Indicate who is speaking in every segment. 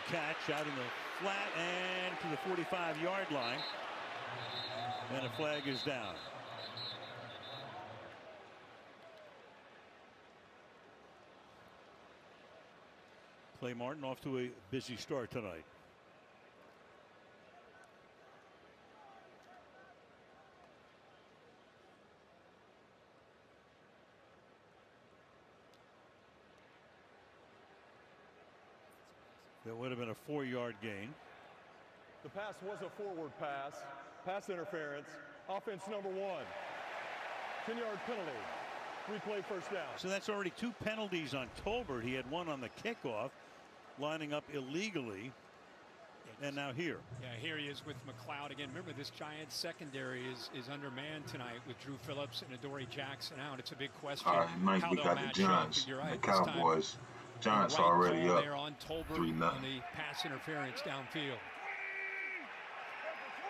Speaker 1: catch out in the flat and to the 45-yard line. And a flag is down. Clay Martin off to a busy start tonight. That would have been a 4-yard gain.
Speaker 2: The pass was a forward pass. Pass interference. Offense number 1. 10-yard penalty. Replay first down.
Speaker 1: So that's already 2 penalties on Tolbert. He had 1 on the kickoff, lining up illegally. And now here.
Speaker 3: Yeah, here he is with McLeod again. Remember, this Giants secondary is undermanned tonight with Drew Phillips and Adoree Jackson out. It's a big question.
Speaker 4: All right, Mike,
Speaker 3: how
Speaker 4: we
Speaker 3: they'll
Speaker 4: got the
Speaker 3: match
Speaker 4: Giants,
Speaker 3: up. You're right,
Speaker 4: the Cowboys. Giants already up
Speaker 3: there on Tolbert
Speaker 4: 3-0
Speaker 3: on the pass interference downfield.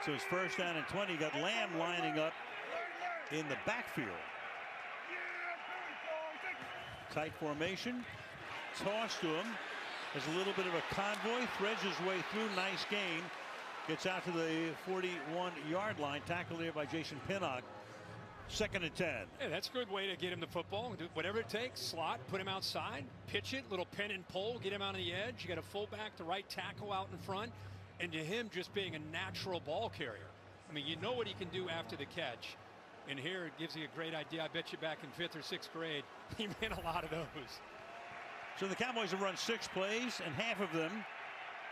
Speaker 1: So it's first down and 20. You got Lamb lining up in the backfield. Tight formation. Toss to him. There's a little bit of a convoy. Threads his way through. Nice gain. Gets out to the 41-yard line. Tackled there by Jason Pinnock. 2nd and 10.
Speaker 3: Yeah, that's a good way to get him the football. Do whatever it takes. Slot, put him outside, pitch it, little pin and pull, get him out on the edge. You got a fullback, the right tackle out in front, and to him just being a natural ball carrier. I mean, you know what he can do after the catch. And here it gives you a great idea. I bet you back in 5th or 6th grade, he ran a lot of those.
Speaker 1: So the Cowboys have run 6 plays, and half of them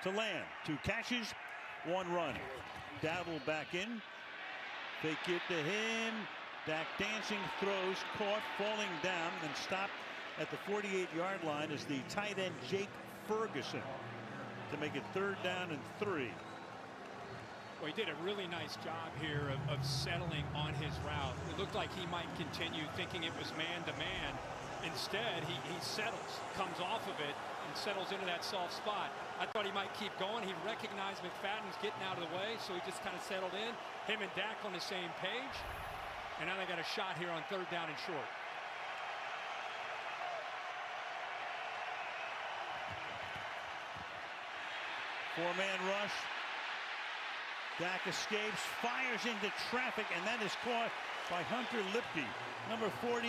Speaker 1: to Lamb. 2 catches, 1 run. Dowdle back in. Fake it to him. Dak dancing, throws, caught, falling down, and stopped at the 48-yard line is the tight end Jake Ferguson to make it 3rd down and 3.
Speaker 3: Well, he did a really nice job here of settling on his route. It looked like he might continue thinking it was man-to-man. Instead, he settles, comes off of it, and settles into that soft spot. I thought he might keep going. He recognized McFadden's getting out of the way, so he just kind of settled in. Him and Dak on the same page. And now they got a shot here on 3rd down and short.
Speaker 1: Four-man rush. Dak escapes, fires into traffic, and that is caught by Hunter Lipke. Number 40,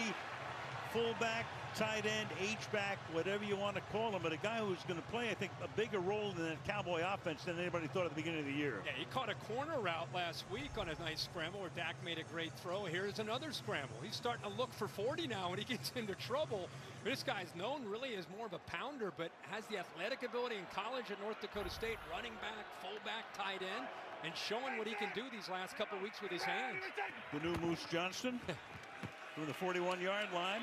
Speaker 1: fullback, tight end, H-back, whatever you want to call him, but a guy who's going to play, I think, a bigger role in the Cowboy offense than anybody thought at the beginning of the year.
Speaker 3: Yeah, he caught a corner route last week on a nice scramble where Dak made a great throw. Here's another scramble. He's starting to look for 40 now when he gets into trouble. This guy's known really as more of a pounder, but has the athletic ability in college at North Dakota State, running back, fullback, tight end, and showing what he can do these last couple weeks with his hands.
Speaker 1: The new Moose Johnston from the 41-yard line.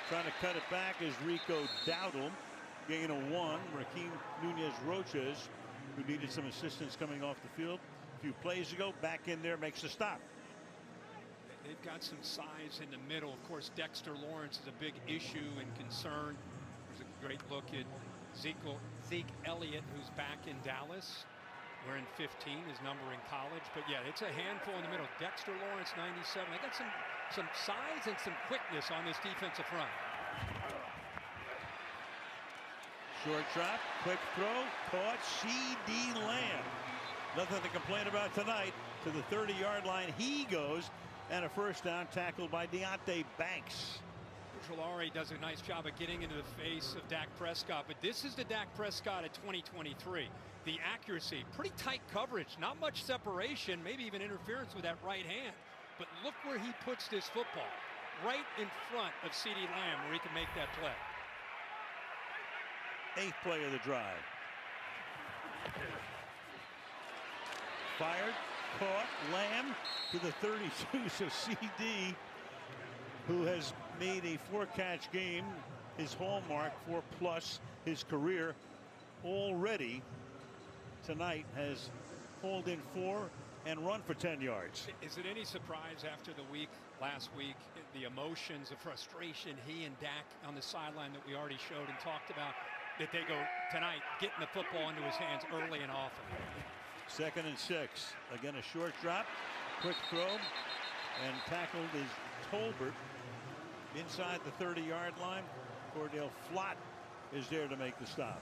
Speaker 1: Trying to cut it back is Rico Dowdle. Gain of 1. Raheem Nunez-Roches, who needed some assistance coming off the field a few plays ago, back in there, makes the stop.
Speaker 3: They've got some size in the middle. Of course, Dexter Lawrence is a big issue and concern. There's a great look at Zeke Elliott, who's back in Dallas. Wearing 15, his number in college. But yeah, it's a handful in the middle. Dexter Lawrence, 97. They got some size and some quickness on this defensive front.
Speaker 1: Short drop, quick throw, caught, C.D. Lamb. Nothing to complain about tonight. To the 30-yard line he goes, and a first down tackled by Deonte Banks.
Speaker 3: Trelawney does a nice job of getting into the face of Dak Prescott, but this is the Dak Prescott of 2023. The accuracy, pretty tight coverage, not much separation, maybe even interference with that right hand. But look where he puts this football, right in front of C.D. Lamb, where he can make that play.
Speaker 1: 8th play of the drive. Fired, caught, Lamb to the 32, so C.D., who has made a 4-catch game his hallmark, 4+ his career, already tonight has hauled in 4 and run for 10 yards.
Speaker 3: Is it any surprise after the week last week, the emotions, the frustration he and Dak on the sideline that we already showed and talked about, that they go tonight getting the football into his hands early and often?
Speaker 1: 2nd and 6. Again, a short drop, quick throw, and tackled is Tolbert inside the 30-yard line. Cordell Flott is there to make the stop.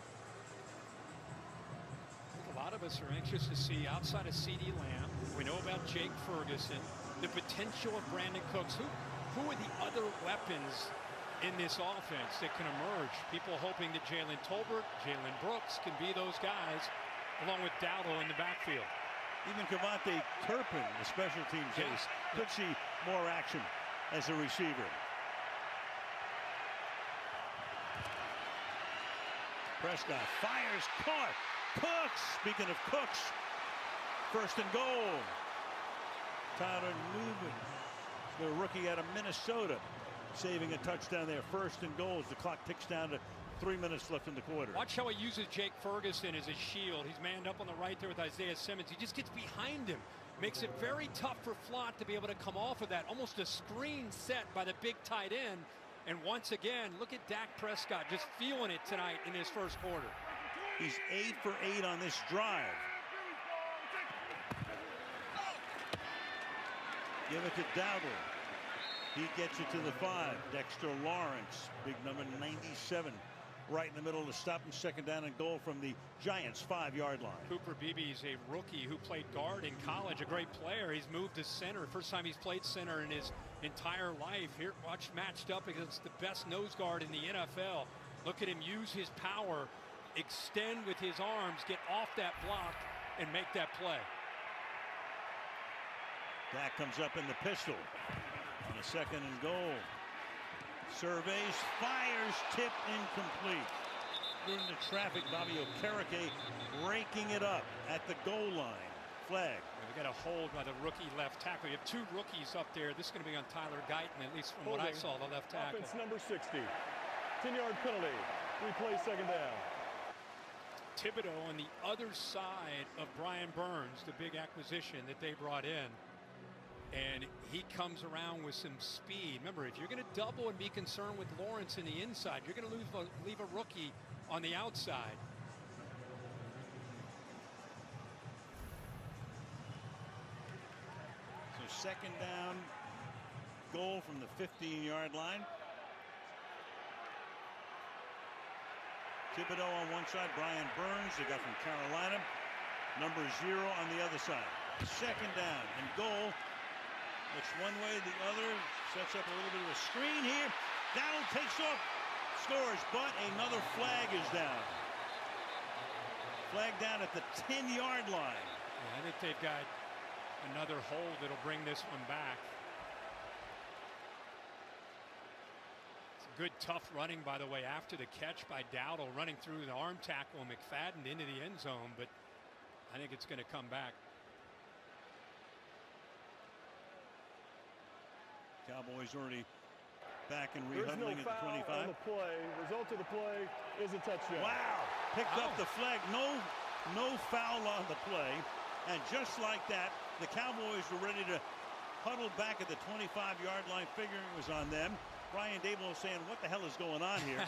Speaker 3: A lot of us are anxious to see, outside of CeeDee Lamb, we know about Jake Ferguson, the potential of Brandon Cooks. Who are the other weapons in this offense that can emerge? People hoping that Jalen Tolbert, Jalen Brooks can be those guys, along with Dowdle in the backfield.
Speaker 1: Even Cavante Turpin, the special teams ace, could see more action as a receiver. Prescott fires, caught. Cooks, speaking of Cooks, first and goal. Tyler Newman, the rookie out of Minnesota, saving a touchdown there. First and goal as the clock ticks down to 3 minutes left in the quarter.
Speaker 3: Watch how he uses Jake Ferguson as a shield. He's manned up on the right there with Isaiah Simmons. He just gets behind him. Makes it very tough for Flott to be able to come off of that. Almost a screen set by the big tight end. And once again, look at Dak Prescott just feeling it tonight in his first quarter.
Speaker 1: He's 8 for 8 on this drive. Give it to Dowdle. He gets it to the 5. Dexter Lawrence, big number 97, right in the middle to stop him. Second down and goal from the Giants' 5-yard line.
Speaker 3: Cooper Beebe is a rookie who played guard in college, a great player. He's moved to center. First time he's played center in his entire life. Here, watch, matched up against the best nose guard in the NFL. Look at him use his power, extend with his arms, get off that block, and make that play.
Speaker 1: Dak comes up in the pistol on a second and goal. Surveys, fires, tipped, incomplete. Through the traffic, Bobby Okereke raking it up at the goal line. Flag.
Speaker 3: We got a hold by the rookie left tackle. You have 2 rookies up there. This is going to be on Tyler Guyton, at least from what I saw, the left tackle.
Speaker 2: Offense number 60. 10-yard penalty. Replay second down.
Speaker 3: Thibodeau on the other side of Brian Burns, the big acquisition that they brought in. And he comes around with some speed. Remember, if you're going to double and be concerned with Lawrence in the inside, you're going to leave a rookie on the outside.
Speaker 1: So second down, goal from the 15-yard line. Thibodeau on one side, Brian Burns, they got from Carolina. Number 0 on the other side. Second down and goal. Looks one way, the other. Sets up a little bit of a screen here. Dowdle takes off, scores, but another flag is down. Flag down at the 10-yard line.
Speaker 3: Yeah, I think they've got another hold that'll bring this one back. It's a good, tough running, by the way, after the catch by Dowdle, running through the arm tackle of McFadden into the end zone, but I think it's going to come back.
Speaker 2: Cowboys already back and rehuddling at the 25. On the play. Result of the play is a touchdown.
Speaker 1: Wow. Picked up the flag. No foul on the play. And just like that, the Cowboys were ready to huddle back at the 25-yard line, figuring it was on them. Brian Daboll saying, what the hell is going on here?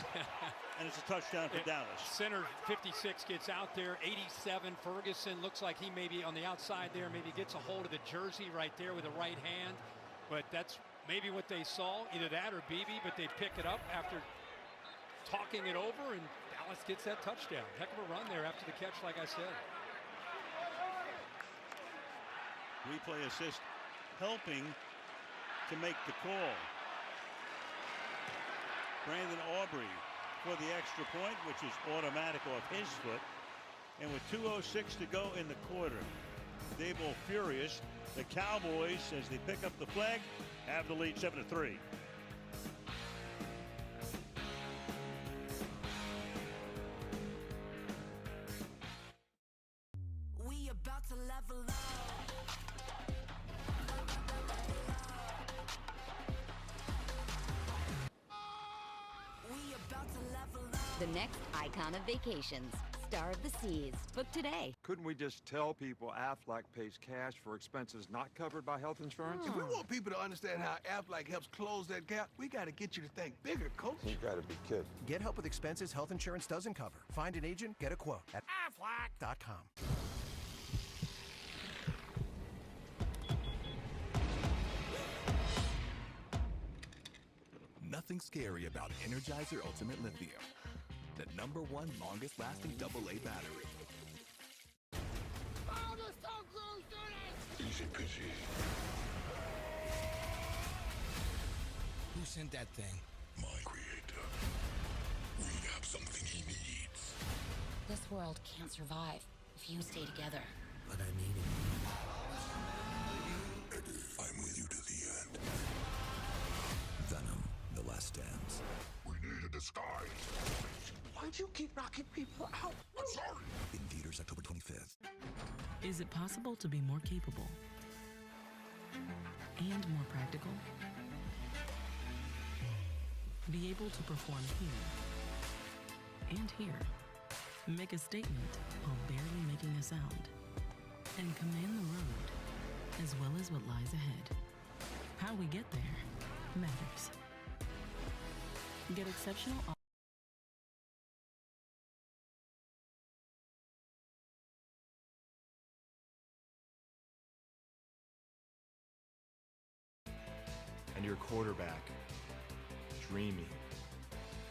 Speaker 1: And it's a touchdown for Dallas.
Speaker 3: Center 56 gets out there. 87, Ferguson looks like he may be on the outside there. Maybe gets a hold of the jersey right there with the right hand. But that's maybe what they saw, either that or Beebe, but they pick it up after talking it over, and Dallas gets that touchdown. Heck of a run there after the catch, like I said.
Speaker 1: Replay assist helping to make the call. Brandon Aubrey for the extra point, which is automatic off his foot. And with 2:06 to go in the quarter, Daboll furious. The Cowboys, as they pick up the flag, have the lead 7-3.
Speaker 5: We about to level up.
Speaker 6: The next icon of vacations, Star of the Seas. Book today.
Speaker 7: Couldn't we just tell people Aflac pays cash for expenses not covered by health insurance?
Speaker 8: If we want people to understand how Aflac helps close that gap, we got to get you to think bigger, Coach.
Speaker 7: You gotta be kidding.
Speaker 9: Get help with expenses health insurance doesn't cover. Find an agent, get a quote at Aflac.com.
Speaker 10: Nothing scary about Energizer Ultimate Lithium, the #1 longest lasting AA battery. Easy peasy. Who sent that thing? My creator. We have something he needs.
Speaker 11: This world can't survive if you stay together.
Speaker 10: But I need him. Eddie, I'm with you to the end. Venom, The Last Dance. We need a disguise.
Speaker 8: Why'd you keep knocking people out?
Speaker 10: I'm sorry. In theaters October 25th.
Speaker 12: Is it possible to be more capable and more practical? Be able to perform here and here. Make a statement while barely making a sound. And command the road, as well as what lies ahead. How we get there matters. Get exceptional.
Speaker 13: And your quarterback, dreamy.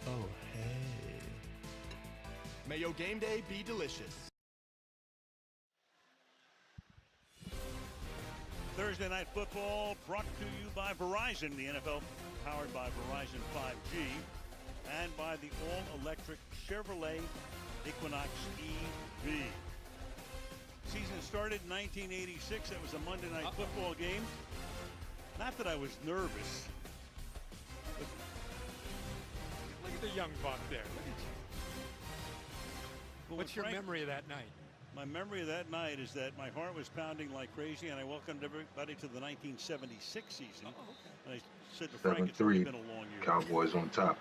Speaker 14: Oh, hey.
Speaker 13: May your game day be delicious.
Speaker 1: Thursday Night Football brought to you by Verizon, the NFL powered by Verizon 5G, and by the all-electric Chevrolet Equinox EV. Season started in 1986. That was a Monday Night Football game. Not that I was nervous.
Speaker 3: Look at the young buck there. Look at you.
Speaker 1: Well,
Speaker 3: what's your memory of that night?
Speaker 1: My memory of that night is that my heart was pounding like crazy, and I welcomed everybody to the 1976 season. And I said to Frank, it's only been a long year.
Speaker 4: Cowboys on top.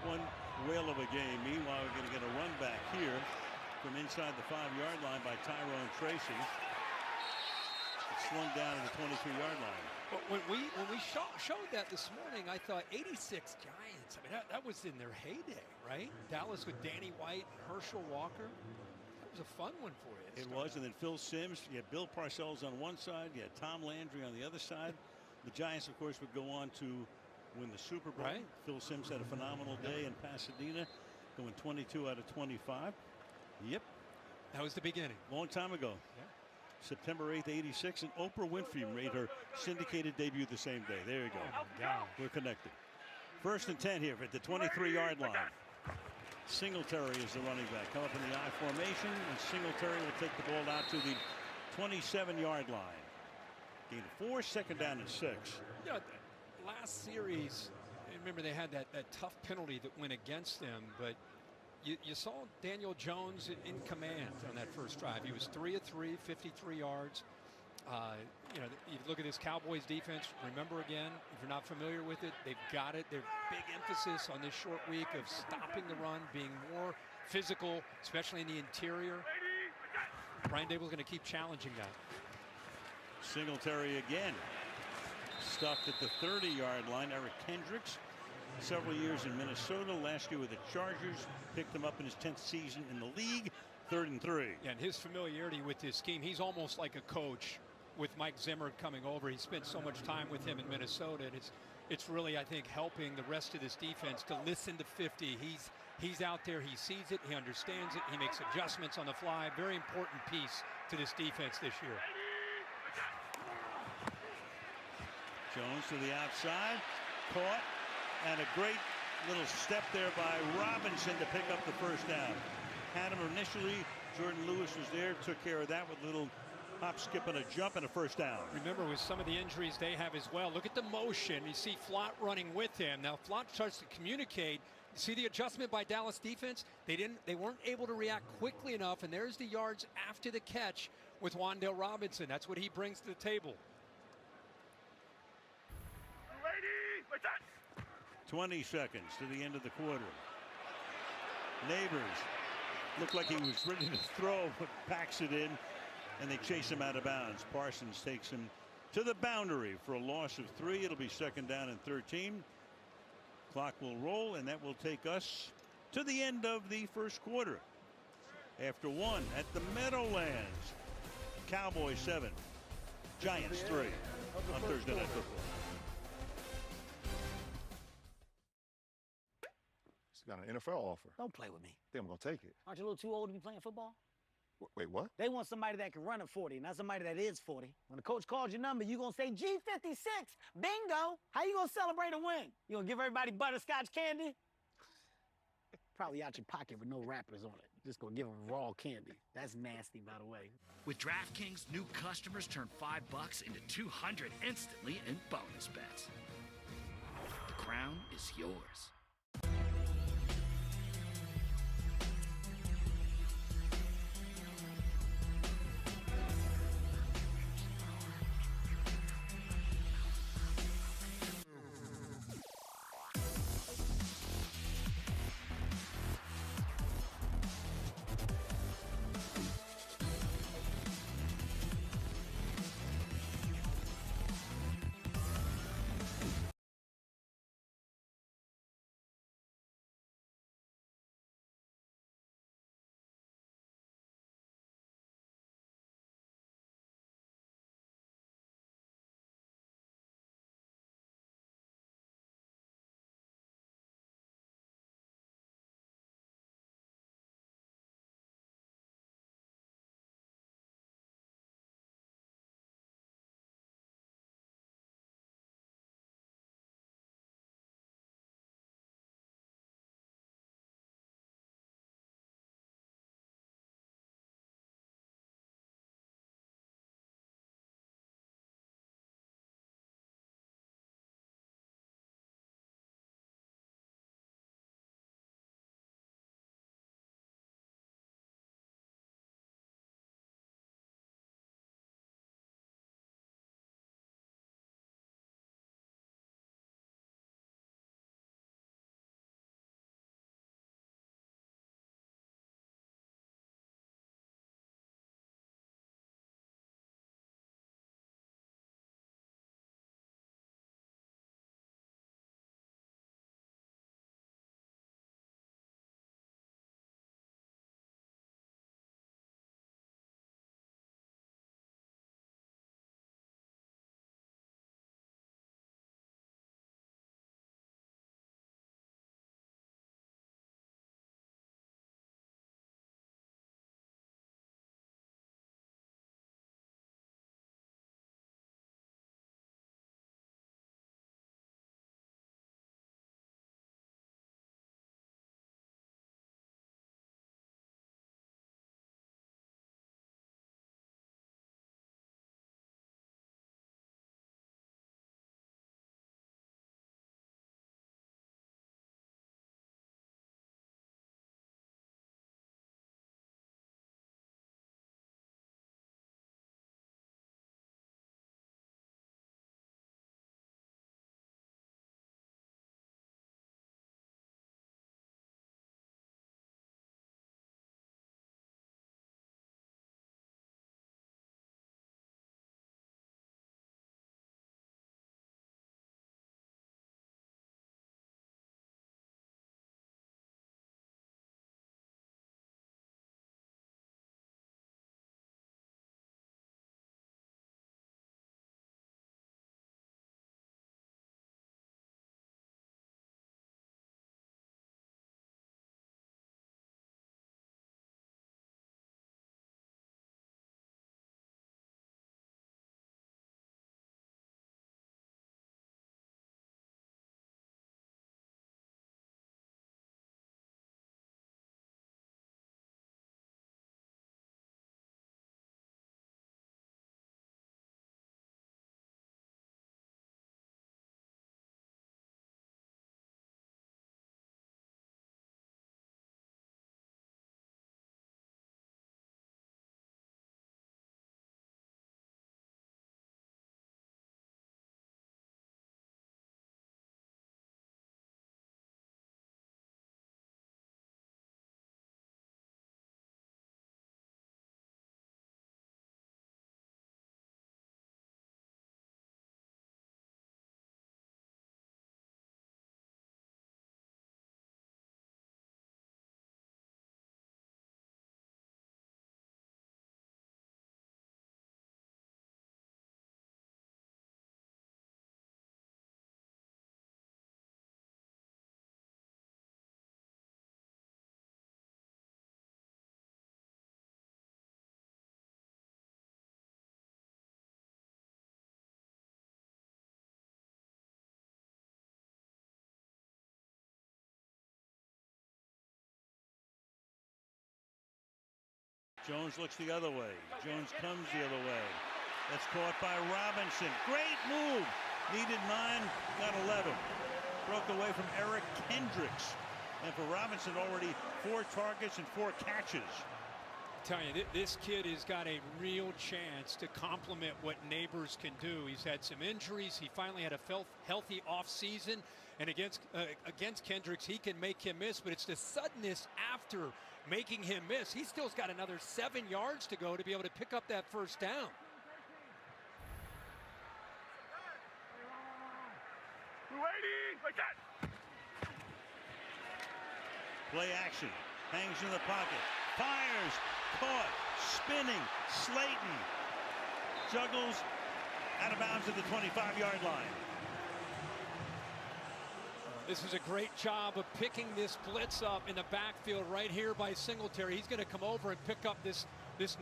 Speaker 1: One whale of a game. Meanwhile, we're going to get a run back here from inside the 5-yard line by Tyrone Tracy. It's slung down to the 23-yard line.
Speaker 3: But when we showed that this morning, I thought 86 Giants. I mean, that was in their heyday, right? Dallas with Danny White and Herschel Walker. That was a fun one for you.
Speaker 1: It was, and then Phil Simms. You had Bill Parcells on one side. You had Tom Landry on the other side. The Giants, of course, would go on to win the Super Bowl.
Speaker 3: Right.
Speaker 1: Phil Simms had a phenomenal day in Pasadena, going 22 out of 25. Yep.
Speaker 3: That was the beginning.
Speaker 1: Long time ago.
Speaker 3: Yeah.
Speaker 1: September 8th, 86, and Oprah Winfrey made her syndicated debut the same day. There you go.
Speaker 3: Oh, my God.
Speaker 1: We're connected. First and 10 here at the 23-yard line. Singletary is the running back. Come up in the I formation, and Singletary will take the ball out to the 27-yard line. Gain of 4, second down and 6.
Speaker 3: You know, last series, remember they had that tough penalty that went against them, but you saw Daniel Jones in command on that first drive. He was 3 of 3, 53 yards. You know, you look at this Cowboys defense. Remember again, if you're not familiar with it, they've got it. Their big emphasis on this short week of stopping the run, being more physical, especially in the interior. Brian Dable's going to keep challenging that.
Speaker 1: Singletary again. Stuffed at the 30-yard line. Eric Kendricks, several years in Minnesota, last year with the Chargers, picked him up in his 10th season in the league. 3rd and 3.
Speaker 3: Yeah, and his familiarity with this scheme, he's almost like a coach with Mike Zimmer coming over. He spent so much time with him in Minnesota, and it's really, I think, helping the rest of this defense to listen to 50. He's out there, he sees it, he understands it, he makes adjustments on the fly. Very important piece to this defense this year.
Speaker 1: Jones to the outside, caught, and a great little step there by Robinson to pick up the first down. Had him initially. Jordan Lewis was there, took care of that with a little hop, skip, and a jump, and a first down.
Speaker 3: Remember, with some of the injuries they have as well, look at the motion. You see Flott running with him. Now Flott starts to communicate. See the adjustment by Dallas defense? They weren't able to react quickly enough, and there's the yards after the catch with Wan'Dale Robinson. That's what he brings to the table.
Speaker 1: 20 seconds to the end of the quarter. Neighbors looked like he was ready to throw, but packs it in, and they chase him out of bounds. Parsons takes him to the boundary for a loss of 3. It'll be second down and 13. Clock will roll, and that will take us to the end of the first quarter. After 1 at the Meadowlands. Cowboys 7, Giants 3 on Thursday Night Football.
Speaker 7: He's got an NFL offer.
Speaker 15: Don't play with me.
Speaker 7: I think I'm going to take it.
Speaker 15: Aren't you a little too old to be playing football? Wait, what?
Speaker 16: They want somebody that can run a 40, not somebody that is 40. When the coach calls your number, you going to say G56. Bingo. How you going to celebrate a win? You going to give everybody butterscotch candy? Probably out your pocket with no wrappers on it. Just going to give them raw candy. That's nasty, by the way.
Speaker 17: With DraftKings, new customers turn $5 into $200 instantly in bonus bets. The crown is yours.
Speaker 1: Jones looks the other way. Jones comes the other way. That's caught by Robinson. Great move. Needed 9, got 11. Broke away from Eric Kendricks. And for Robinson, already 4 targets and 4 catches.
Speaker 3: I tell you, this kid has got a real chance to complement what Neighbors can do. He's had some injuries. He finally had a healthy offseason. And against Kendricks, he can make him miss. But it's the suddenness after making him miss. He still's got another 7 yards to go to be able to pick up that first down.
Speaker 1: Play action. Hangs in the pocket. Fires. Caught. Spinning. Slayton. Juggles. Out of bounds at the 25-yard line.
Speaker 3: This is a great job of picking this blitz up in the backfield right here by Singletary. He's going to come over and pick up this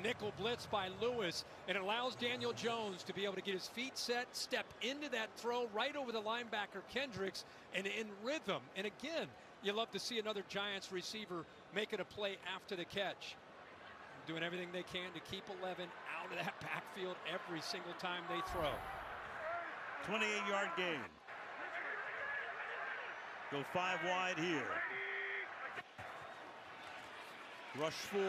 Speaker 3: nickel blitz by Lewis, and it allows Daniel Jones to be able to get his feet set, step into that throw right over the linebacker Kendricks, and in rhythm. And again, you love to see another Giants receiver making a play after the catch. Doing everything they can to keep 11 out of that backfield every single time they throw.
Speaker 1: 28-yard gain. Go 5 wide here. Rush 4.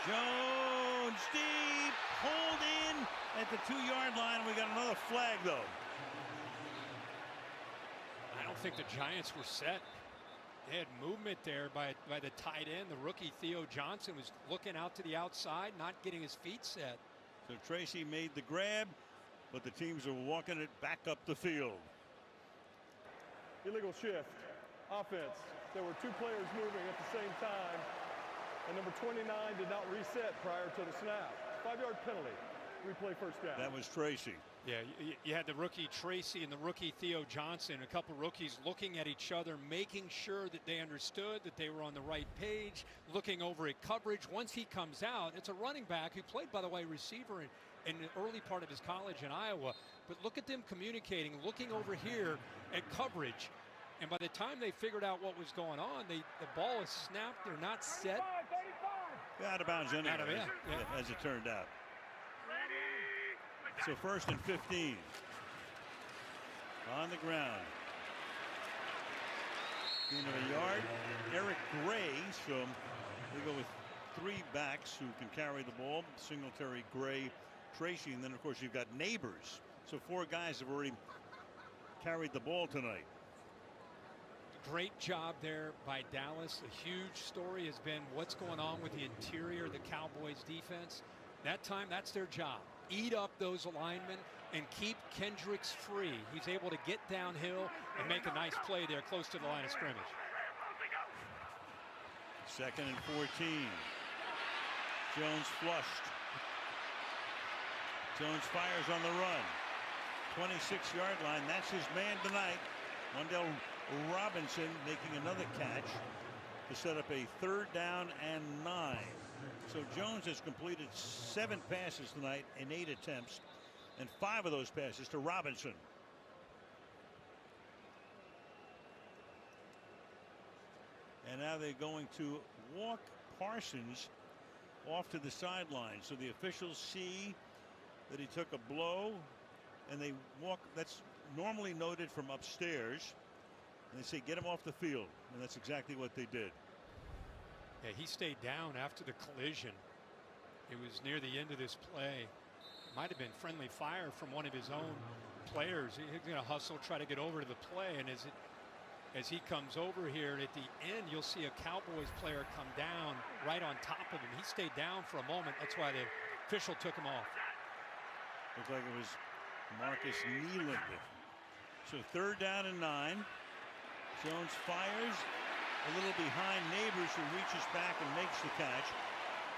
Speaker 1: Jones deep. Hold in at the 2-yard line. We got another flag, though.
Speaker 3: I don't think the Giants were set. They had movement there by the tight end. The rookie Theo Johnson was looking out to the outside, not getting his feet set.
Speaker 1: So Tracy made the grab, but the teams are walking it back up the field.
Speaker 2: Illegal shift. Offense. There were 2 players moving at the same time, and number 29 did not reset prior to the snap. 5-yard penalty. Replay first down.
Speaker 1: That was Tracy.
Speaker 3: Yeah, you had the rookie Tracy and the rookie Theo Johnson, a couple rookies looking at each other, making sure that they understood that they were on the right page, looking over at coverage. Once he comes out, it's a running back who played, by the way, receiver in the early part of his college in Iowa. But look at them communicating, looking over here at coverage. And by the time they figured out what was going on, the ball is snapped. They're not set.
Speaker 1: Out of bounds anyway,
Speaker 3: yeah.
Speaker 1: As it turned out. So 1st and 15. On the ground. Gain of a yard. Eric Gray. So we go with 3 backs who can carry the ball. Singletary, Gray, Tracy, and then of course you've got Neighbors. So 4 guys have already carried the ball tonight.
Speaker 3: Great job there by Dallas. A huge story has been what's going on with the interior of the Cowboys defense. That time, that's their job. Eat up those linemen and keep Kendricks free. He's able to get downhill and make a nice play there close to the line of scrimmage.
Speaker 1: 2nd and 14. Jones flushed. Jones fires on the run. 26-yard line. That's his man tonight. Wendell Robinson making another catch to set up a 3rd down and 9. So Jones has completed 7 passes tonight in 8 attempts, and 5 of those passes to Robinson. And now they're going to walk Parsons off to the sideline. So the officials see that he took a blow, and they walk. That's normally noted from upstairs. And they say get him off the field, and that's exactly what they did.
Speaker 3: Yeah, he stayed down after the collision. It was near the end of this play. Might have been friendly fire from one of his own players. He's going to hustle, try to get over to the play, and as he comes over here at the end, you'll see a Cowboys player come down right on top of him. He stayed down for a moment. That's why the official took him off.
Speaker 1: Looked like it was Marcus Nealand. So 3rd down and 9. Jones fires a little behind Neighbors, who reaches back and makes the catch,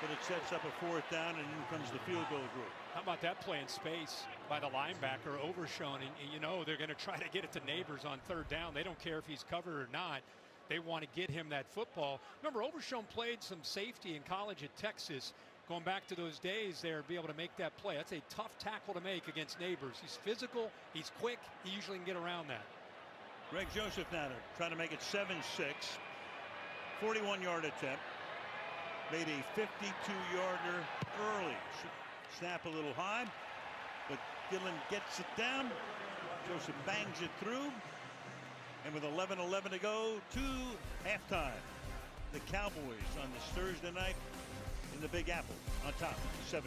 Speaker 1: but it sets up a 4th down, and in comes the field goal group.
Speaker 3: How about that play in space by the linebacker, Overshown, and you know they're going to try to get it to Neighbors on 3rd down. They don't care if he's covered or not. They want to get him that football. Remember, Overshown played some safety in college at Texas. Going back to those days there, be able to make that play. That's a tough tackle to make against Neighbors. He's physical, he's quick, he usually can get around that.
Speaker 1: Greg Joseph now trying to make it 7-6. 41-yard attempt. made a 52-yarder early. Snap a little high, but Dillon gets it down. Joseph bangs it through. And with 11:11 to go to halftime, the Cowboys on this Thursday night in the Big Apple on top, 7-6.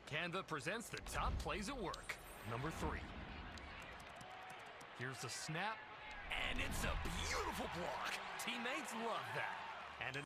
Speaker 15: Canva presents the top plays at work. Number 3. Here's the snap, and it's a beautiful block. Teammates love that. And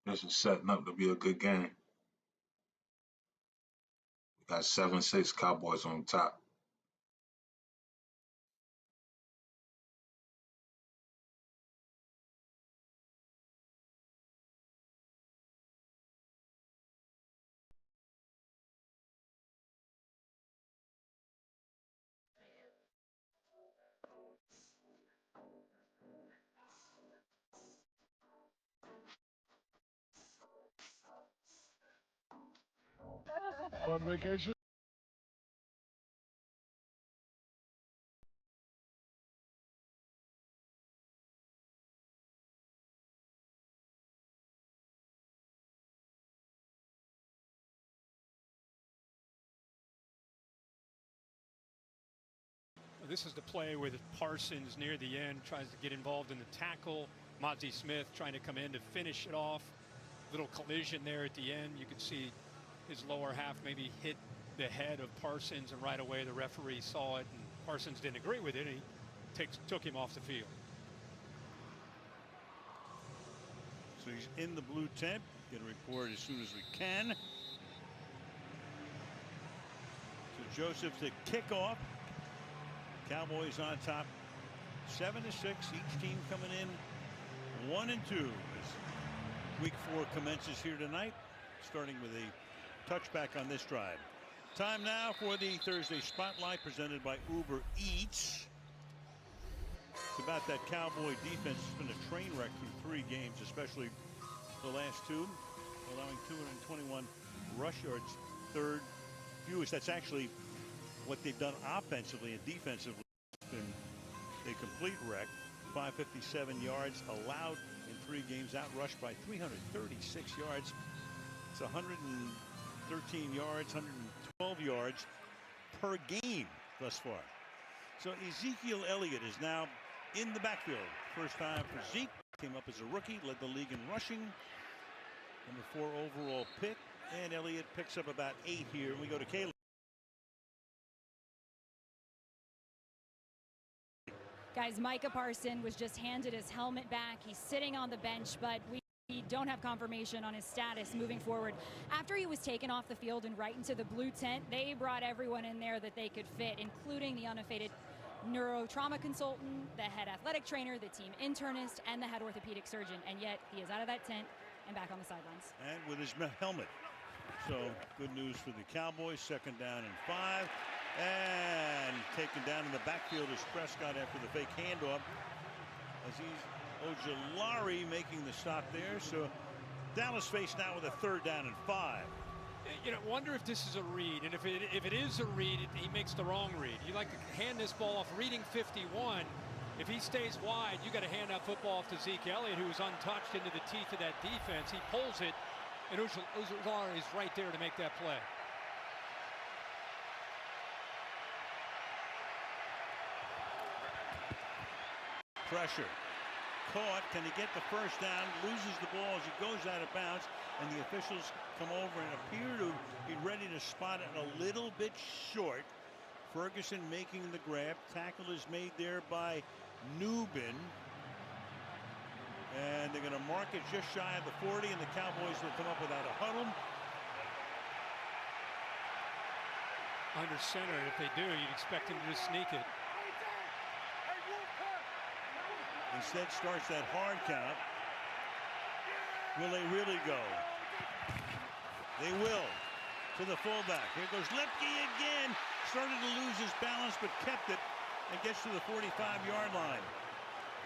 Speaker 4: This is setting up to be a good game. We got 7-6 Cowboys on top.
Speaker 18: On vacation?
Speaker 3: This is the play with Parsons near the end, tries to get involved in the tackle. Mozzie Smith trying to come in to finish it off. Little collision there at the end. You could see his lower half maybe hit the head of Parsons, and right away the referee saw it, and Parsons didn't agree with it. He took him off the field.
Speaker 1: So he's in the blue tent. Get a report as soon as we can. So Joseph the kickoff. Cowboys on top, 7-6. Each team coming in 1-2 as Week 4 commences here tonight, starting with a touchback on this drive. Time now for the Thursday Spotlight presented by Uber Eats. It's about that Cowboy defense. It's been a train wreck through 3 games, especially the last 2, allowing 221 rush yards, third fewest. That's actually what they've done offensively and defensively. It's been a complete wreck. 557 yards allowed in 3 games, out rushed by 336 yards. It's 113 yards, 112 yards per game thus far. So Ezekiel Elliott is now in the backfield. First time for Zeke. Came up as a rookie, led the league in rushing. Number 4 overall pick. And Elliott picks up about 8 here. We go to Caleb.
Speaker 19: Guys, Micah Parsons was just handed his helmet back. He's sitting on the bench, but we don't have confirmation on his status moving forward. After he was taken off the field and right into the blue tent, they brought everyone in there that they could fit, including the unaffiliated neurotrauma consultant, the head athletic trainer, the team internist, and the head orthopedic surgeon. And yet he is out of that tent and back on the sidelines. And with his helmet. So good news for the Cowboys. 2nd down and 5. And taken down in the backfield is Prescott after the fake handoff. Azeez Ojulari making the stop there. So Dallas faced now with a 3rd down and 5.
Speaker 3: You know, wonder if this is a read, and if it is a read, he makes the wrong read. You like to hand this ball off, reading 51. If he stays wide, you got to hand that football off to Zeke Elliott, who is untouched into the teeth of that defense. He pulls it, and Ojulari is right there to make that play.
Speaker 1: Pressure. caught. Can he get the first down? Loses the ball as he goes out of bounds, and the officials come over and appear to be ready to spot it a little bit short. Ferguson making the grab. Tackle is made there by Newbin. And they're going to mark it just shy of the 40, and the Cowboys will come up without a huddle.
Speaker 3: Under center, if they do, you'd expect him to just sneak it.
Speaker 1: Instead starts that hard count. Will they really go? They will. To the fullback. Here goes Lipke again. Started to lose his balance, but kept it and gets to the 45-yard line.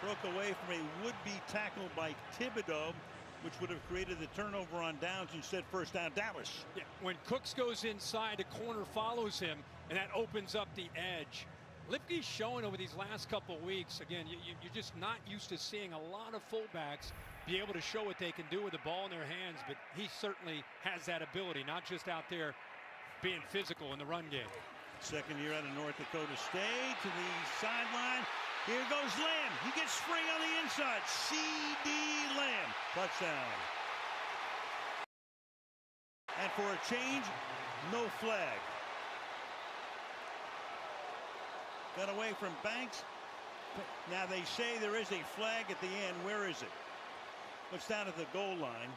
Speaker 1: Broke away from a would-be tackle by Thibodeau, which would have created the turnover on downs. Instead, first down, Dallas.
Speaker 3: Yeah, when Cooks goes inside, the corner follows him, and that opens up the edge. Lipke's showing over these last couple weeks, again, you're just not used to seeing a lot of fullbacks be able to show what they can do with the ball in their hands, but he certainly has that ability, not just out there being physical in the run game.
Speaker 1: Second year out of North Dakota State to the sideline. Here goes Lamb. He gets free on the inside. C.D. Lamb. Touchdown. And for a change, no flag. Got away from Banks. Now they say there is a flag at the end. Where is it? It's down at the goal line.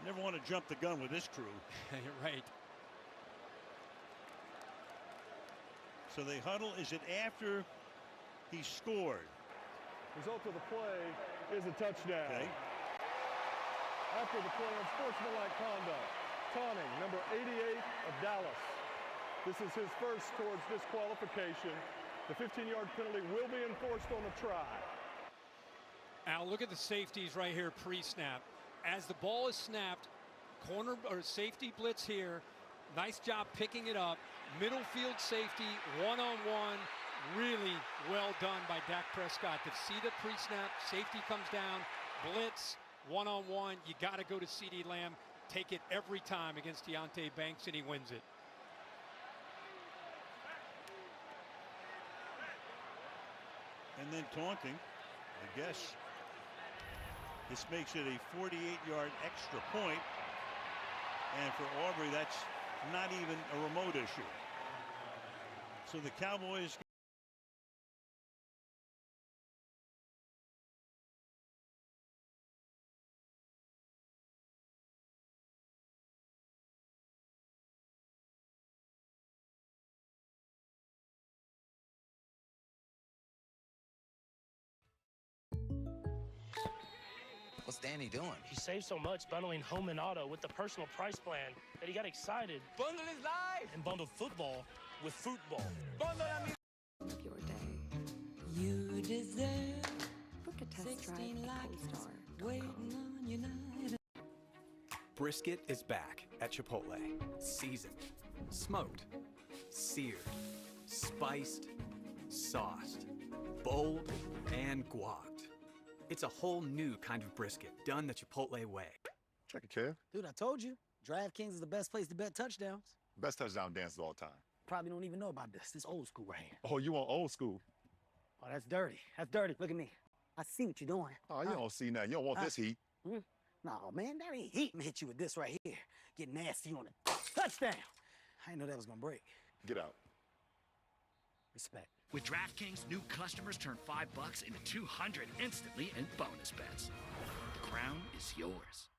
Speaker 1: Never want to jump the gun with this crew.
Speaker 3: You're right.
Speaker 1: So they huddle. Is it after he scored?
Speaker 2: Result of the play is a touchdown.
Speaker 1: Okay.
Speaker 2: After the play, unsportsmanlike conduct. Taunting, number 88 of Dallas. This is his first towards disqualification. The 15-yard penalty will be enforced on the try.
Speaker 3: Al, look at the safeties right here pre-snap. As the ball is snapped, corner or safety blitz here. Nice job picking it up. Middle field safety, one-on-one. Really well done by Dak Prescott to see the pre-snap. Safety comes down, blitz, one-on-one. You got to go to C.D. Lamb. Take it every time against Deonte Banks, and he wins it.
Speaker 1: And then taunting, I guess. This makes it a 48-yard extra point. And for Aubrey, that's not even a remote issue. So the Cowboys
Speaker 20: What's Danny doing?
Speaker 21: He saved so much bundling home and auto with the personal price plan that he got excited.
Speaker 20: Bundle is life!
Speaker 21: And bundled football with football.
Speaker 20: Bundle
Speaker 22: of your day. You deserve. Book a test drive at CoStar.
Speaker 23: Brisket is back at Chipotle. Seasoned, smoked, seared, spiced, sauced, bold, and guacced. It's a whole new kind of brisket done the Chipotle way.
Speaker 24: Check it, Kev.
Speaker 16: Dude, I told you. DraftKings is the best place to bet touchdowns.
Speaker 24: Best touchdown dances all time.
Speaker 16: Probably don't even know about this. This old school right here.
Speaker 24: Oh, you want old school?
Speaker 16: Oh, that's dirty. That's dirty. Look at me. I see what you're doing.
Speaker 24: Oh, you don't see nothing. You don't want this heat.
Speaker 16: No, man, that ain't heat. I'm gonna hit you with this right here. Get nasty on it. Touchdown. I didn't know that was gonna break.
Speaker 24: Get out.
Speaker 16: Respect.
Speaker 17: With DraftKings, new customers turn $5 into $200 instantly in bonus bets. The crown is yours.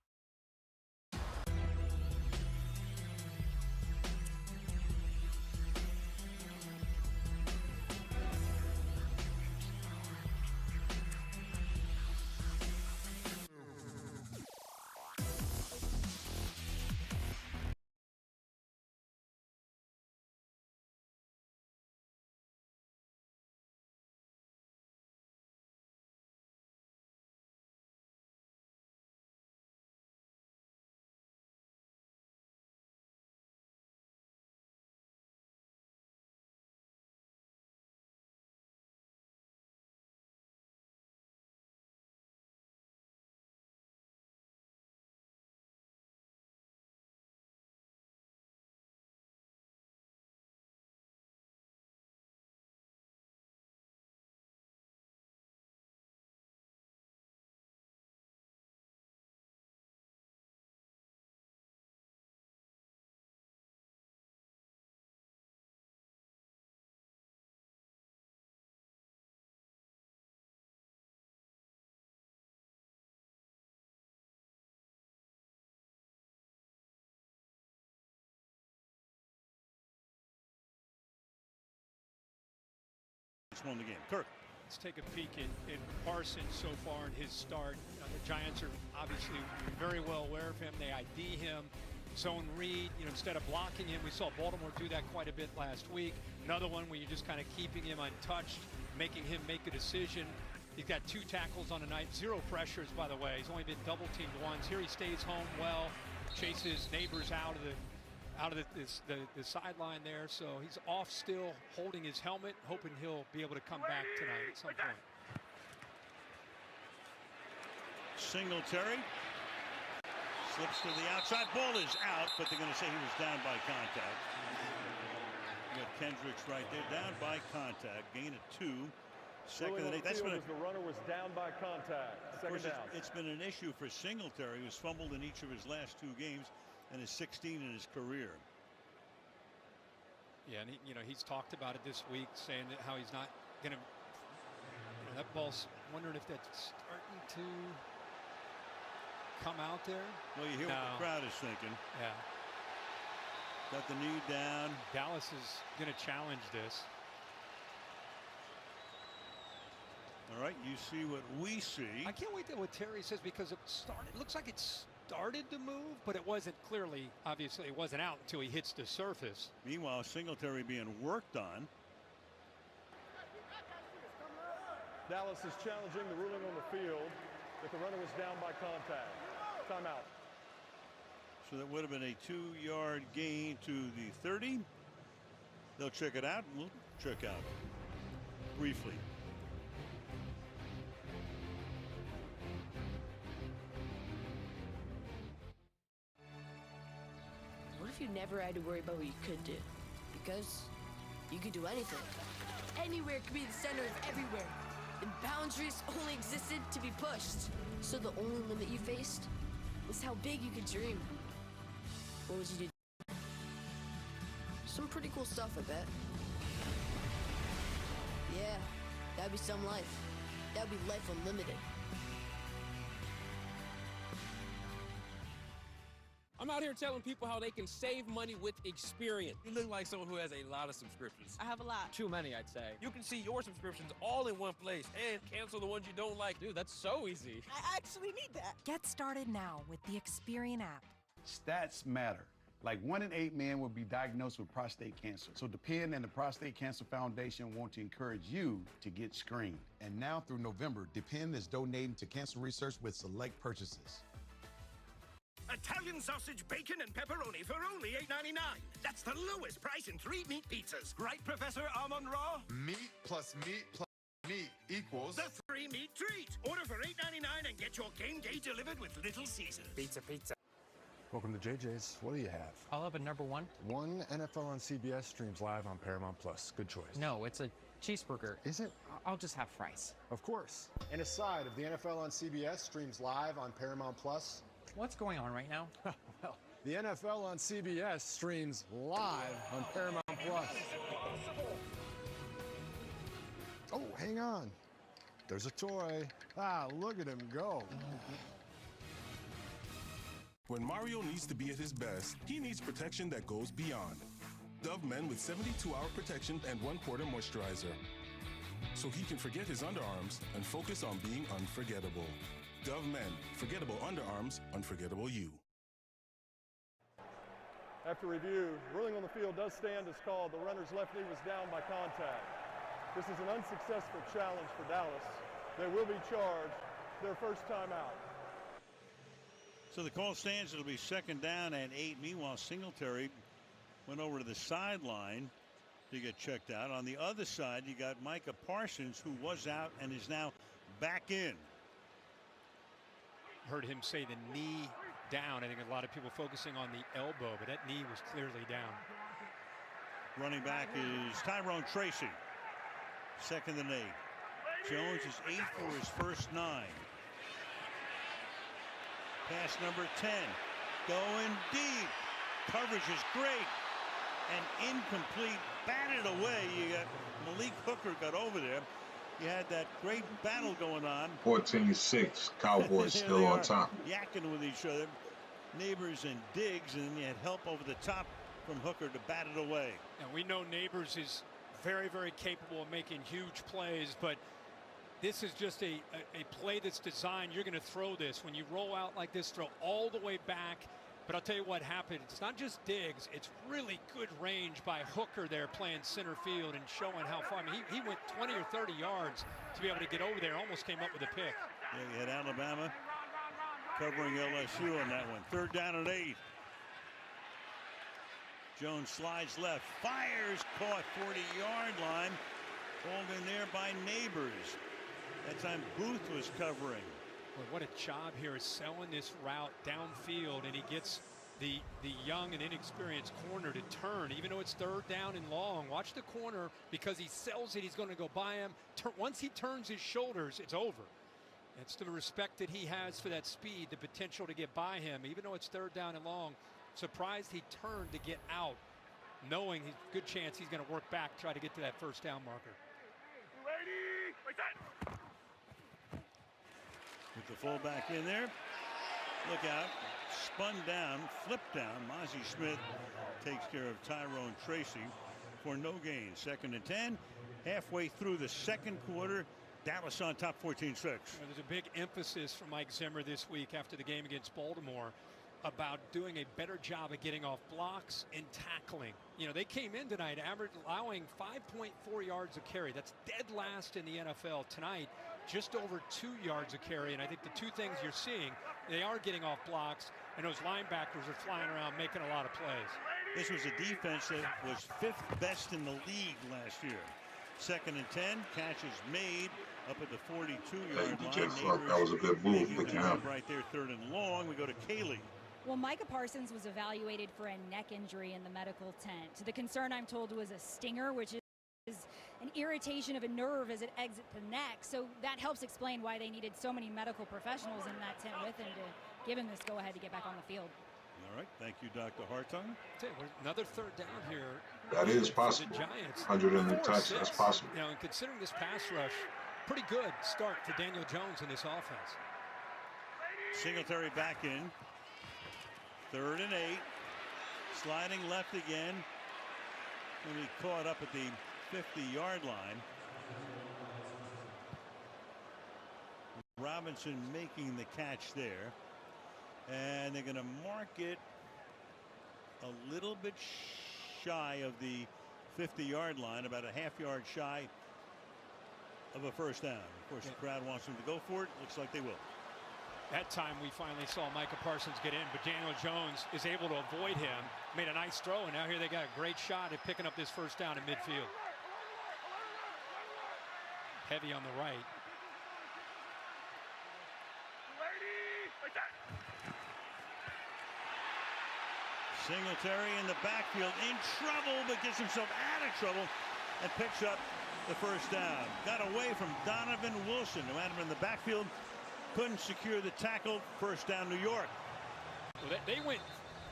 Speaker 1: won the game. Kirk.
Speaker 3: Let's take a peek at Parsons so far in his start. The Giants are obviously very well aware of him. They ID him, zone read. Instead of blocking him, we saw Baltimore do that quite a bit last week. Another one where you're just kind of keeping him untouched, making him make a decision. He's got 2 tackles on the night, 0 pressures, by the way. He's only been double teamed once. Here he stays home well, chases Neighbors out of the sideline there. So he's off still, holding his helmet, hoping he'll be able to come back tonight at some point.
Speaker 1: Singletary slips to the outside. Ball is out, but they're going to say he was down by contact. You got Kendricks right there, down by contact. Gain of 2. Second and 8. That's been
Speaker 2: the runner was down by contact. Second down.
Speaker 1: It's been an issue for Singletary, who's fumbled in each of his last 2 games and is 16 in his career.
Speaker 3: Yeah, and he's talked about it this week, saying that how he's not going to. That ball's wondering if that's starting to come out there.
Speaker 1: Well, you hear what the crowd is thinking.
Speaker 3: Yeah.
Speaker 1: Got the knee down.
Speaker 3: Dallas is going to challenge this.
Speaker 1: All right, you see what we see.
Speaker 3: I can't wait to what Terry says, because it looks like it started to move, but it wasn't clearly, obviously it wasn't out until he hits the surface.
Speaker 1: Meanwhile, Singletary being worked on.
Speaker 2: Dallas is challenging the ruling on the field that the runner was down by contact. Timeout.
Speaker 1: So that would have been a 2-yard gain to the 30. They'll check it out, and we'll check out briefly.
Speaker 5: What if you never had to worry about what you could do? Because you could do anything. Anywhere could be the center of everywhere. And boundaries only existed to be pushed. So the only limit you faced was how big you could dream. What would you do? Some pretty cool stuff, I bet. Yeah, that'd be some life. That'd be life unlimited.
Speaker 6: I'm out here telling people how they can save money with Experian. You look like someone who has a lot of subscriptions.
Speaker 9: I have a lot.
Speaker 6: Too many, I'd say. You can see your subscriptions all in one place and cancel the ones you don't like. Dude, that's so easy.
Speaker 9: I actually need that.
Speaker 11: Get started now with the Experian app.
Speaker 25: Stats matter. Like 1 in 8 men will be diagnosed with prostate cancer. So Depend and the Prostate Cancer Foundation want to encourage you to get screened.
Speaker 26: And now through November, Depend is donating to cancer research with select purchases.
Speaker 27: Italian sausage, bacon, and pepperoni for only $8.99. That's the lowest price in 3 meat pizzas. Right, Professor Amon-Ra?
Speaker 24: Meat plus meat plus meat equals...
Speaker 27: The 3-meat treat. Order for $8.99 and get your game day delivered with Little Caesars.
Speaker 13: Pizza. Welcome to JJ's. What do you have?
Speaker 28: I'll have a number 1.
Speaker 13: One NFL on CBS streams live on Paramount Plus. Good choice.
Speaker 28: No, it's a cheeseburger.
Speaker 13: Is it?
Speaker 28: I'll just have fries.
Speaker 13: Of course. And a side of the NFL on CBS streams live on Paramount Plus.
Speaker 28: What's going on right now?
Speaker 13: Well, the NFL on CBS streams live on Paramount Plus. Oh, hang on. There's a toy. Ah, look at him go.
Speaker 29: When Mario needs to be at his best, he needs protection that goes beyond. Dove Men with 72-hour protection and 1-quarter moisturizer. So he can forget his underarms and focus on being unforgettable. Dove Men, forgettable underarms, unforgettable you.
Speaker 2: After review, ruling on the field does stand as called. The runner's left knee was down by contact. This is an unsuccessful challenge for Dallas. They will be charged their first time out.
Speaker 1: So the call stands. It'll be 2nd down and 8. Meanwhile, Singletary went over to the sideline to get checked out. On the other side, you got Micah Parsons, who was out and is now back in.
Speaker 3: Heard him say the knee down. I think a lot of people focusing on the elbow, but that knee was clearly down.
Speaker 1: Running back is Tyrone Tracy. 2nd and 8. Jones is 8 for his first 9. Pass number 10. Going deep. Coverage is great. And incomplete. Batted away. You got Malik Hooker got over there. You had that great battle going on.
Speaker 4: 14-6. Cowboys still on top.
Speaker 1: Yakking with each other. Neighbors and Diggs, and then you had help over the top from Hooker to bat it away.
Speaker 3: And we know Neighbors is very, very capable of making huge plays, but this is just a play that's designed. You're going to throw this. When you roll out like this, throw all the way back. But I'll tell you what happened. It's not just Diggs. It's really good range by Hooker there playing center field and showing how far. I mean, he went 20 or 30 yards to be able to get over there. Almost came up with a pick.
Speaker 1: Yeah, you had Alabama covering LSU on that one. 3rd down and 8. Jones slides left, fires, caught 40-yard line. Hauled in there by Neighbors. That time Booth was covering.
Speaker 3: Well, what a job here is selling this route downfield, and he gets the young and inexperienced corner to turn, even though it's 3rd down and long. Watch the corner, because he sells it. He's going to go by him. Once he turns his shoulders, it's over. It's the respect that he has for that speed, the potential to get by him, even though it's 3rd down and long. Surprised he turned to get out, knowing he's good chance he's going to work back, try to get to that 1st down marker.
Speaker 1: With the fullback in there. Look out. Spun down, flipped down. Mozzie Smith takes care of Tyrone Tracy for no gain. 2nd and 10. Halfway through the 2nd quarter. Dallas on top 14-6.
Speaker 3: There's a big emphasis from Mike Zimmer this week after the game against Baltimore about doing a better job of getting off blocks and tackling. You know, they came in tonight allowing 5.4 yards a carry. That's dead last in the NFL. Tonight, just over 2 yards a carry. And I think the two things you're seeing, they are getting off blocks, and those linebackers are flying around making a lot of plays.
Speaker 1: This was a defense that was 5th best in the league last year. 2nd and 10, catches made up at the 42-yard line.
Speaker 4: That was a good move. Picking up
Speaker 1: right there, 3rd and long. We go to Kaylee.
Speaker 7: Well, Micah Parsons was evaluated for a neck injury in the medical tent. The concern, I'm told, was a stinger, which is an irritation of a nerve as it exits the neck. So that helps explain why they needed so many medical professionals in that tent with him to give him this go-ahead to get back on the field.
Speaker 1: All right, thank you, Dr. Hartung.
Speaker 3: Another 3rd down here.
Speaker 4: That is possible.
Speaker 3: The Giants.
Speaker 4: 100 in the touch. That's possible.
Speaker 3: You know, and considering this pass rush, pretty good start to Daniel Jones in this offense.
Speaker 1: Singletary back in. 3rd and 8. Sliding left again. When he caught up at the 50-yard line. Robinson making the catch there. And they're going to mark it a little bit shy of the 50-yard line, about a half-yard shy of a 1st down. Of course, the crowd wants them to go for it. Looks like they will.
Speaker 3: That time we finally saw Micah Parsons get in, but Daniel Jones is able to avoid him. Made a nice throw, and now here they got a great shot at picking up this 1st down in midfield. Heavy on the right.
Speaker 1: Singletary in the backfield, in trouble, but gets himself out of trouble and picks up the 1st down. Got away from Donovan Wilson, who had him in the backfield. Couldn't secure the tackle. 1st down, New York.
Speaker 3: Well, they went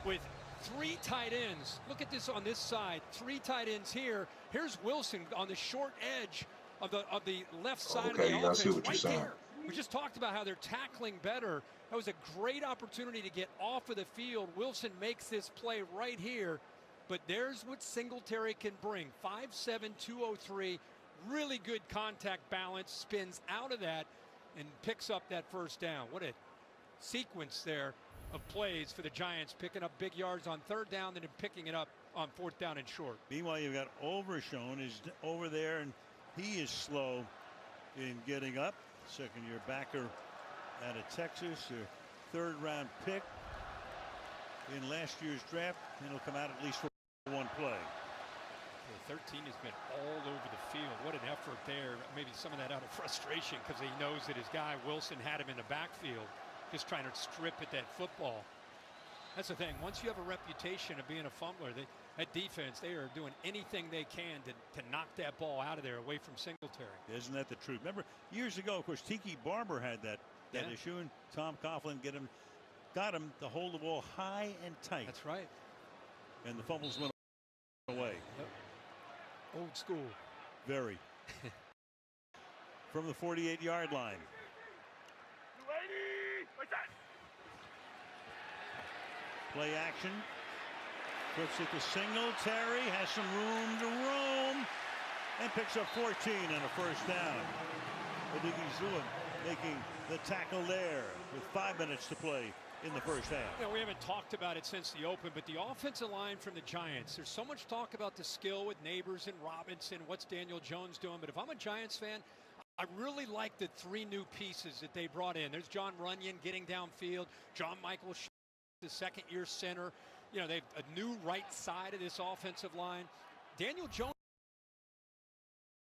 Speaker 3: with 3 tight ends. Look at this on this side. 3 tight ends here. Here's Wilson on the short edge of the left side of the offense.
Speaker 4: I see what you're saying.
Speaker 3: There. We just talked about how they're tackling better. That was a great opportunity to get off of the field. Wilson makes this play right here. But there's what Singletary can bring. 5'7", 203. Really good contact balance. Spins out of that and picks up that 1st down. What a sequence there of plays for the Giants, picking up big yards on 3rd down, then picking it up on 4th down and short.
Speaker 1: Meanwhile, you've got Overshone is over there, and he is slow in getting up. 2nd-year backer out of Texas, their 3rd round pick in last year's draft, and he'll come out at least for 1 play.
Speaker 3: 13 has been all over the field. What an effort there. Maybe some of that out of frustration because he knows that his guy Wilson had him in the backfield, just trying to strip at that football. That's the thing. Once you have a reputation of being a fumbler, that defense, they are doing anything they can to knock that ball out of there away from Singletary.
Speaker 1: Isn't that the truth? Remember, years ago, of course, Tiki Barber had that issue, and Tom Coughlin got him to hold the ball high and tight.
Speaker 3: That's right.
Speaker 1: And the fumbles went away.
Speaker 3: Yep. Old school.
Speaker 1: Very. From the 48-yard line. Play action. Puts it to Singletary. Has some room to roam. and picks up 14 and a first down. Odigizua making the tackle there with 5 minutes to play in the first half.
Speaker 3: You know, we haven't talked about it since the open, but the offensive line from the Giants, there's so much talk about the skill with Neighbors and Robinson, what's Daniel Jones doing, but if I'm a Giants fan, I really like the 3 new pieces that they brought in. There's John Runyon getting downfield, John Michael, the second-year center. You know, they've a new right side of this offensive line. Daniel Jones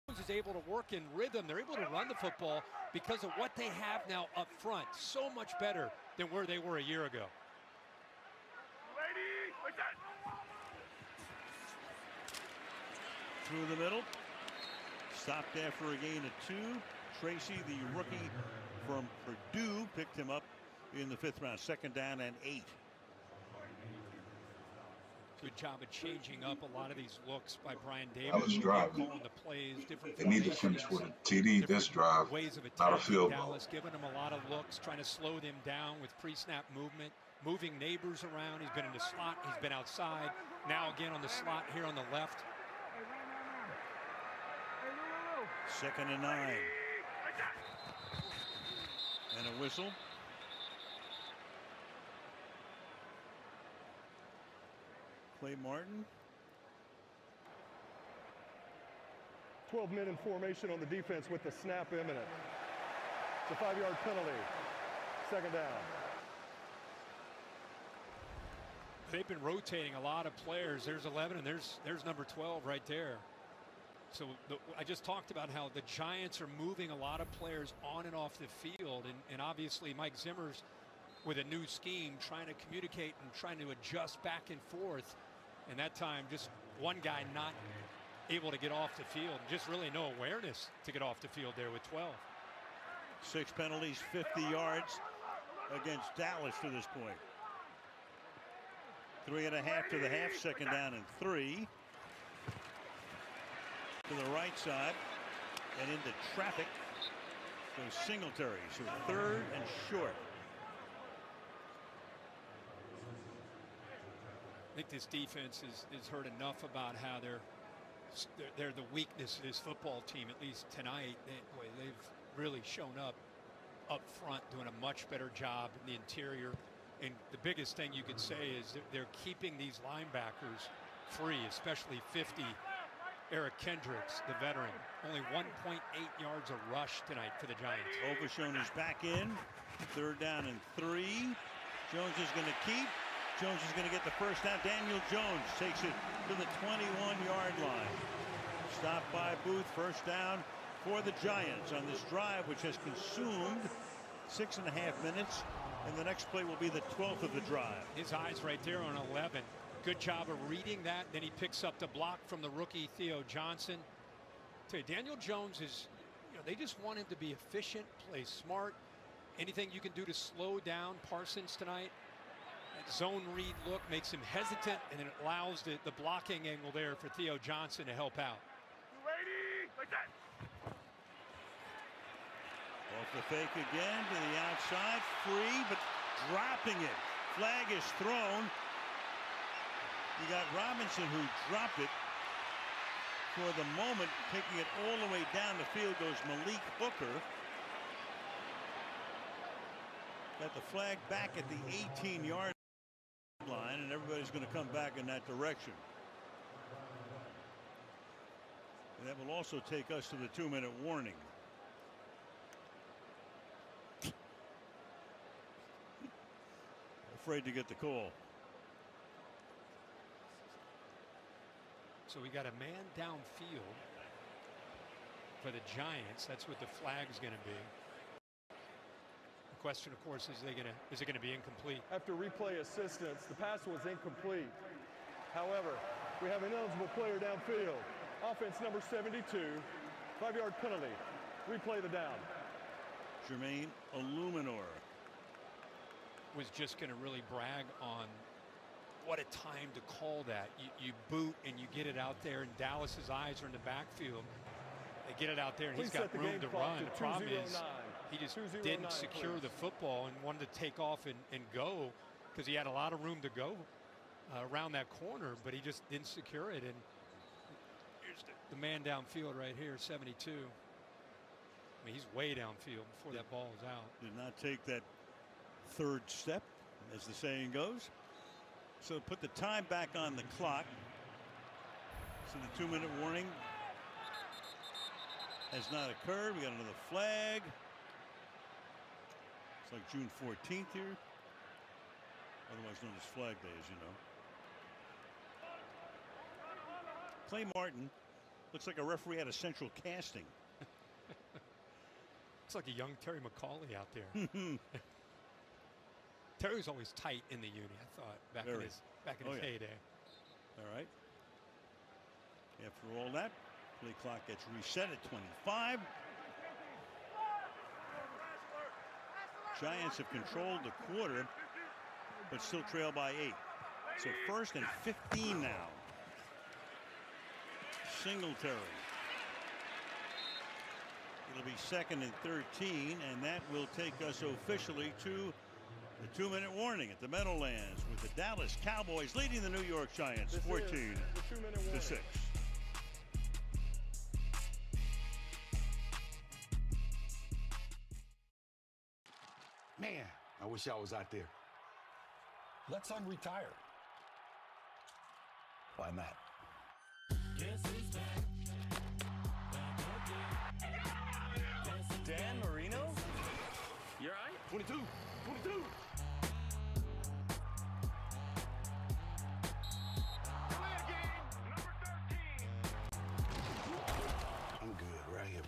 Speaker 3: is able to work in rhythm. They're able to run the football because of what they have now up front. So much better than where they were a year ago.
Speaker 1: Through the middle. Stopped after a gain of 2. Tracy, the rookie from Purdue, picked him up in the 5th round. 2nd down and 8.
Speaker 3: Good job of changing up a lot of these looks by Brian Davis.
Speaker 4: I was driving.
Speaker 3: Calling the plays, different
Speaker 4: They need to finish with a TD this drive,
Speaker 3: ways of
Speaker 4: not a
Speaker 3: attacking
Speaker 4: field goal.
Speaker 3: Dallas, giving them a lot of looks, trying to slow them down with pre-snap movement, moving Neighbors around. He's been in the slot, he's been outside. Now again on the slot here on the left.
Speaker 1: 2nd and 9. And a whistle. Clay Martin.
Speaker 2: 12 men in formation on the defense with the snap imminent. It's a 5-yard penalty. 2nd down.
Speaker 3: They've been rotating a lot of players. There's 11 and there's number 12 right there. So I just talked about how the Giants are moving a lot of players on and off the field, and obviously Mike Zimmer's with a new scheme trying to communicate and trying to adjust back and forth, and that time just one guy not able to get off the field, just really no awareness to get off the field there with 12.
Speaker 1: 6 penalties, 50 yards against Dallas to this point. 3.5 to the half, 2nd down and 3. To the right side and into traffic. So Singletary, so 3rd and short.
Speaker 3: I think this defense is heard enough about how they're the weakness of this football team, at least tonight. They've really shown up front, doing a much better job in the interior. And the biggest thing you could say is that they're keeping these linebackers free, especially 50. Eric Kendricks, the veteran, only 1.8 yards a rush tonight for the Giants.
Speaker 1: Overshown is back in. 3rd down and 3. Jones is going to keep. Jones is going to get the first down. Daniel Jones takes it to the 21-yard line. Stopped by Booth. First down for the Giants on this drive, which has consumed 6.5 minutes. And the next play will be the 12th of the drive.
Speaker 3: His eyes right there on 11. Good job of reading that. Then he picks up the block from the rookie Theo Johnson. Tell you, Daniel Jones is, they just want him to be efficient, play smart. Anything you can do to slow down Parsons tonight. That zone read look makes him hesitant, and then it allows the blocking angle there for Theo Johnson to help out.
Speaker 1: Off the fake again to the outside. Free, but dropping it. Flag is thrown. You got Robinson who dropped it. For the moment, taking it all the way down the field goes Malik Hooker. Got the flag back at the 18-yard line, and everybody's going to come back in that direction. And that will also take us to the 2-minute warning. Afraid to get the call.
Speaker 3: So we got a man downfield for the Giants. That's what the flag is going to be. The question, of course, is it going to be incomplete?
Speaker 2: After replay assistance, the pass was incomplete. However, we have an eligible player downfield. Offense number 72, 5-yard penalty. Replay the down.
Speaker 1: Jermaine Illuminor
Speaker 3: was just going to really brag on what a time to call that. You boot and you get it out there, and Dallas's eyes are in the backfield. They get it out there, and he's got room to run. The problem is he just didn't secure the football and wanted to take off and go because he had a lot of room to go around that corner, but he just didn't secure it. And here's the the man downfield right here, 72. I mean, he's way downfield before that ball is out.
Speaker 1: Did not take that third step, as the saying goes. So put the time back on the clock. So the 2-minute warning has not occurred. We got another flag. It's like June 14th here, otherwise known as Flag Day, as you know. Clay Martin looks like a referee out of Central Casting.
Speaker 3: Looks like a young Terry McCauley out there. Terry was always tight in the uni, I thought, back in his heyday.
Speaker 1: All right. After all that, play clock gets reset at 25. Giants have controlled the quarter, but still trail by 8. So 1st and 15 now. Singletary. It'll be 2nd and 13, and that will take us officially to the 2-minute warning at the Meadowlands, with the Dallas Cowboys leading the New York Giants 14-6.
Speaker 25: Man, I wish I was out there.
Speaker 8: Let's unretire.
Speaker 25: Why not?
Speaker 8: Dan Marino? You're right. 22.
Speaker 25: I'm good right here.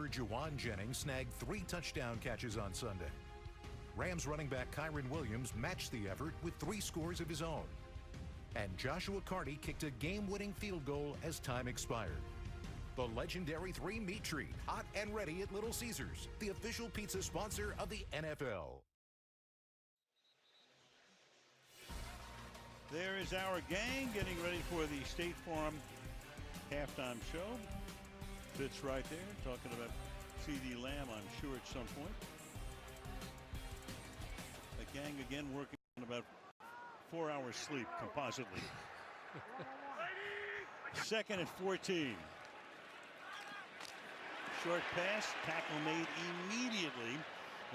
Speaker 9: Juwan Jennings snagged 3 touchdown catches on Sunday. Rams running back Kyron Williams matched the effort with 3 scores of his own. And Joshua Carty kicked a game-winning field goal as time expired. The legendary 3-meat treat, hot and ready at Little Caesars, the official pizza sponsor of the NFL.
Speaker 1: There is our gang getting ready for the State Farm halftime show. Fitz right there, talking about C.D. Lamb, I'm sure, at some point. The gang again working on about 4 hours sleep compositely. 2nd and 14. Short pass, tackle made immediately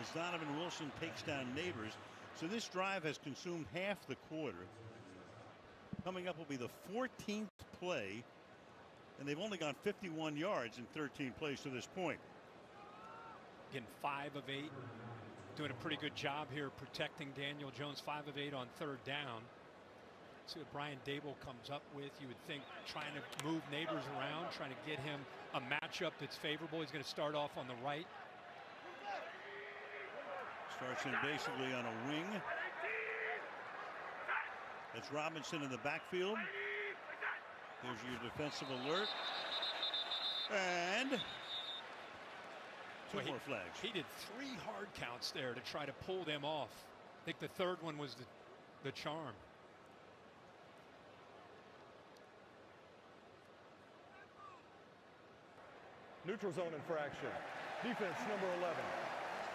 Speaker 1: as Donovan Wilson takes down Neighbors. So this drive has consumed half the quarter. Coming up will be the 14th play, and they've only gone 51 yards in 13 plays to this point.
Speaker 3: Again, 5 of 8, doing a pretty good job here protecting Daniel Jones. 5 of 8 on 3rd down. See what Brian Dable comes up with. You would think trying to move Neighbors around, trying to get him a matchup that's favorable. He's going to start off on the right.
Speaker 1: Starts in basically on a wing. That's Robinson in the backfield. There's your defensive alert. And two more flags.
Speaker 3: He did 3 hard counts there to try to pull them off. I think the 3rd one was the charm.
Speaker 2: Neutral zone infraction. Defense number 11.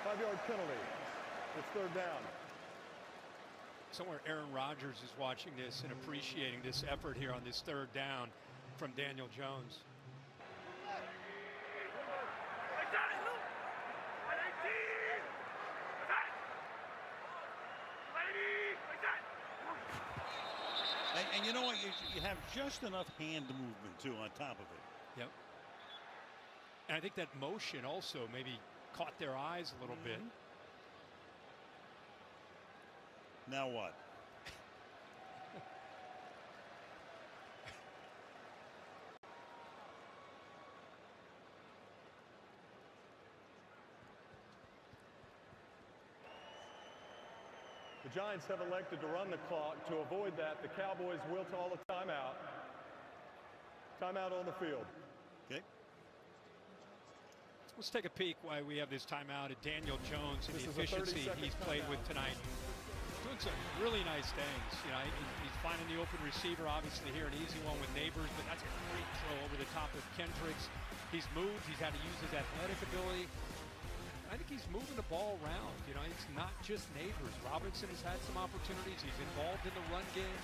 Speaker 2: 5-yard penalty. It's third down.
Speaker 3: Somewhere Aaron Rodgers is watching this and appreciating this effort here on this third down from Daniel Jones.
Speaker 1: And you know what? You have just enough hand movement, too, on top of it.
Speaker 3: Yep. And I think that motion also maybe caught their eyes a little bit.
Speaker 1: Now what?
Speaker 2: The Giants have elected to run the clock. To avoid that, the Cowboys will call a timeout. Timeout on the field.
Speaker 1: Okay.
Speaker 3: Let's take a peek why we have this timeout at Daniel Jones and the efficiency he's played with tonight. Doing some really nice things. You know, he's finding the open receiver, obviously here an easy one with Neighbors, but that's a great throw over the top of Kendricks. He's moved. He's had to use his athletic ability. I think he's moving the ball around. You know, it's not just Neighbors. Robinson has had some opportunities. He's involved in the run game.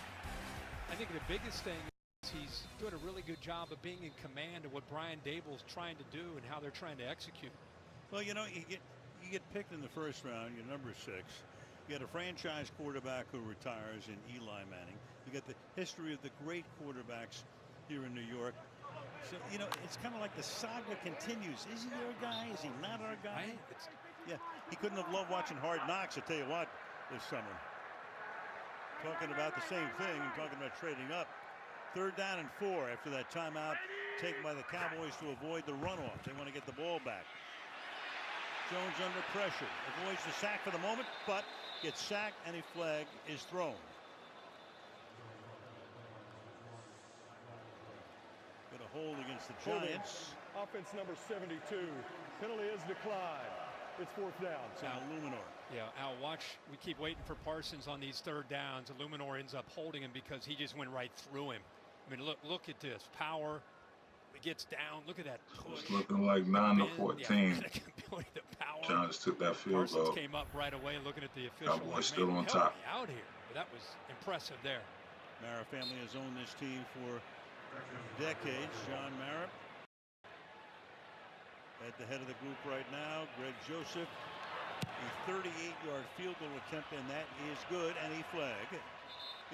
Speaker 3: I think the biggest thing is he's doing a really good job of being in command of what Brian Daboll's trying to do and how they're trying to execute.
Speaker 1: Well, you know, you get picked in the first round. You're number 6. You got a franchise quarterback who retires in Eli Manning. You got the history of the great quarterbacks here in New York. So, you know, it's kind of like the saga continues. Is he our guy? Is he not our guy? Yeah, he couldn't have loved watching Hard Knocks, I tell you what, this summer. Talking about the same thing and talking about trading up. Third down and 4 after that timeout taken by the Cowboys to avoid the runoff. They want to get the ball back. Jones under pressure. Avoids the sack for the moment, but gets sacked and a flag is thrown. Got a hold against the Giants.
Speaker 2: Offense number 72. Penalty is declined. It's fourth down.
Speaker 1: Now Luminor.
Speaker 3: Yeah, Al, watch. We keep waiting for Parsons on these third downs. Luminor ends up holding him because he just went right through him. I mean, look at this power. He gets down. Look at that push.
Speaker 4: It's looking like 9-14.
Speaker 3: Yeah, the power.
Speaker 4: Giants took that field
Speaker 3: Parsons
Speaker 4: goal.
Speaker 3: came up right away looking at the official.
Speaker 4: Cowboys still on top.
Speaker 3: Out here. But that was impressive there.
Speaker 1: Mara family has owned this team for decades. John Mara at the head of the group right now. Greg Joseph, a 38-yard field goal attempt, and that is good. And a flag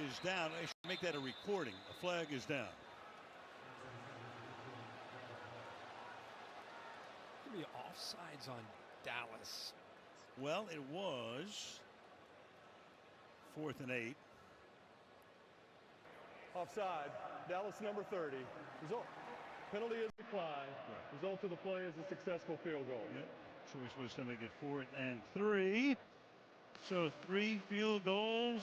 Speaker 1: is down. I should make that a recording. A flag is down.
Speaker 3: Could be offsides on Dallas.
Speaker 1: Well, it was 4th and 8.
Speaker 2: Offside. Dallas number 30. Result. Penalty is declined. Result of the play is a successful field goal.
Speaker 1: Yep. So we're supposed to make it 4th and 3. So 3 field goals.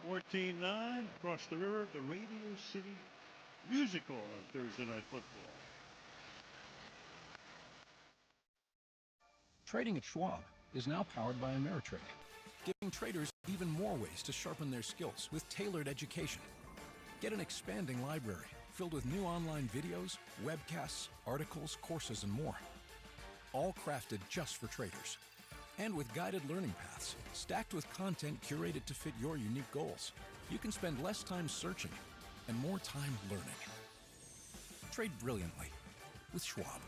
Speaker 1: 14-9 across the river. The Radio City Musical on Thursday Night Football.
Speaker 10: Trading at Schwab is now powered by Ameritrade, giving traders even more ways to sharpen their skills with tailored education. Get an expanding library filled with new online videos, webcasts, articles, courses, and more. All crafted just for traders. And with guided learning paths, stacked with content curated to fit your unique goals. You can spend less time searching and more time learning. Trade brilliantly with Schwab.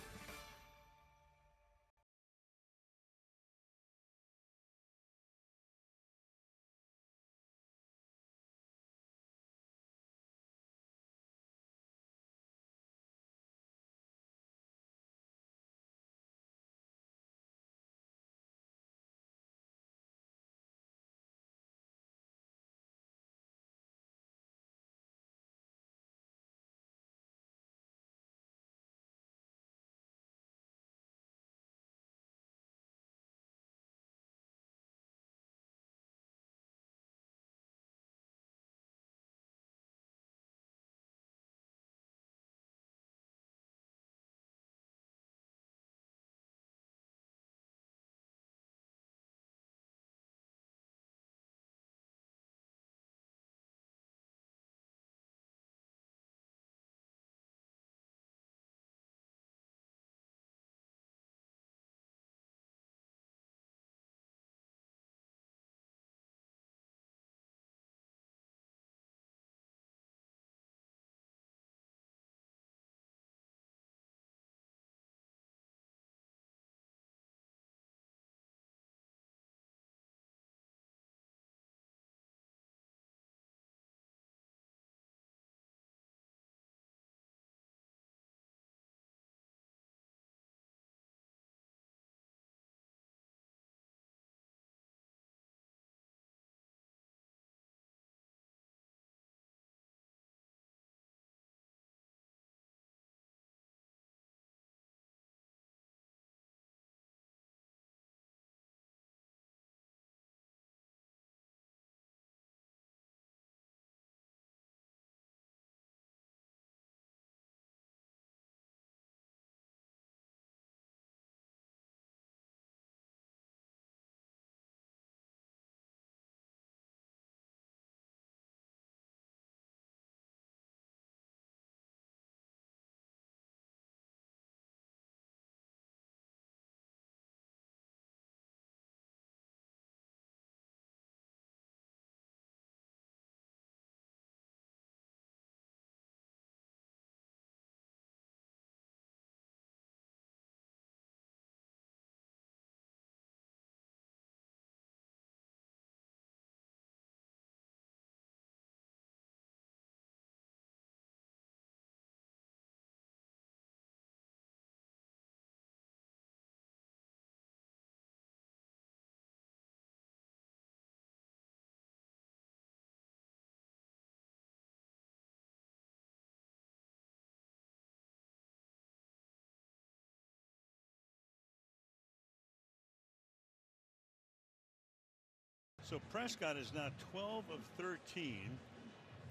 Speaker 1: So Prescott is now 12 of 13,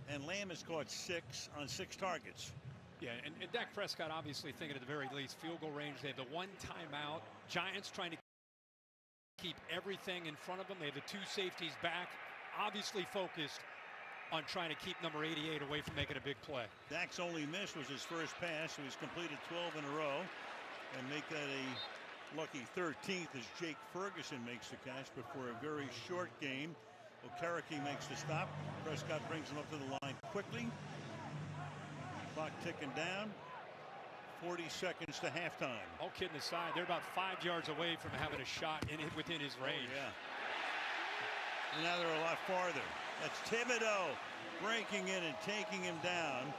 Speaker 1: and Lamb has caught 6 on 6 targets.
Speaker 3: Yeah, and Dak Prescott obviously thinking at the very least field goal range. They have the 1 timeout. Giants trying to keep everything in front of them. They have the 2 safeties back, obviously focused on trying to keep number 88 away from making a big play.
Speaker 1: Dak's only miss was his first pass, so he's completed 12 in a row, and make that a lucky 13th as Jake Ferguson makes the catch. But for a very short game, Okereke makes the stop. Prescott brings him up to the line quickly. Clock ticking down. 40 seconds to halftime.
Speaker 3: All kidding aside, they're about 5 yards away from having a shot within his range.
Speaker 1: Oh, yeah. And now they're a lot farther. That's Thibodeau breaking in and taking him down.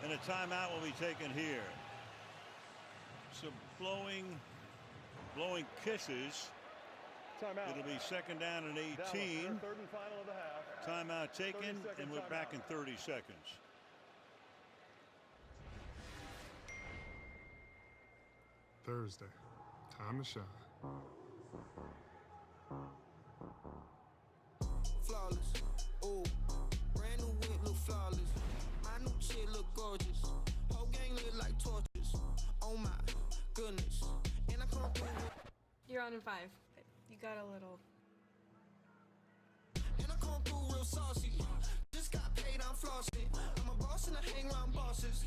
Speaker 1: And a timeout will be taken here. So blowing kisses.
Speaker 2: Timeout.
Speaker 1: It'll be second down and 18.
Speaker 2: Dallas, third and final of the half.
Speaker 1: Timeout taken, and we're back in 30 seconds.
Speaker 24: Thursday. Time to shine.
Speaker 12: Flawless. Ooh. Brand new whip look flawless. My new chick look gorgeous. Whole gang look like torches. Oh my goodness. And I come through with...
Speaker 14: You're on in 5. You got a little...
Speaker 12: And I come through real saucy. Just got paid, I'm flossing. I'm a boss and I hang around bosses.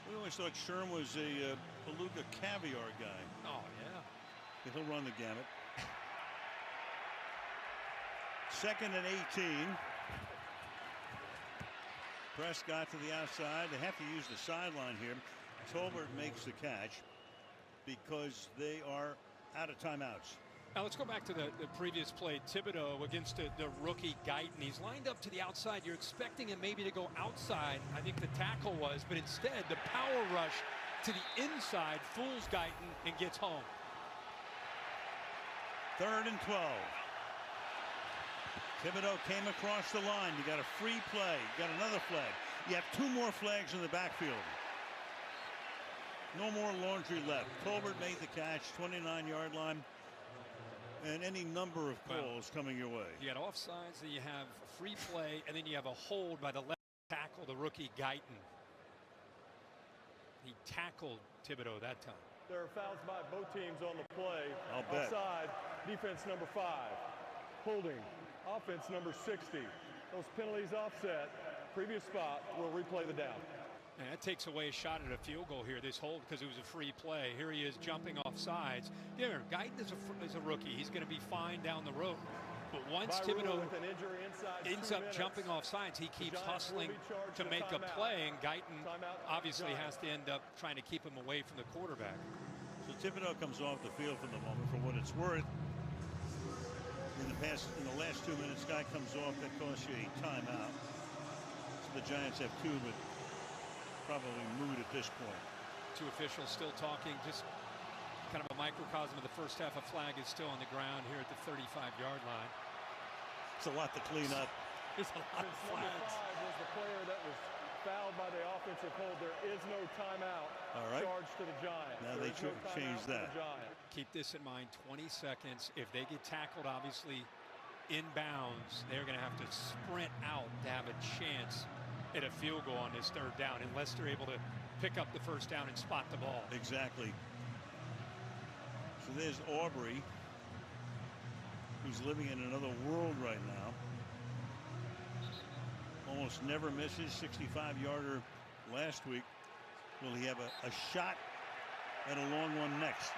Speaker 1: We always thought Sherm was a beluga caviar guy.
Speaker 3: Oh, yeah.
Speaker 1: He'll run the gamut. Second and 18. Prescott to the outside. They have to use the sideline here. Tolbert makes the catch because they are out of timeouts.
Speaker 3: Now let's go back to the previous play. Thibodeau against the rookie Guyton. He's lined up to the outside. You're expecting him maybe to go outside. I think the tackle was, but instead the power rush to the inside fools Guyton and gets home.
Speaker 1: 3rd and 12. Thibodeau came across the line. You got a free play. You got another flag. You have 2 more flags in the backfield. No more laundry left. Tolbert made the catch, 29-yard line. And any number of calls coming your way.
Speaker 3: You got offsides, then you have free play, and then you have a hold by the left tackle, the rookie Guyton. He tackled Thibodeau that time.
Speaker 2: There are fouls by both teams on the play.
Speaker 1: I'll bet.
Speaker 2: Offside, defense number 5. Holding, offense number 60. Those penalties offset. Previous spot, we'll replay the down.
Speaker 3: And that takes away a shot at a field goal here, this hold, because it was a free play. Here he is jumping off sides. Yeah, Guyton is a rookie. He's going to be fine down the road. But once Thibodeau ends up jumping off sides, he keeps hustling to make a play, and Guyton obviously has to end up trying to keep him away from the quarterback.
Speaker 1: So Thibodeau comes off the field for the moment. For what it's worth, in the last 2 minutes, guy comes off that costs you a timeout. So the Giants have 2, but probably moot at this point.
Speaker 3: 2 officials still talking, just kind of a microcosm of the first half. A flag is still on the ground here at the 35-yard line.
Speaker 1: It's a lot to clean up.
Speaker 3: There's a lot of flags.
Speaker 2: Number 5 was the player that was fouled by the offensive hold. There is no timeout charged to the Giants.
Speaker 1: Now they changed that.
Speaker 3: Keep this in mind, 20 seconds. If they get tackled, obviously, inbounds, they're going to have to sprint out to have a chance at a field goal on this 3rd down, unless they're able to pick up the 1st down and spot the ball.
Speaker 1: Exactly. So there's Aubrey, who's living in another world right now. Almost never misses, 65-yarder last week. Will he have a shot at a long one next?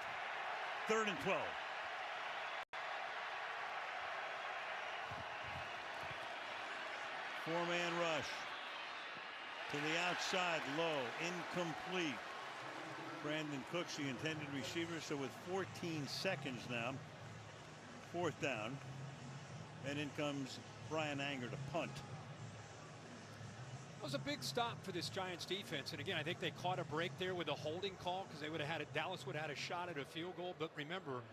Speaker 1: 3rd and 12. Four-man rush. To the outside, low, incomplete. Brandon Cooks, the intended receiver. So with 14 seconds now, 4th down. And in comes Brian Anger to punt.
Speaker 3: It was a big stop for this Giants defense. And again, I think they caught a break there with a holding call, because they would have had it. Dallas would have had a shot at a field goal. But remember,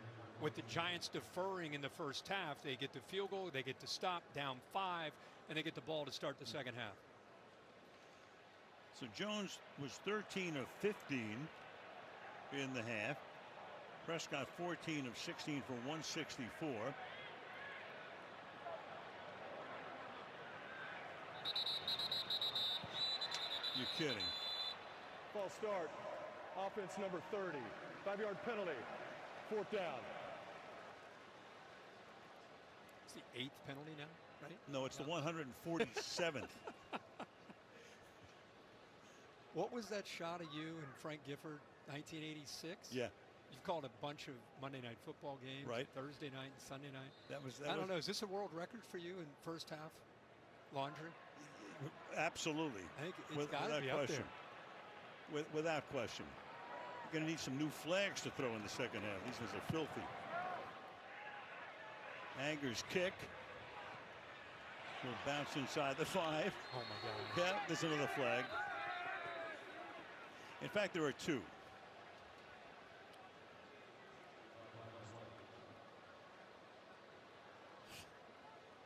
Speaker 3: with the Giants deferring in the first half, they get the field goal, they get to stop down 5, and they get the ball to start the second half.
Speaker 1: So Jones was 13 of 15 in the half. Prescott 14 of 16 for 164. You're kidding.
Speaker 2: False start. Offense number 30. 5-yard penalty. 4th down.
Speaker 3: It's the 8th penalty now, right?
Speaker 1: No, it's the 147th.
Speaker 3: What was that shot of you and Frank Gifford, 1986?
Speaker 1: Yeah.
Speaker 3: You've called a bunch of Monday Night Football games,
Speaker 1: right?
Speaker 3: Thursday night and Sunday night.
Speaker 1: I
Speaker 3: don't know. Is this a world record for you in first half laundry?
Speaker 1: Absolutely.
Speaker 3: I think it's got to be up there.
Speaker 1: Without question. You're going to need some new flags to throw in the second half. These ones are filthy. Angers kick. Will bounce inside the 5.
Speaker 3: Oh, my God.
Speaker 1: Yeah, there's another flag. In fact, there are 2.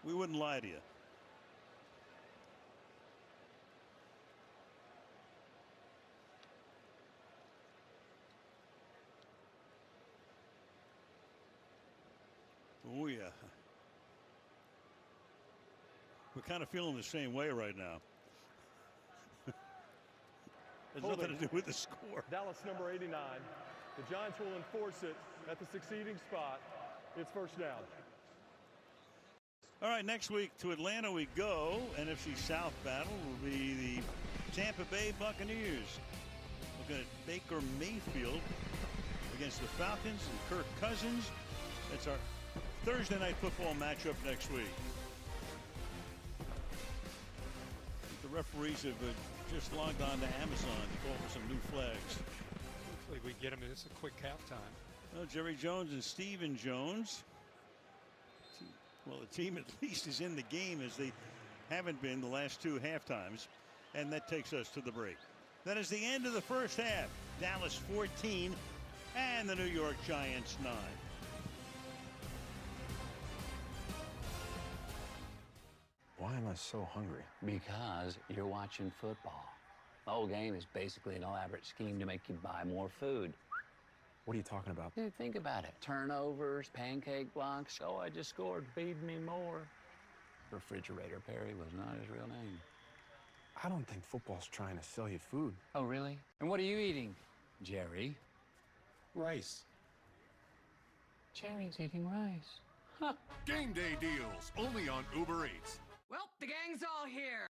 Speaker 1: We wouldn't lie to you. Oh, yeah. We're kind of feeling the same way right now. There's nothing to do with the score.
Speaker 2: Dallas number 89. The Giants will enforce it at the succeeding spot. It's 1st down.
Speaker 1: All right, next week to Atlanta we go. NFC South battle will be the Tampa Bay Buccaneers. Looking at Baker Mayfield against the Falcons and Kirk Cousins. That's our Thursday night football matchup next week. The referees have just logged on to Amazon to call for some new flags.
Speaker 3: Hopefully we get them. It's a quick halftime.
Speaker 1: Well, Jerry Jones and Stephen Jones. Well, the team at least is in the game as they haven't been the last 2 halftimes. And that takes us to the break. That is the end of the first half. Dallas 14 and the New York Giants 9.
Speaker 15: Why am I so hungry?
Speaker 16: Because you're watching football. The whole game is basically an elaborate scheme to make you buy more food.
Speaker 15: What are you talking about?
Speaker 16: Dude, think about it. Turnovers, pancake blocks. Oh, I just scored. Feed me more. Refrigerator Perry was not his real name.
Speaker 15: I don't think football's trying to sell you food.
Speaker 16: Oh, really? And what are you eating, Jerry?
Speaker 15: Rice.
Speaker 16: Jerry's eating rice. Huh.
Speaker 17: Game day deals only on Uber Eats.
Speaker 18: Well, the gang's all here.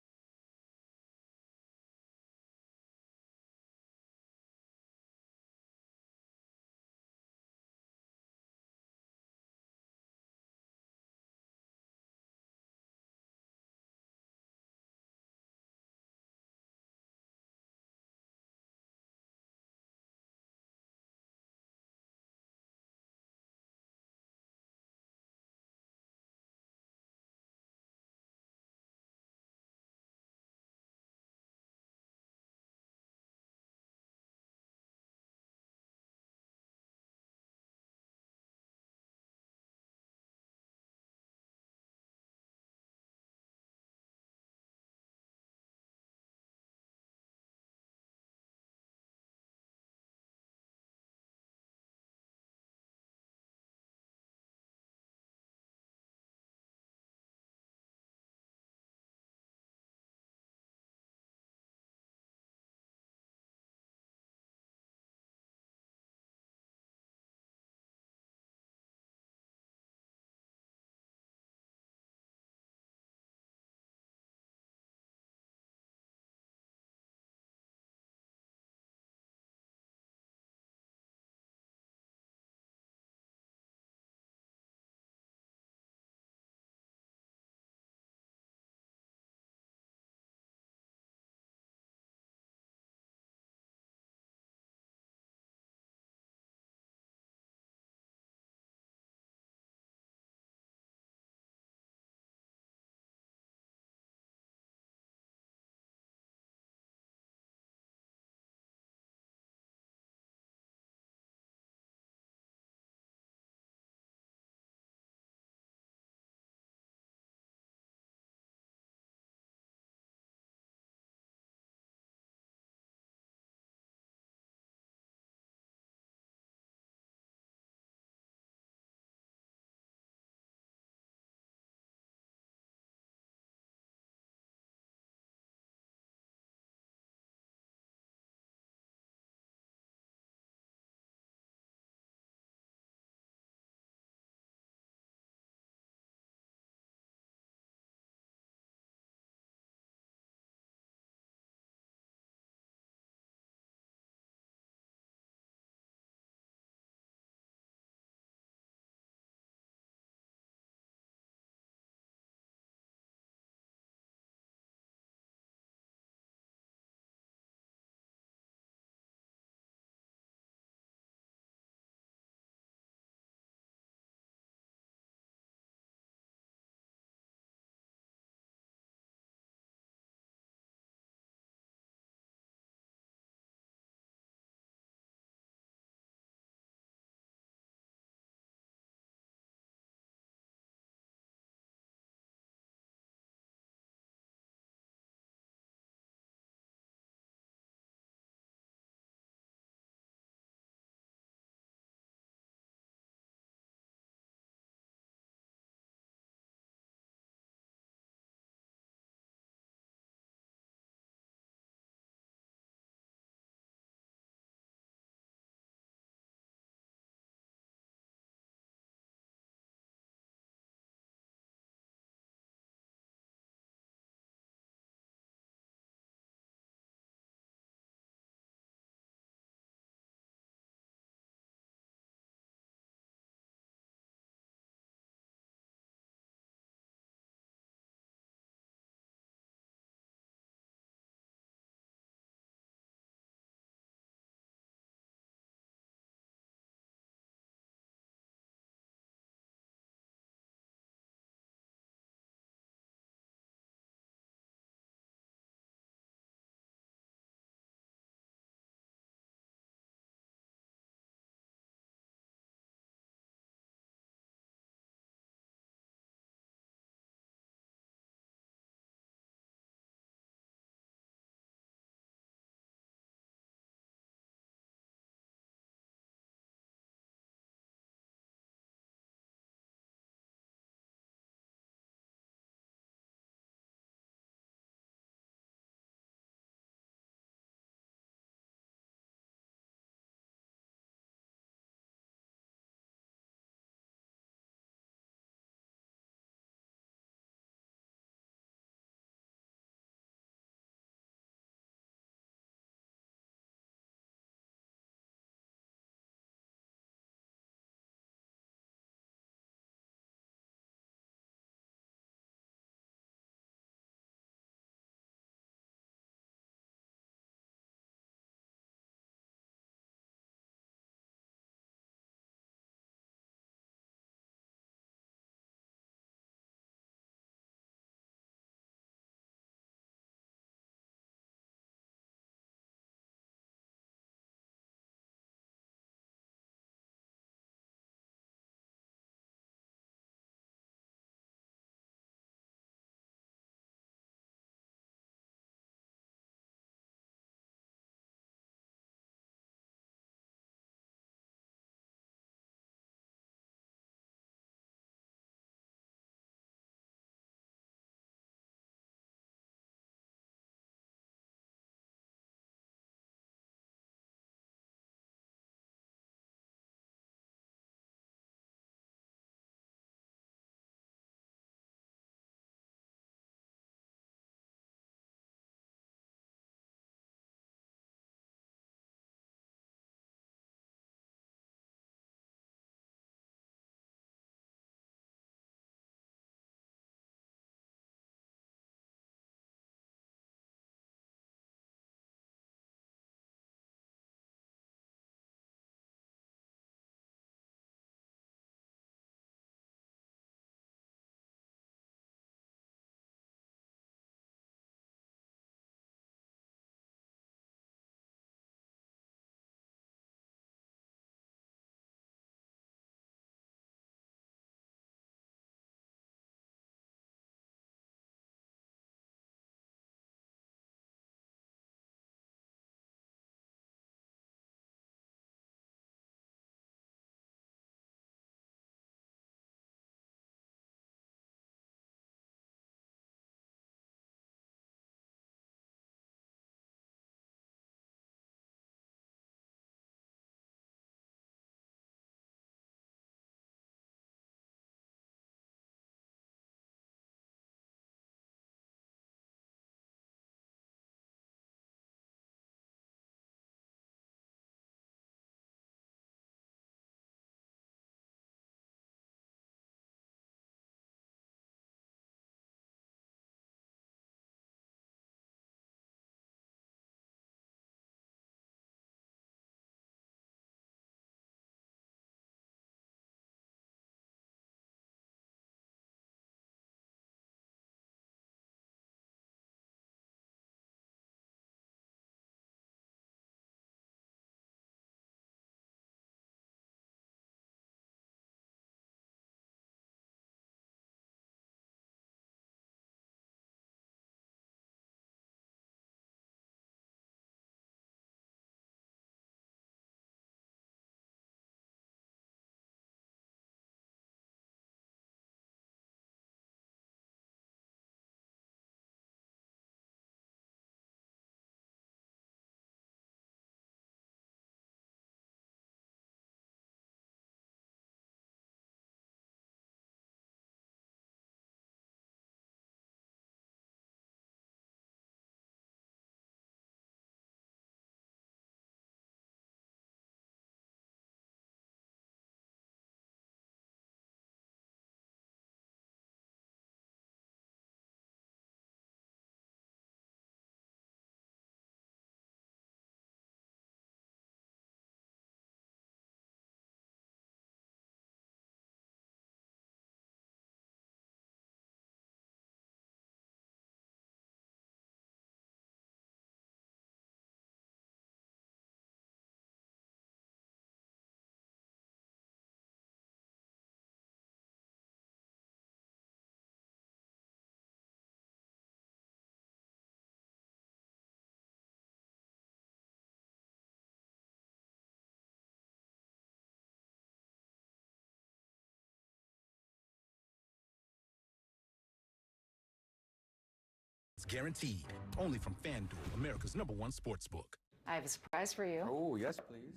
Speaker 10: results guaranteed. Only from FanDuel, America's #1 sportsbook.
Speaker 5: I have a surprise for you.
Speaker 15: Oh, yes, please.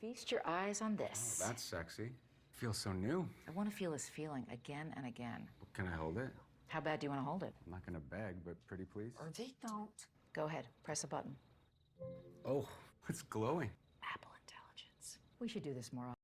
Speaker 5: Feast your eyes on this.
Speaker 15: Oh, that's sexy. Feels so new.
Speaker 5: I want to feel this feeling again and again.
Speaker 15: Well, can I hold it?
Speaker 5: How bad do you want to hold it?
Speaker 15: I'm not gonna beg, but pretty please.
Speaker 5: Don't. Go ahead, press a button.
Speaker 15: Oh, it's glowing.
Speaker 5: Apple Intelligence. We should do this more often.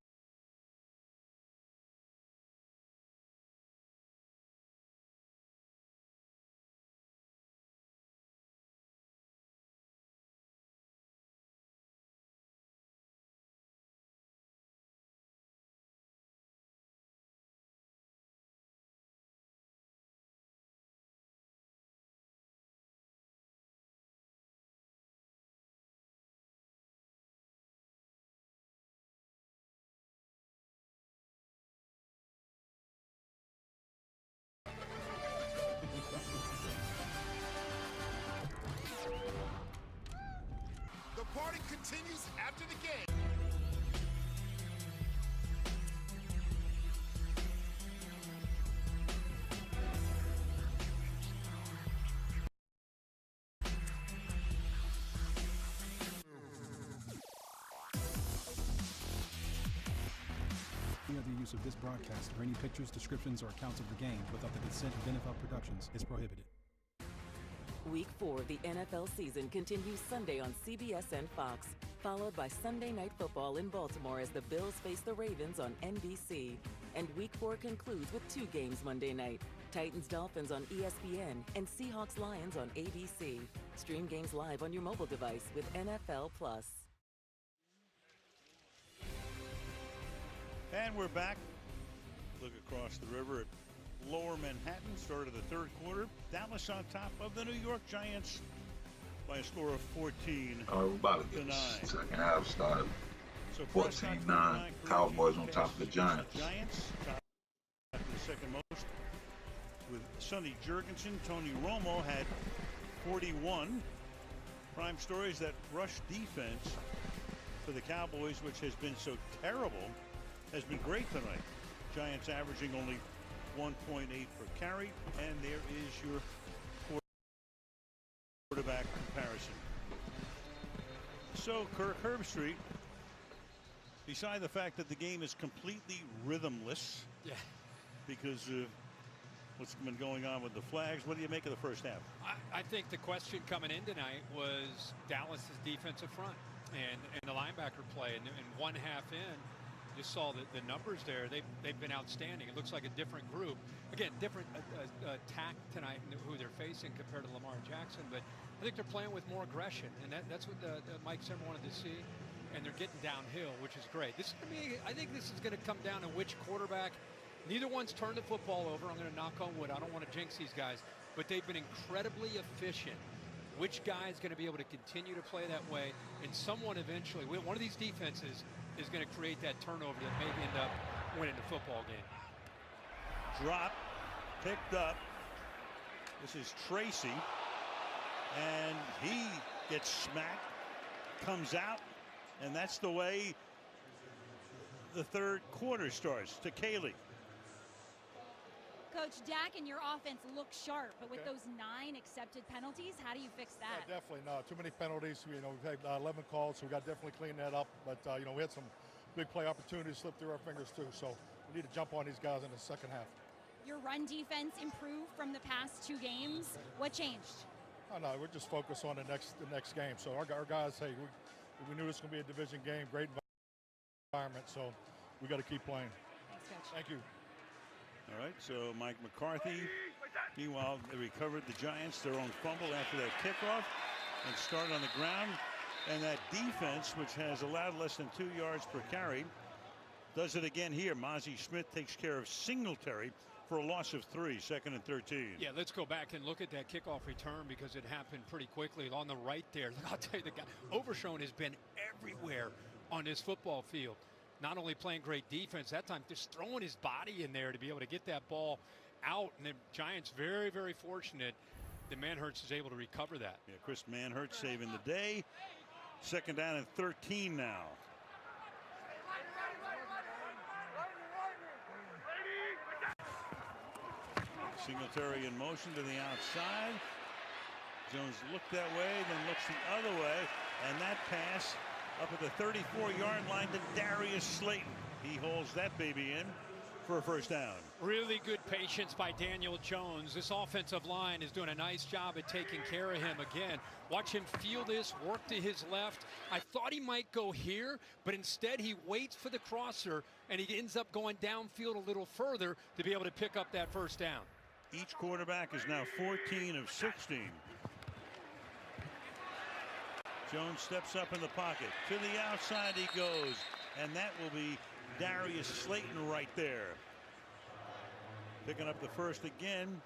Speaker 17: The party continues after the game.
Speaker 6: Any other use of this broadcast or any pictures, descriptions, or accounts of the game without the consent of NFL Productions is prohibited.
Speaker 11: Week 4 of the NFL season continues Sunday on CBS and Fox, followed by Sunday Night Football in Baltimore as the Bills face the Ravens on NBC. And Week 4 concludes with 2 games Monday night, Titans-Dolphins on ESPN and Seahawks-Lions on ABC. Stream games live on your mobile device with NFL Plus.
Speaker 1: And we're back. Look across the river at Lower Manhattan, start of the third quarter. Dallas on top of the New York Giants by a score of 14
Speaker 4: We're about to get
Speaker 1: 9.
Speaker 4: the second half started.
Speaker 1: So
Speaker 4: 14-9. Cowboys on top of the Giants.
Speaker 1: Giants top of the second most with Sonny Jurgensen. Tony Romo had 41. Prime stories that rush defense for the Cowboys, which has been so terrible, has been great tonight. Giants averaging only 1.8 per carry, and there is your quarterback comparison. So Kirk Herbstreit, beside the fact that the game is completely rhythmless, because of what's been going on with the flags, what do you make of the first half?
Speaker 3: I think the question coming in tonight was Dallas's defensive front and the linebacker play, and one half in. Just saw the numbers there. They've been outstanding. It looks like a different group. Again, different attack tonight in who they're facing compared to Lamar Jackson. But I think they're playing with more aggression, and that's what Mike Zimmer wanted to see. And they're getting downhill, which is great. This to me, I think this is going to come down to which quarterback. Neither one's turned the football over. I'm going to knock on wood. I don't want to jinx these guys, but they've been incredibly efficient. Which guy is going to be able to continue to play that way? And someone eventually, one of these defenses is going to create that turnover that maybe end up winning the football game.
Speaker 1: Drop, picked up. This is Tracy, and he gets smacked, comes out, and that's the way the third quarter starts. To Kaylee.
Speaker 7: Coach, Dak and your offense look sharp, but with those 9 accepted penalties, how do you fix that?
Speaker 2: Yeah, definitely not. Too many penalties. We've had 11 calls, so we got to definitely clean that up. But, we had some big play opportunities slip through our fingers, too. So we need to jump on these guys in the second half.
Speaker 7: Your run defense improved from the past 2 games. What changed?
Speaker 2: Oh, no, we're just focused on the next game. So our guys, hey, we knew this was going to be a division game, great environment. So we got to keep playing.
Speaker 7: Thanks, Coach.
Speaker 2: Thank you.
Speaker 1: All right, so Mike McCarthy, meanwhile, they recovered the Giants, their own fumble after that kickoff, and start on the ground. And that defense, which has allowed less than 2 yards per carry, does it again here. Mozzie Smith takes care of Singletary for a loss of 3, 2nd and 13.
Speaker 3: Yeah, let's go back and look at that kickoff return because it happened pretty quickly on the right there. I'll tell you, the guy, Overshown has been everywhere on this football field. Not only playing great defense, that time just throwing his body in there to be able to get that ball out. And the Giants very, very fortunate that Manhertz is able to recover that.
Speaker 1: Yeah, Chris Manhertz saving the day. 2nd down and 13 now. Singletary in motion to the outside. Jones looked that way, then looks the other way, and that pass up at the 34-yard line to Darius Slayton. He holds that baby in for a first down.
Speaker 3: Really good patience by Daniel Jones. This offensive line is doing a nice job at taking care of him again. Watch him feel this, work to his left. I thought he might go here, but instead he waits for the crosser, and he ends up going downfield a little further to be able to pick up that first down.
Speaker 1: Each quarterback is now 14 of 16. Jones steps up in the pocket. To the outside he goes, and that will be Darius Slayton right there. Picking up the first again.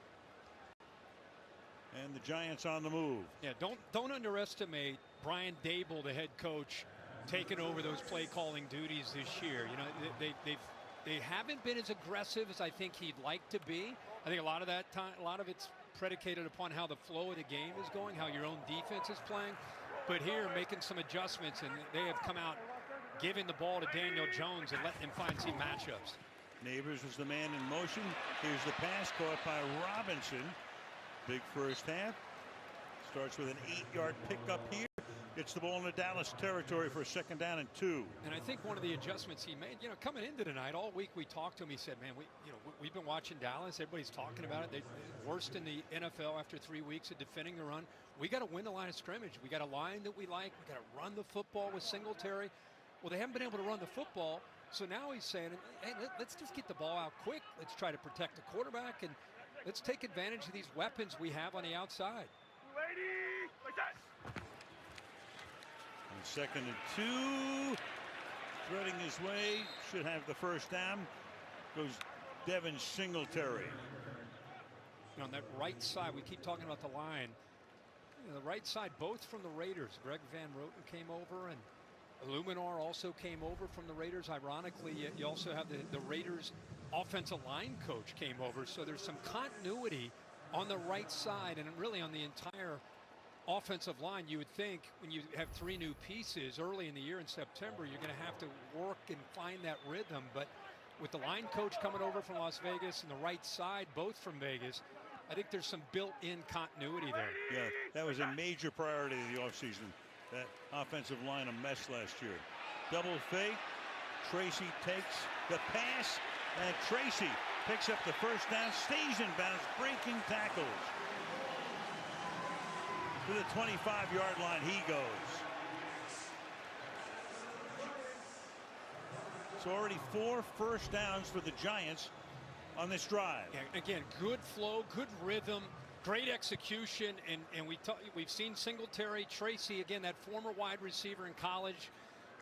Speaker 1: And the Giants on the move.
Speaker 3: Yeah, don't underestimate Brian Dable, the head coach, taking over those play calling duties this year. You know, they haven't been as aggressive as I think he'd like to be. I think a lot of it's predicated upon how the flow of the game is going, how your own defense is playing. But here, making some adjustments, and they have come out giving the ball to Daniel Jones and letting him find some matchups.
Speaker 1: Neighbors was the man in motion. Here's the pass caught by Robinson. Big first half. Starts with an 8-yard pickup here. Gets the ball into Dallas territory for a second down and 2.
Speaker 3: And I think one of the adjustments he made, you know, coming into tonight, all week we talked to him. He said, man, we've been watching Dallas. Everybody's talking about it. They're worst in the NFL after 3 weeks of defending the run. We got to win the line of scrimmage. We got a line that we like. We got to run the football with Singletary. Well, they haven't been able to run the football. So now he's saying, hey, let's just get the ball out quick. Let's try to protect the quarterback, and let's take advantage of these weapons we have on the outside.
Speaker 1: And second and 2. Threading his way. Should have the first down. Goes Devin Singletary.
Speaker 3: On that right side, we keep talking about the line. You know, the right side, both from the Raiders. Greg Van Roten came over, and Illuminar also came over from the Raiders. Ironically, you also have the Raiders offensive line coach came over. So there's some continuity on the right side and really on the entire offensive line. You would think when you have 3 new pieces early in the year in September, you're going to have to work and find that rhythm. But with the line coach coming over from Las Vegas and the right side, both from Vegas, I think there's some built-in continuity there.
Speaker 1: Yeah, that was a major priority of the offseason. That offensive line a mess last year. Double fake. Tracy takes the pass, and Tracy picks up the first down, stays in bounds, breaking tackles. To the 25-yard line he goes. So already 4 first downs for the Giants on this drive.
Speaker 3: Yeah, again, good flow, good rhythm, great execution, and we've seen Singletary, Tracy, again, that former wide receiver in college,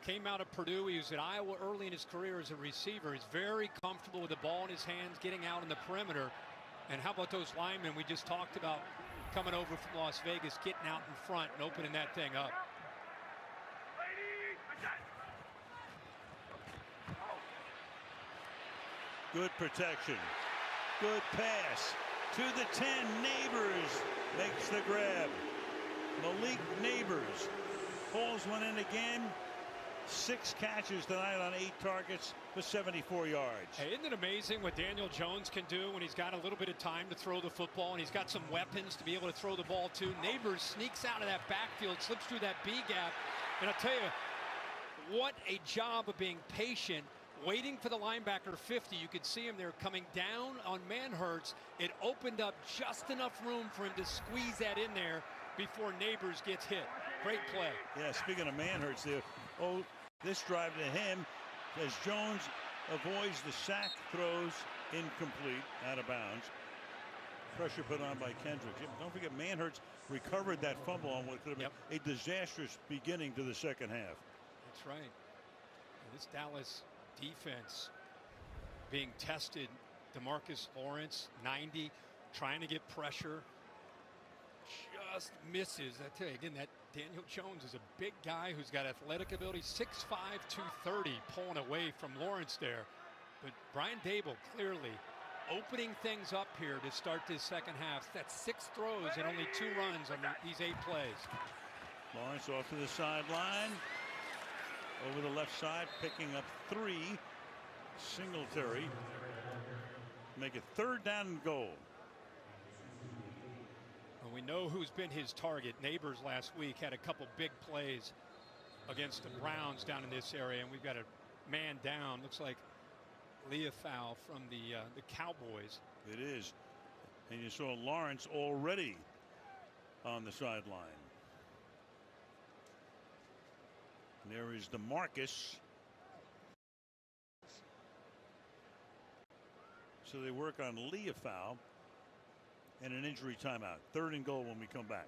Speaker 3: came out of Purdue. He was at Iowa early in his career as a receiver. He's very comfortable with the ball in his hands, getting out in the perimeter. And how about those linemen we just talked about coming over from Las Vegas, getting out in front and opening that thing up.
Speaker 1: Good protection. Good pass. To the 10. Neighbors makes the grab. Malik Neighbors pulls one in again. 6 catches tonight on 8 targets for 74 yards.
Speaker 3: Hey, isn't it amazing what Daniel Jones can do when he's got a little bit of time to throw the football and he's got some weapons to be able to throw the ball to? Neighbors sneaks out of that backfield, slips through that B gap, and I'll tell you, what a job of being patient, waiting for the linebacker 50. You could see him there coming down on Manhurts. It opened up just enough room for him to squeeze that in there before Neighbors gets hit. Great play.
Speaker 1: Yeah, speaking of Manhurts there, this drive to him as Jones avoids the sack, throws incomplete, out of bounds. Pressure put on by Kendricks. Don't forget, Manhurts recovered that fumble on what could have been a disastrous beginning to the second half.
Speaker 3: That's right. And this Dallas defense being tested. DeMarcus Lawrence, 90, trying to get pressure. Just misses. I tell you again, that Daniel Jones is a big guy who's got athletic ability, 6'5", 230, pulling away from Lawrence there. But Brian Dable clearly opening things up here to start this second half. That's 6 throws and only 2 runs on these 8 plays.
Speaker 1: Lawrence off to the sideline. Over the left side, picking up 3. Singletary. Make it 3rd down and goal.
Speaker 3: Well, we know who's been his target. Neighbors last week had a couple big plays against the Browns down in this area, and we've got a man down. Looks like Leofow from the Cowboys.
Speaker 1: It is. And you saw Lawrence already on the sideline. And there is DeMarcus. So they work on Leofow and an injury timeout. 3rd and goal when we come back.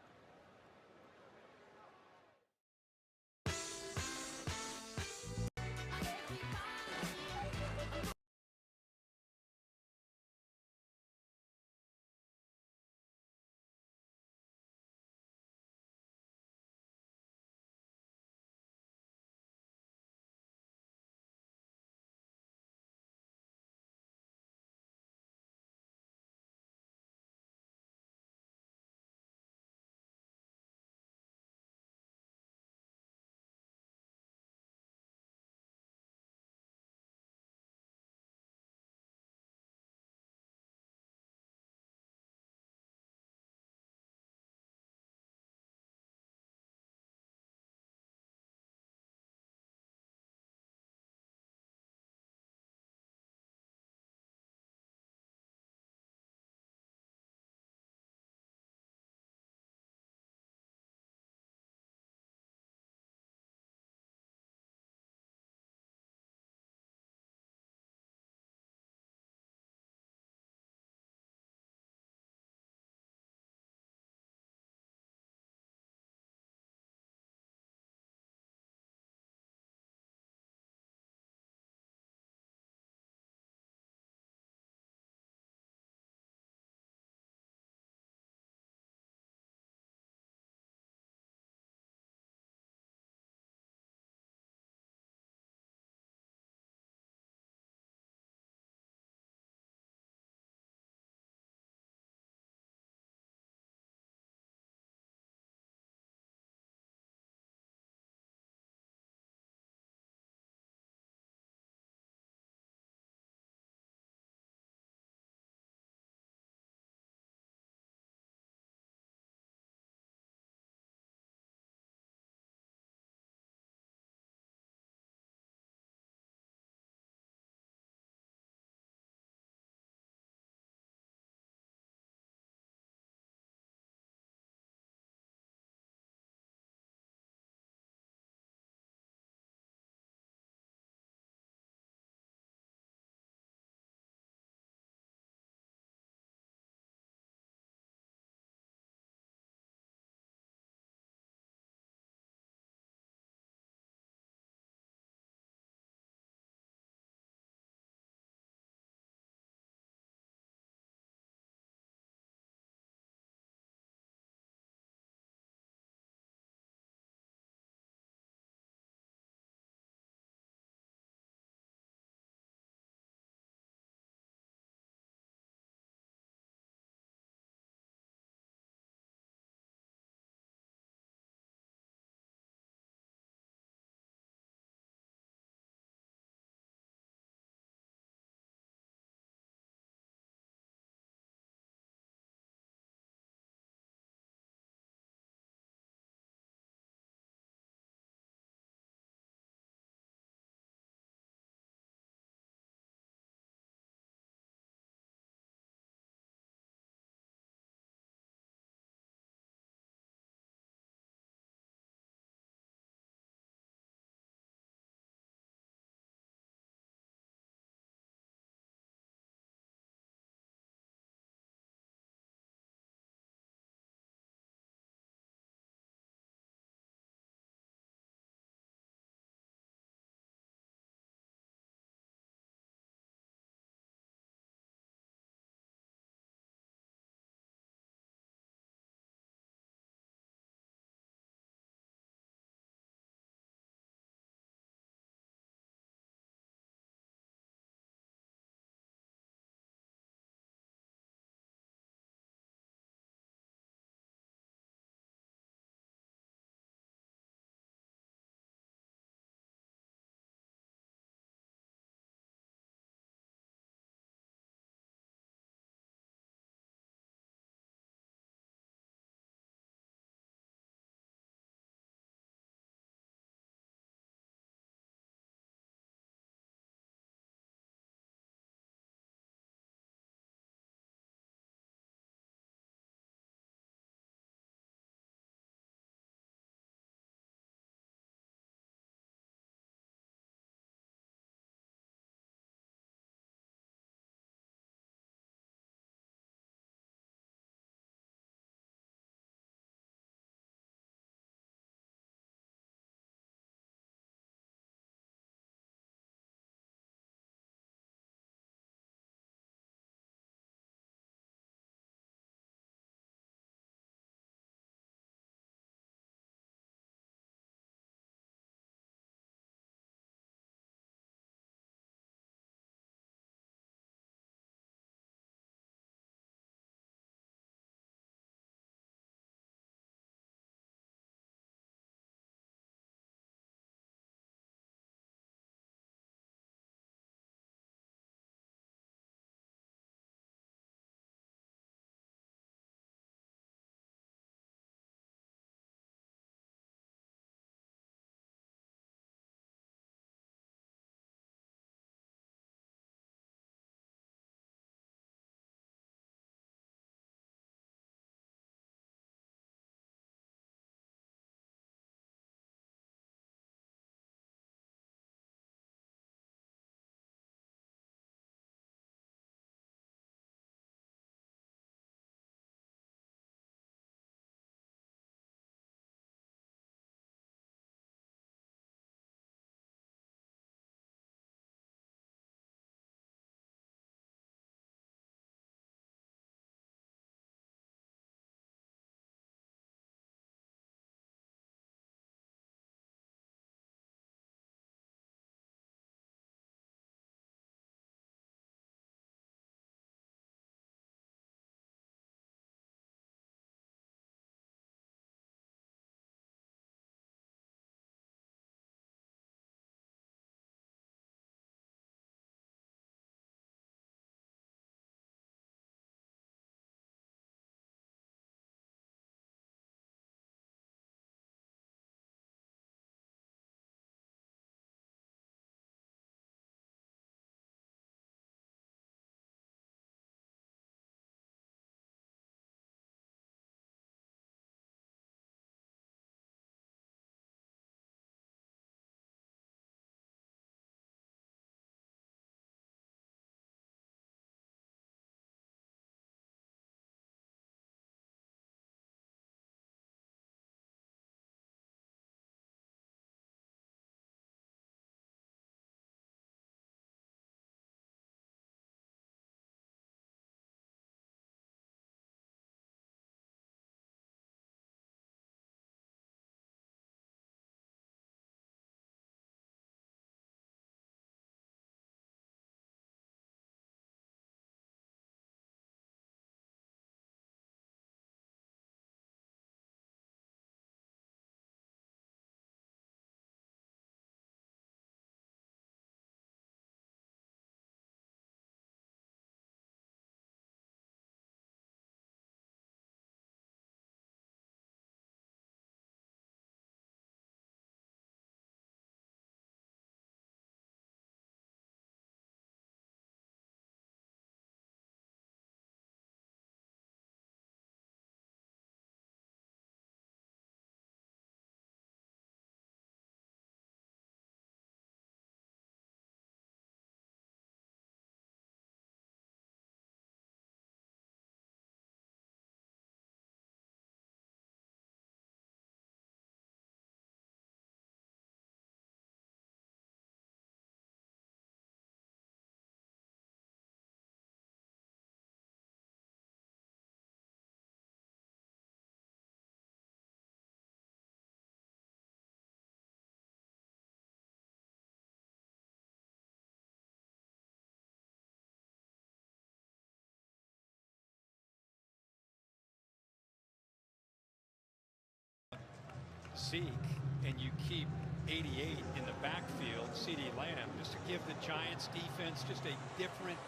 Speaker 3: Zeke and you keep 88 in the backfield, CeeDee Lamb, just to give the Giants defense just a different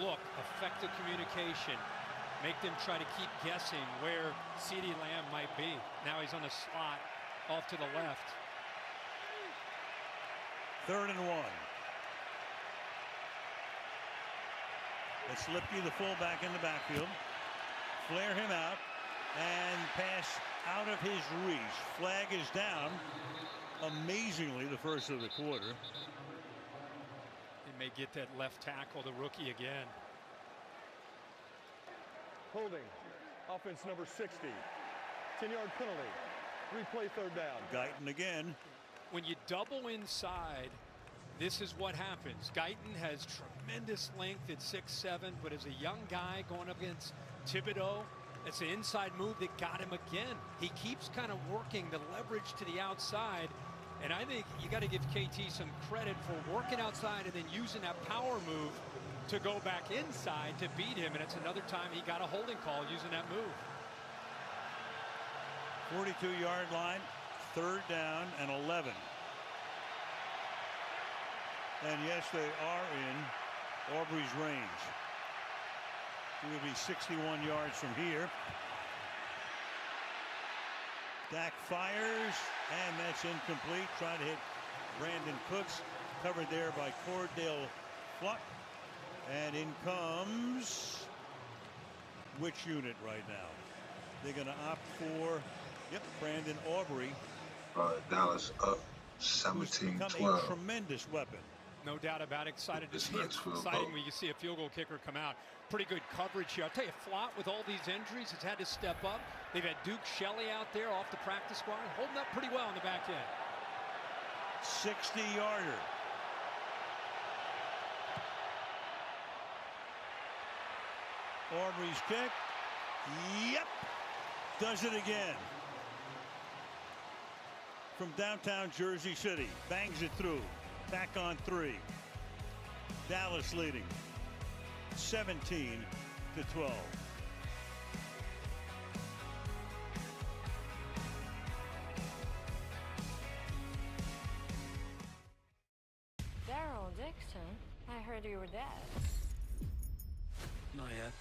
Speaker 3: look, effective communication, make them try to keep guessing where CeeDee Lamb might be. Now he's on the slot off to the left.
Speaker 1: 3rd and 1. It's Lipke, the fullback, in the backfield. Flare him out and pass out of his reach. Flag is down. Amazingly, the first of the quarter.
Speaker 3: They may get that left tackle, the rookie, again.
Speaker 2: Holding. Offense number 60. 10-yard penalty. Replay 3rd down.
Speaker 1: Guyton again.
Speaker 3: When you double inside, this is what happens. Guyton has tremendous length at 6'7", but as a young guy going up against Thibodeau, it's an inside move that got him again. He keeps kind of working the leverage to the outside, and I think you got to give KT some credit for working outside and then using that power move to go back inside to beat him, and it's another time he got a holding call using that move.
Speaker 1: 42-yard line, 3rd down and 11. And yes, they are in Aubrey's range. He would be 61 yards from here. Dak fires, and that's incomplete. Trying to hit Brandon Cooks. Covered there by Cordell Fluck. And in comes which unit right now? They're going to opt for, Brandon Aubrey.
Speaker 4: Dallas up
Speaker 1: Who's become
Speaker 4: 17-12.
Speaker 1: a tremendous weapon.
Speaker 3: No doubt about it. Excited to
Speaker 4: This
Speaker 3: see it.
Speaker 4: next field
Speaker 3: Exciting
Speaker 4: goal.
Speaker 3: when you see a field goal kicker come out. Pretty good coverage here. I'll tell you, Flott, with all these injuries, has had to step up. They've had Duke Shelley out there off the practice squad, holding up pretty well on the back end.
Speaker 1: 60-yarder. Aubrey's kick. Yep. Does it again. From downtown Jersey City. Bangs it through. Back on 3. Dallas leading 17-12.
Speaker 13: Daryl Dixon, I heard you were dead.
Speaker 16: Not yet.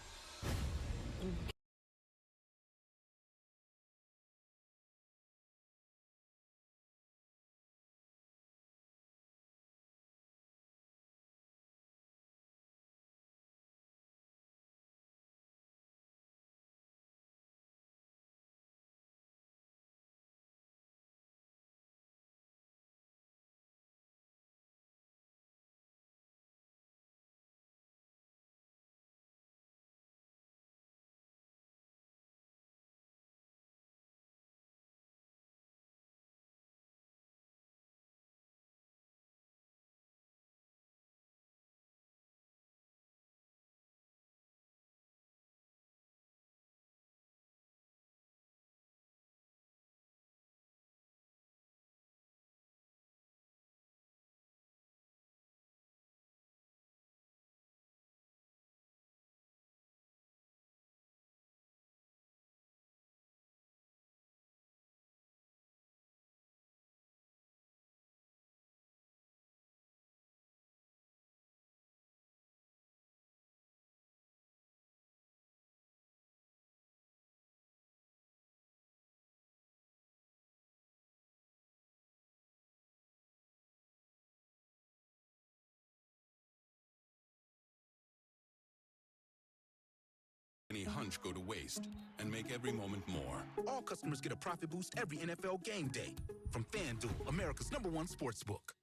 Speaker 19: Any hunch go to waste and make every moment more. All customers get a profit boost every NFL game day from FanDuel, America's #1 sportsbook.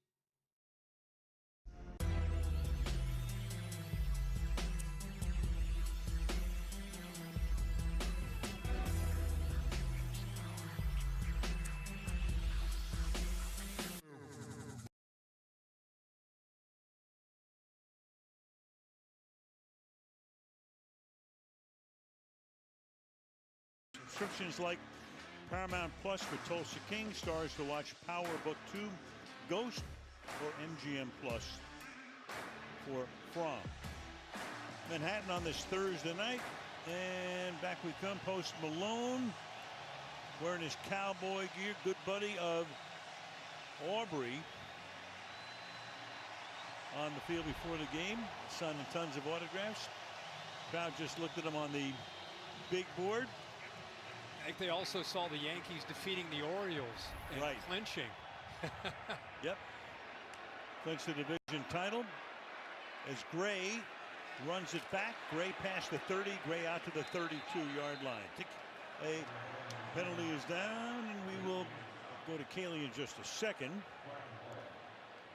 Speaker 1: Subscriptions like Paramount Plus for Tulsa King, Stars to watch Power Book 2, Ghost, or MGM Plus for From. Manhattan on this Thursday night, and back we come. Post Malone wearing his cowboy gear, good buddy of Aubrey, on the field before the game, signing tons of autographs. Crowd just looked at him on the big board.
Speaker 3: I think they also saw the Yankees defeating the Orioles and clinching.
Speaker 1: Yep. Clinch the division title as Gray runs it back. Gray past the 30, Gray out to the 32-yard line. A penalty is down, and we will go to Cayley in just a second.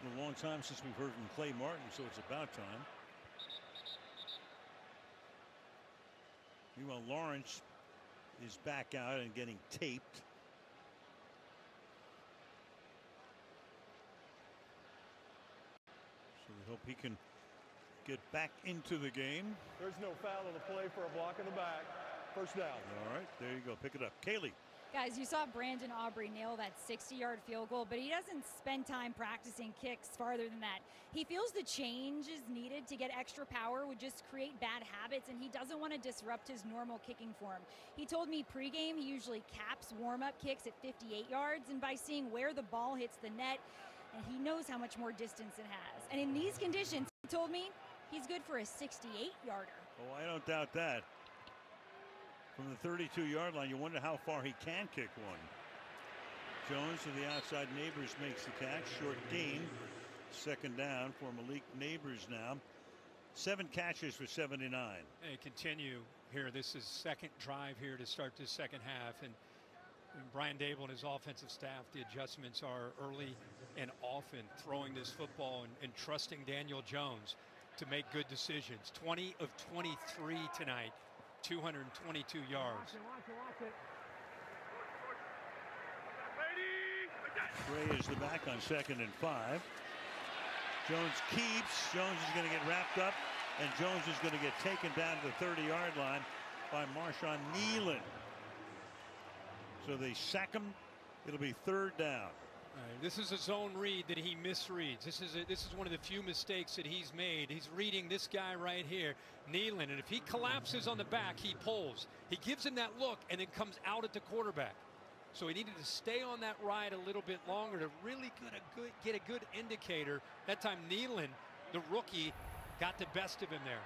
Speaker 1: Been a long time since we've heard from Clay Martin, so it's about time. Meanwhile, Lawrence is back out and getting taped. So we hope he can get back into the game.
Speaker 2: There's no foul on the play for a block in the back. First down.
Speaker 1: All right, there you go. Pick it up. Cayley.
Speaker 7: Guys, you saw Brandon Aubrey nail that 60-yard field goal, but he doesn't spend time practicing kicks farther than that. He feels the change is needed to get extra power would just create bad habits, and he doesn't want to disrupt his normal kicking form. He told me pregame he usually caps warm-up kicks at 58 yards, and by seeing where the ball hits the net, and he knows how much more distance it has. And in these conditions, he told me he's good for a 68-yarder.
Speaker 1: Oh, I don't doubt that. From the 32-yard line, you wonder how far he can kick one. Jones to the outside. Neighbors makes the catch. Short gain. Second down for Malik Neighbors now. 7 catches for 79.
Speaker 3: They continue here. This is second drive here to start this second half. And Brian Dable and his offensive staff, the adjustments are early and often, throwing this football and trusting Daniel Jones to make good decisions. 20 of 23 tonight. 222 yards.
Speaker 1: Gray is the back on 2nd and 5. Jones keeps. Jones is going to get wrapped up, and Jones is going to get taken down to the 30-yard line by Marshawn Nealon. So they sack him. It'll be 3rd down.
Speaker 3: This is a zone read that he misreads. This is one of the few mistakes that he's made. He's reading this guy right here, Nealon, and if he collapses on the back, he pulls. He gives him that look and then comes out at the quarterback. So he needed to stay on that ride a little bit longer to really get a good indicator. That time Nealon, the rookie, got the best of him there.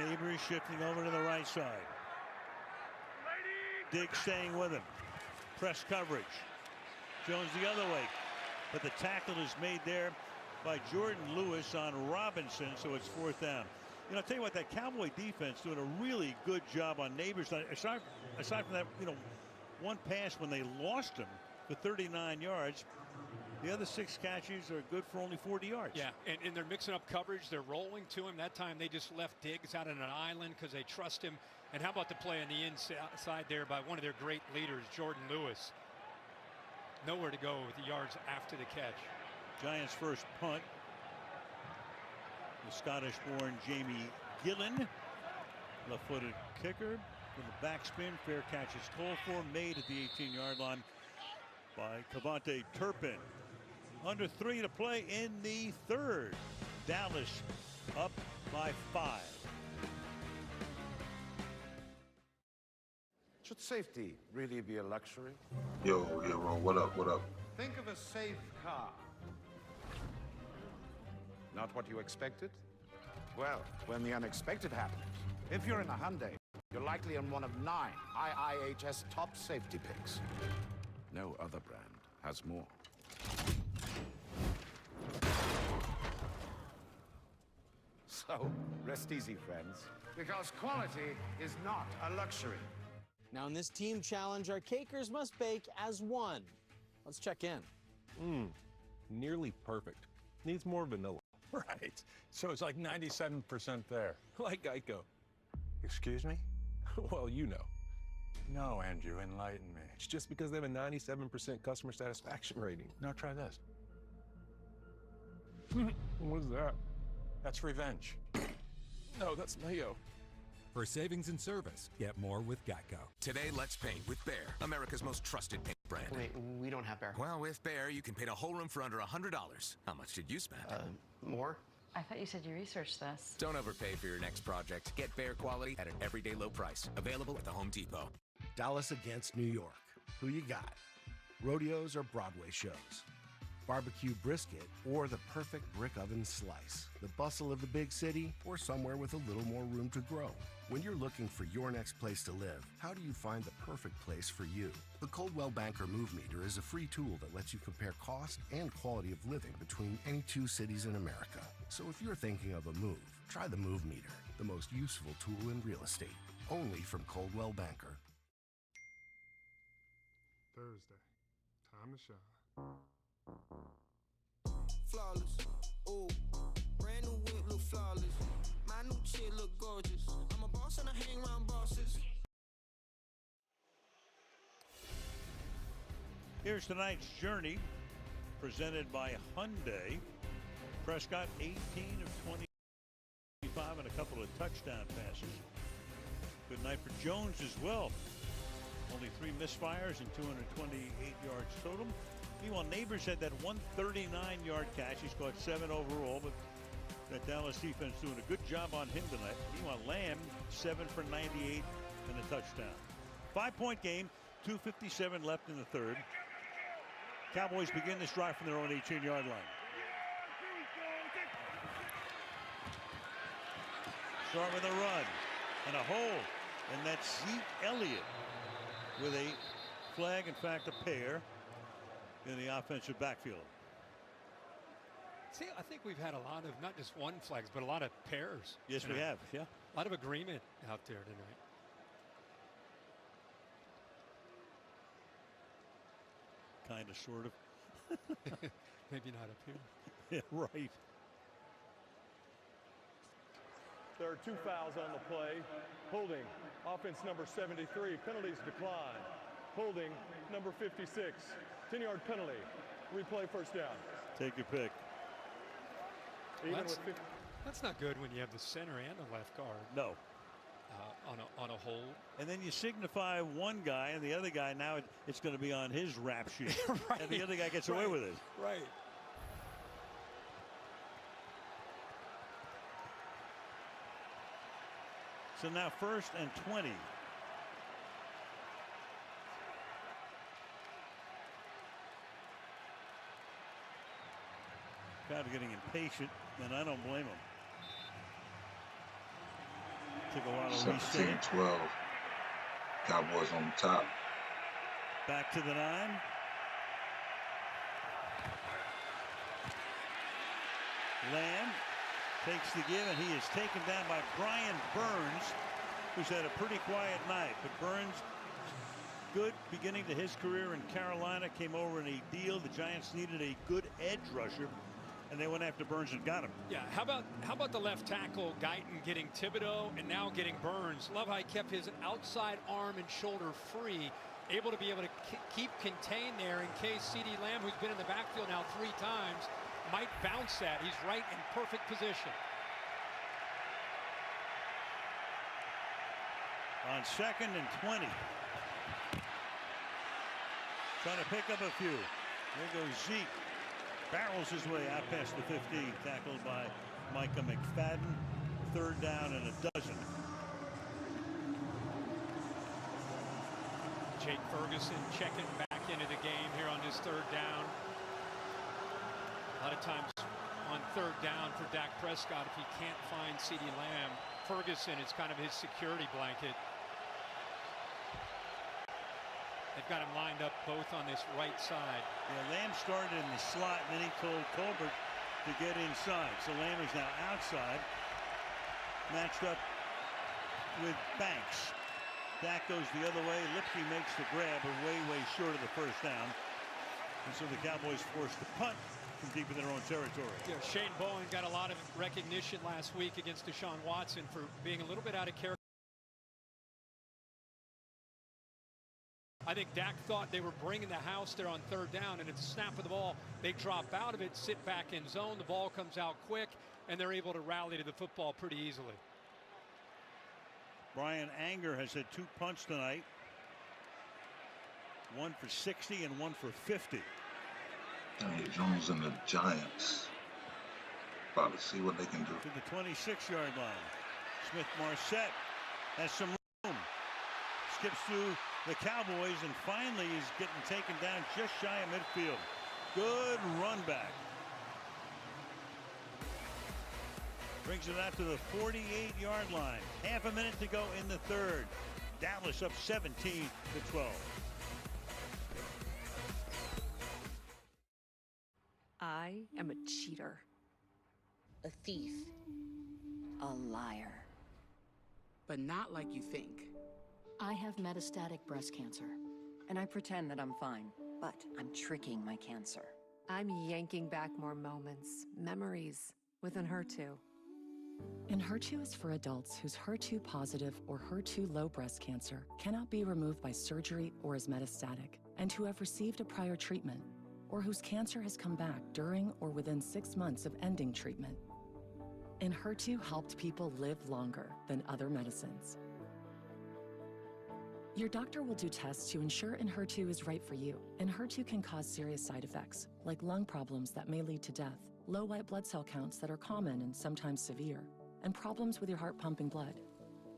Speaker 1: Neighbors shifting over to the right side. Diggs staying with him. Press coverage. Jones the other way. But the tackle is made there by Jordan Lewis on Robinson, so it's 4th down. You know, I'll tell you what, that Cowboy defense doing a really good job on Neighbors. Aside from that, you know, one pass when they lost him for 39 yards. The other 6 catches are good for only 40 yards.
Speaker 3: Yeah, and they're mixing up coverage. They're rolling to him. That time they just left Diggs out on an island because they trust him. And how about the play on the inside there by one of their great leaders, Jordan Lewis. Nowhere to go with the yards after the catch.
Speaker 1: Giants' first punt. The Scottish-born Jamie Gillen, left-footed kicker with a backspin. Fair catch is called for, made at the 18-yard line by Cavante Turpin. Under 3 to play in the 3rd. Dallas up by 5.
Speaker 8: Should safety really be a luxury?
Speaker 4: Yo, Ron, what up, what up?
Speaker 8: Think of a safe car. Not what you expected? Well, when the unexpected happens, if you're in a Hyundai, you're likely in one of 9 IIHS top safety picks. No other brand has more. So, rest easy, friends, because quality is not a luxury.
Speaker 20: Now in this team challenge, our cakers must bake as one. Let's check in.
Speaker 21: Nearly perfect. Needs more vanilla. Right. So it's like 97% there. Like Geico. Excuse me? Well, you know. No, Andrew, enlighten me. It's just because they have a 97% customer satisfaction rating. Now try this. What is that? That's revenge. No, that's mayo.
Speaker 22: For savings and service, get more with Geico.
Speaker 23: Today, let's paint with Behr, America's most trusted paint brand.
Speaker 26: Wait, we don't have Behr.
Speaker 23: Well, with Behr, you can paint a whole room for under $100. How much did you spend?
Speaker 26: More.
Speaker 9: I thought you said you researched this.
Speaker 23: Don't overpay for your next project. Get Bear quality at an everyday low price. Available at the Home Depot.
Speaker 12: Dallas against New York. Who you got? Rodeos or Broadway shows? Barbecue brisket or the perfect brick oven slice? The bustle of the big city or somewhere with a little more room to grow? When you're looking for your next place to live, how do you find the perfect place for you? The Coldwell Banker Move Meter is a free tool that lets you compare cost and quality of living between any two cities in America. So if you're thinking of a move, try the Move Meter, the most useful tool in real estate. Only from Coldwell Banker.
Speaker 2: Thursday, time to shine.
Speaker 14: Flawless, ooh, brand new whip look flawless. My new chick look gorgeous. I'm a boss and I hang around bosses.
Speaker 1: Here's tonight's journey, presented by Hyundai. Prescott, 18 of 25 and a couple of touchdown passes. Good night for Jones as well. Only 3 misfires and 228 yards total. Meanwhile, Neighbors had that 139-yard catch. He scored 7 overall, but that Dallas defense doing a good job on him tonight. Meanwhile, Lamb, 7 for 98 and a touchdown. 5-point game, 2:57 left in the third. Cowboys begin this drive from their own 18-yard line. Start with a run and a hole, and that's Zeke Elliott with a flag, in fact, a pair in the offensive backfield.
Speaker 3: See, I think we've had a lot of not just one flags, but a lot of pairs.
Speaker 1: Yes, we have. Yeah.
Speaker 3: A lot of agreement out there tonight.
Speaker 1: Kind of, sort of.
Speaker 3: Maybe not up here.
Speaker 1: Yeah, right.
Speaker 2: There are 2 fouls on the play. Holding, offense number 73. Penalties decline. Holding, number 56. 10-yard penalty. Replay, first down.
Speaker 1: Take your pick.
Speaker 3: Well, that's not good when you have the center and the left guard.
Speaker 1: No.
Speaker 3: On a hold.
Speaker 1: And then you signify one guy, and the other guy, now it's going to be on his rap sheet.
Speaker 3: Right.
Speaker 1: And the other guy gets away with it.
Speaker 3: Right.
Speaker 1: So now 1st and 20. Crowd getting impatient, and I don't blame him. Took a while to reset.
Speaker 4: 17-12. Cowboys on the top.
Speaker 1: Back to the 9. Lamb takes the give, and he is taken down by Brian Burns, who's had a pretty quiet night. But Burns, good beginning to his career in Carolina, came over in a deal. The Giants needed a good edge rusher, and they went after Burns and got him.
Speaker 3: Yeah, how about the left tackle Guyton getting Thibodeau and now getting Burns? Love how he kept his outside arm and shoulder free, able to keep contained there in case CeeDee Lamb, who's been in the backfield now 3 times, might bounce that. He's right in perfect position.
Speaker 1: On 2nd and 20. Trying to pick up a few. There goes Zeke. Barrels his way out past the 15. Tackled by Micah McFadden. 3rd down and a dozen.
Speaker 3: Jake Ferguson checking back into the game here on this 3rd down. A lot of times on 3rd down for Dak Prescott, if he can't find CeeDee Lamb, Ferguson is kind of his security blanket. They've got him lined up both on this right side.
Speaker 1: Yeah, Lamb started in the slot, and then he told Colbert to get inside. So Lamb is now outside, matched up with Banks. Dak goes the other way. Lipke makes the grab, but way short of the 1st down. And so the Cowboys forced to punt from deep in their own territory.
Speaker 3: Yeah, Shane Bowen got a lot of recognition last week against Deshaun Watson for being a little bit out of character. I think Dak thought they were bringing the house there on 3rd down, and at the snap of the ball, they drop out of it, sit back in zone. The ball comes out quick, and they're able to rally to the football pretty easily.
Speaker 1: Brian Anger has had 2 punts tonight. 1 for 60 and 1 for 50.
Speaker 4: Jones and the Giants. About to see what they can do.
Speaker 1: To the 26-yard line. Smith-Marset has some room. Skips through the Cowboys and finally is getting taken down just shy of midfield. Good run back. Brings it out to the 48-yard line. Half a minute to go in the third. Dallas up 17-12.
Speaker 9: I am a cheater. A thief. A liar.
Speaker 10: But not like you think.
Speaker 18: I have metastatic breast cancer.
Speaker 9: And I pretend that I'm fine, but I'm tricking my cancer. I'm yanking back more moments, memories, with Enhertu.
Speaker 24: Enhertu is for adults whose HER2-positive or HER2-low breast cancer cannot be removed by surgery or is metastatic, and who have received a prior treatment, or whose cancer has come back during or within 6 months of ending treatment. Enhertu helped people live longer than other medicines. Your doctor will do tests to ensure Enhertu is right for you. Enhertu can cause serious side effects, like lung problems that may lead to death, low white blood cell counts that are common and sometimes severe, and problems with your heart pumping blood.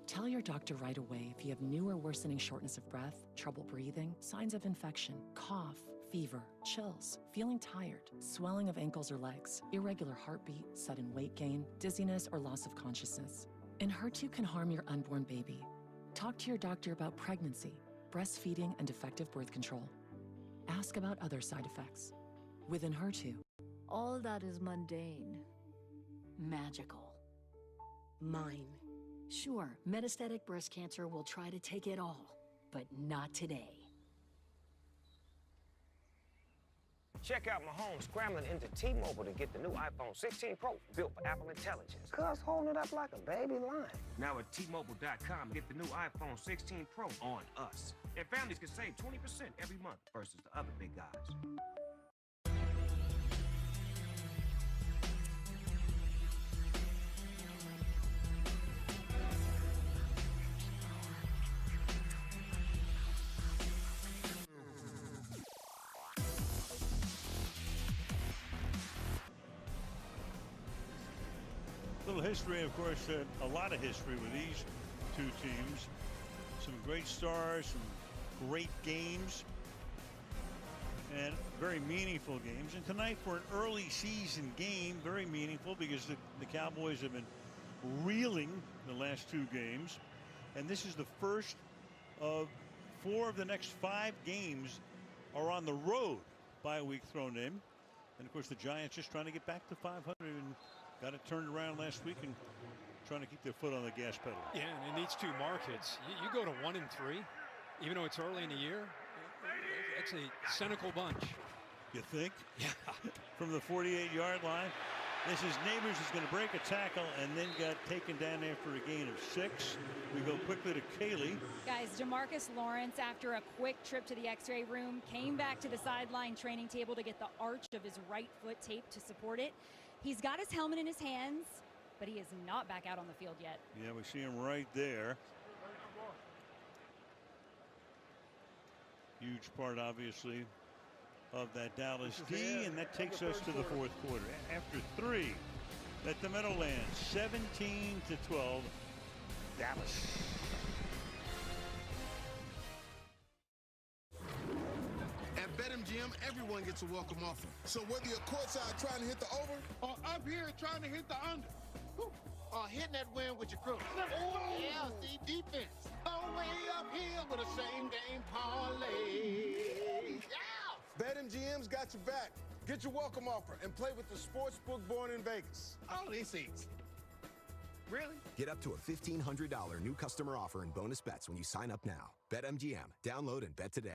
Speaker 24: Tell your doctor right away if you have new or worsening shortness of breath, trouble breathing, signs of infection, cough, fever, chills, feeling tired, swelling of ankles or legs, irregular heartbeat, sudden weight gain, dizziness, or loss of consciousness. Enhertu can harm your unborn baby. Talk to your doctor about pregnancy, breastfeeding, and defective birth control. Ask about other side effects. With Enhertu,
Speaker 18: All that is mundane. Magical. Mine. Sure, metastatic breast cancer will try to take it all, but not today.
Speaker 25: Check out Mahomes scrambling into T-Mobile to get the new iPhone 16 Pro built for Apple Intelligence. Cuz holding it up like a baby lion. Now at T-Mobile.com, get the new iPhone 16 Pro on us. And families can save 20% every month versus the other big guys.
Speaker 1: Little history, of course, a lot of history with these two teams. Some great stars, some great games, and very meaningful games. And tonight, for an early season game, very meaningful because the Cowboys have been reeling the last two games. And this is the first of 4 of the next 5 games are on the road, bye week thrown in. And of course, the Giants just trying to get back to 500 and got it turned around last week and trying to keep their foot on the gas pedal.
Speaker 3: Yeah, and in these two markets, you go to 1-3, even though it's early in the year. That's a cynical bunch.
Speaker 1: You think?
Speaker 3: Yeah.
Speaker 1: From the 48-yard line. This is Neighbors is going to break a tackle and then got taken down after a gain of 6. We go quickly to Kaylee.
Speaker 7: Guys, DeMarcus Lawrence, after a quick trip to the x-ray room, came back to the sideline training table to get the arch of his right foot taped to support it. He's got his helmet in his hands, but he is not back out on the field yet.
Speaker 1: Yeah, we see him right there. Huge part, obviously, of that Dallas D, and that takes us to the fourth quarter. After 3 at the Meadowlands, 17-12, Dallas.
Speaker 17: At BetMGM, everyone gets a welcome offer. So whether you're courtside trying to hit the over or up here trying to hit the under, or hitting that win with your crew. Oh, yeah, see, defense. All way up here with a same-game parlay. Yeah! BetMGM's got your back. Get your welcome offer and play with the sports book born in Vegas. Oh, this easy. Really?
Speaker 26: Get up to a $1,500 new customer offer and bonus bets when you sign up now. BetMGM. Download and bet today.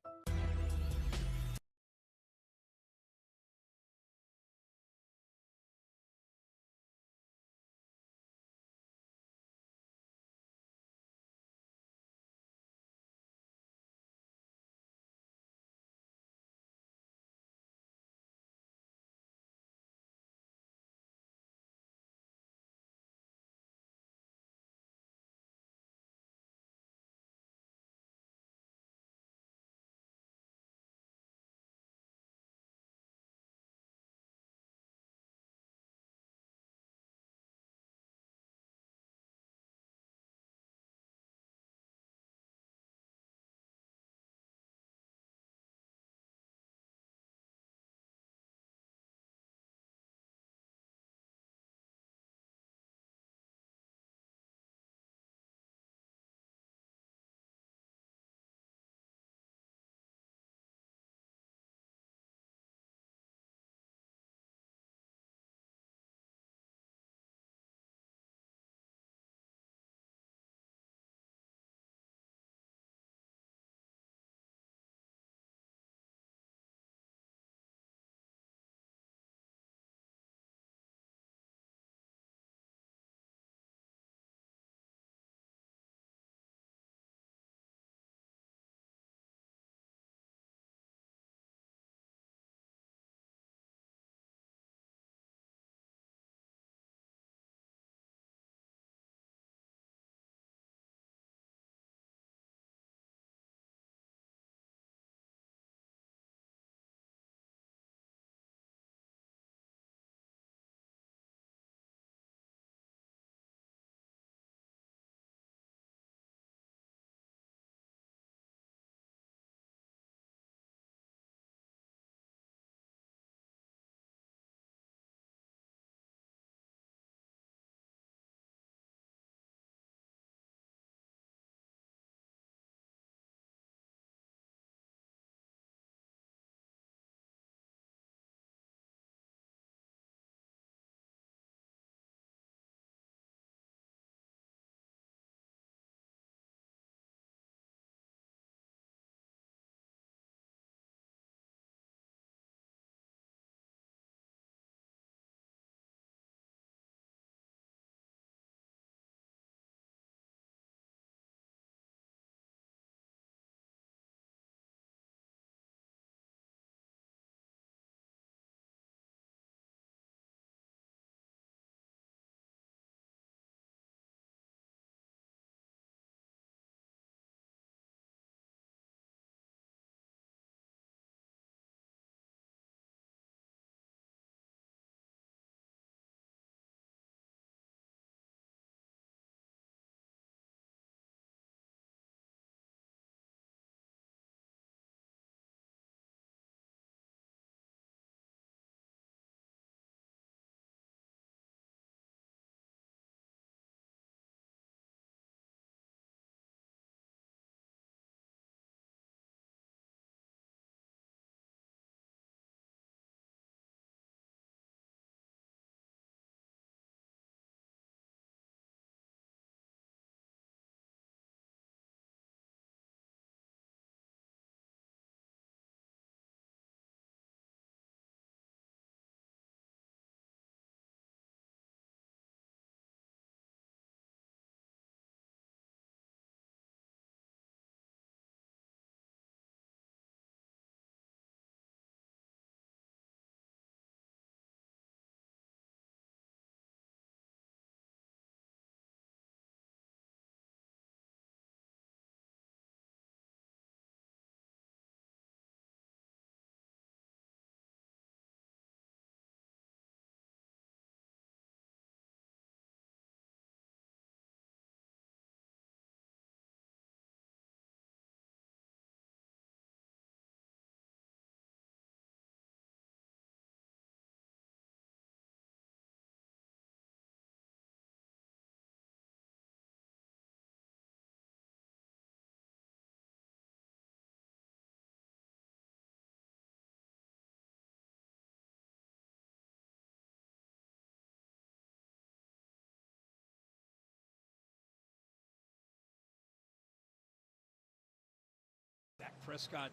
Speaker 3: Prescott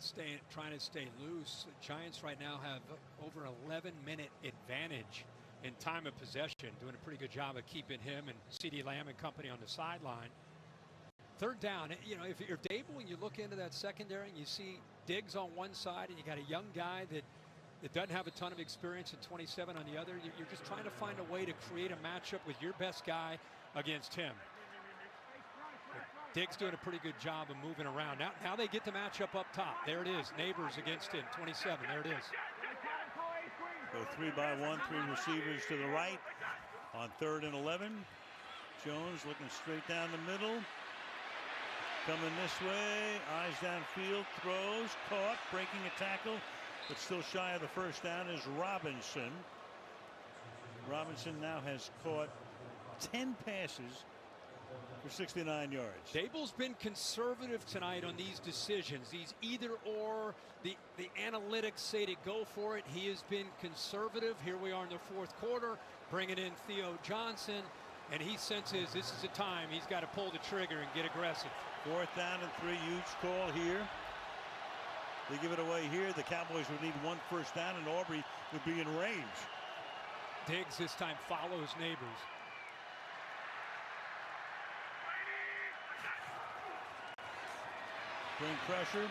Speaker 3: trying to stay loose. The Giants right now have over 11-minute advantage in time of possession, doing a pretty good job of keeping him and CeeDee Lamb and company on the sideline. Third down, you know, if you're Dable and you look into that secondary and you see Diggs on one side and you got a young guy that doesn't have a ton of experience at 27 on the other, you're just trying to find a way to create a matchup with your best guy against him. Diggs doing a pretty good job of moving around. Now they get the matchup up top. There it is. Neighbors against him. 27. There it is.
Speaker 1: Go 3-by-1, 3 receivers to the right on 3rd and 11. Jones looking straight down the middle. Coming this way. Eyes downfield. Throws. Caught. Breaking a tackle. But still shy of the first down is Robinson. Robinson now has caught 10 passes for 69 yards.
Speaker 3: Dable's been conservative tonight on these decisions. These either or, the analytics say to go for it. He has been conservative. Here we are in the 4th quarter, bringing in Theo Johnson, and he senses this is a time he's got to pull the trigger and get aggressive.
Speaker 1: 4th down and 3, huge call here. They give it away here. The Cowboys would need 1 first down, and Aubrey would be in range.
Speaker 3: Diggs this time follows Neighbors.
Speaker 1: Bring pressure.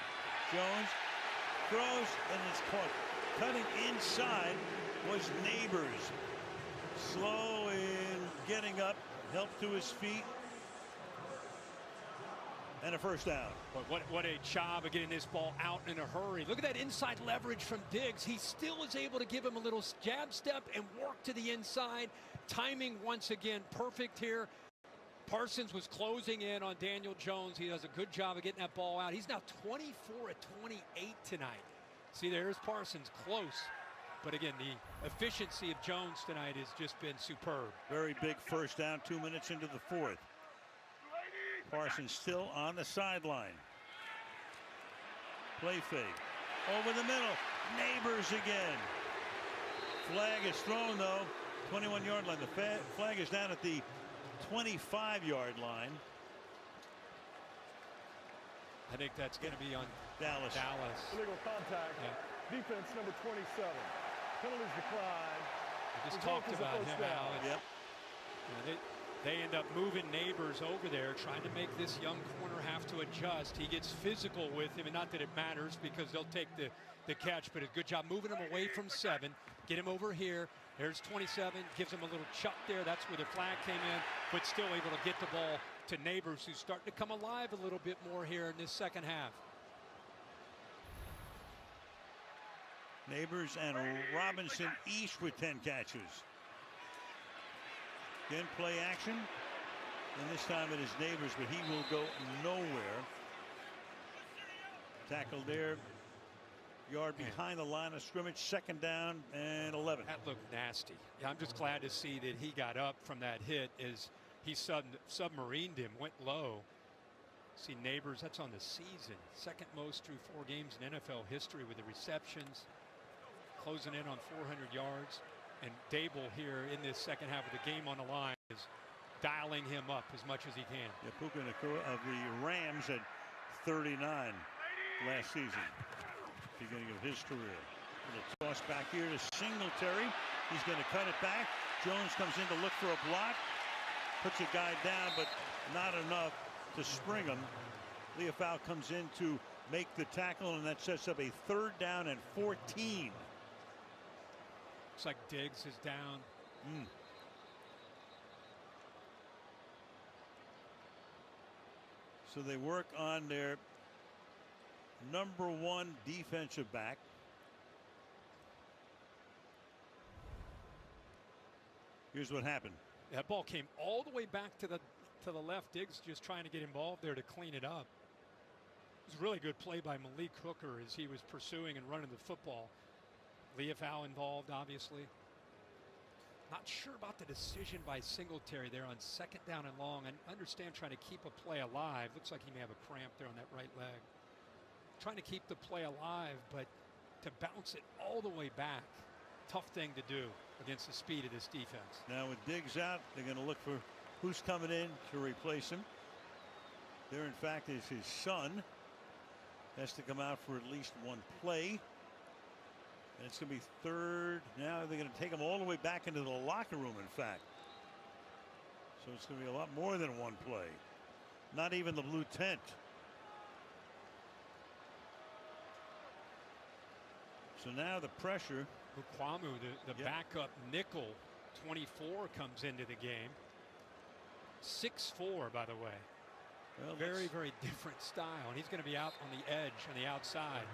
Speaker 1: Jones throws, and it's caught. Cutting inside was Neighbors. Slow in getting up, help to his feet, and a first down.
Speaker 3: What a job of getting this ball out in a hurry. Look at that inside leverage from Diggs. He still is able to give him a little jab step and work to the inside. Timing once again perfect here. Parsons was closing in on Daniel Jones. He does a good job of getting that ball out. He's now 24 of 28 tonight. See, there's Parsons close. But again, the efficiency of Jones tonight has just been superb.
Speaker 1: Very big first down, 2 minutes into the 4th. Parsons still on the sideline. Play fake. Over the middle. Neighbors again. Flag is thrown, though. 21-yard line. The flag is down at the 25-yard line.
Speaker 3: I think that's going to be on
Speaker 1: Dallas.
Speaker 2: Illegal contact. Yeah. Defense number 27. Penalties decline.
Speaker 3: We just talked about him, Al.
Speaker 1: Yep.
Speaker 3: You know, they end up moving Neighbors over there, trying to make this young corner have to adjust. He gets physical with him, and not that it matters because they'll take the catch, but a good job moving him away from 7. Get him over here. There's 27, gives him a little chuck there. That's where the flag came in, but still able to get the ball to Neighbors, who's starting to come alive a little bit more here in this second half.
Speaker 1: Neighbors and Robinson each with 10 catches. Again, play action. And this time it is Neighbors, but he will go nowhere. Tackled there. Yard behind the line of scrimmage. 2nd down and 11.
Speaker 3: That looked nasty. Yeah, I'm just glad to see that he got up from that hit as he submarined him, went low. See Neighbors, that's on the season. 2nd most through 4 games in NFL history with the receptions. Closing in on 400 yards. And Dable here in this second half of the game on the line is dialing him up as much as he can.
Speaker 1: Yeah, Puka Nacua of the Rams at 39 last season. Beginning of his career. Little toss back here to Singletary. He's going to cut it back. Jones comes in to look for a block. Puts a guy down, but not enough to spring him. Leofau comes in to make the tackle, and that sets up a 3rd down and 14.
Speaker 3: Looks like Diggs is down.
Speaker 1: So they work on their number 1 defensive back. Here's what happened.
Speaker 3: That ball came all the way back to the left. Diggs just trying to get involved there to clean it up. It was a really good play by Malik Hooker as he was pursuing and running the football. Leofau involved, obviously. Not sure about the decision by Singletary there on 2nd down and long. I understand trying to keep a play alive. Looks like he may have a cramp there on that right leg. Trying to keep the play alive, but to bounce it all the way back, tough thing to do against the speed of this defense.
Speaker 1: Now with Diggs out, they're going to look for who's coming in to replace him. There, in fact, is his son, has to come out for at least one play. And it's going to be third. Now they're going to take him all the way back into the locker room, in fact. So it's going to be a lot more than one play. Not even the blue tent. So now the pressure.
Speaker 3: Ukwamu, the backup nickel, 24, comes into the game. 6'4", by the way.
Speaker 1: Well,
Speaker 3: very different style, and he's going to be out on the edge, on the outside.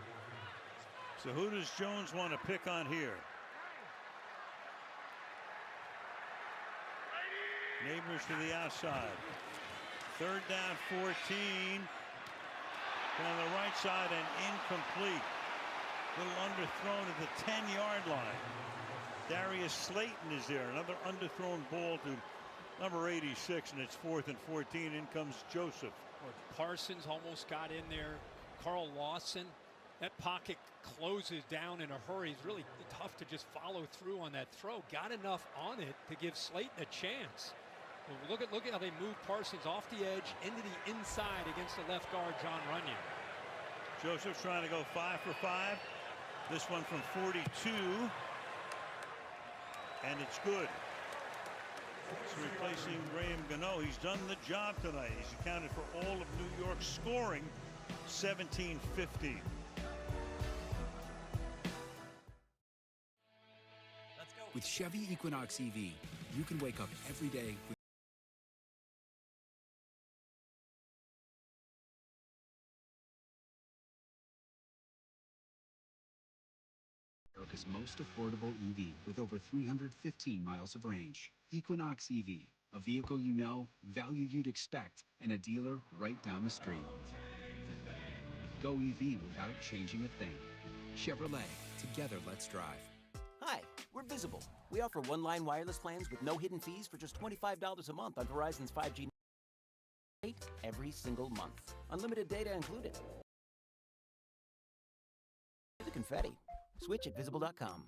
Speaker 1: So who does Jones want to pick on here? Neighbors to the outside. Third down, 14. On the right side and incomplete. Little underthrown at the 10-yard line. Darius Slayton is there. Another underthrown ball to number 86, and it's 4th and 14. In comes Joseph.
Speaker 3: Parsons almost got in there. Carl Lawson. That pocket closes down in a hurry. It's really tough to just follow through on that throw. Got enough on it to give Slayton a chance. Well, look at how they move Parsons off the edge into the inside against the left guard, John Runyon.
Speaker 1: Joseph's trying to go 5 for 5. This one from 42. And it's good. It's replacing Graham Gano. He's done the job tonight. He's accounted for all of New York's scoring, 17-15.
Speaker 5: With Chevy Equinox EV, you can wake up every day with America's most affordable EV with over 315 miles of range. Equinox EV, a vehicle you know, value you'd expect, and a dealer right down the street. Go EV without changing a thing. Chevrolet, together let's drive.
Speaker 6: Hi, we're Visible. We offer one-line wireless plans with no hidden fees for just $25 a month on Verizon's 5G every single month. Unlimited data included. The confetti. Switch at visible.com.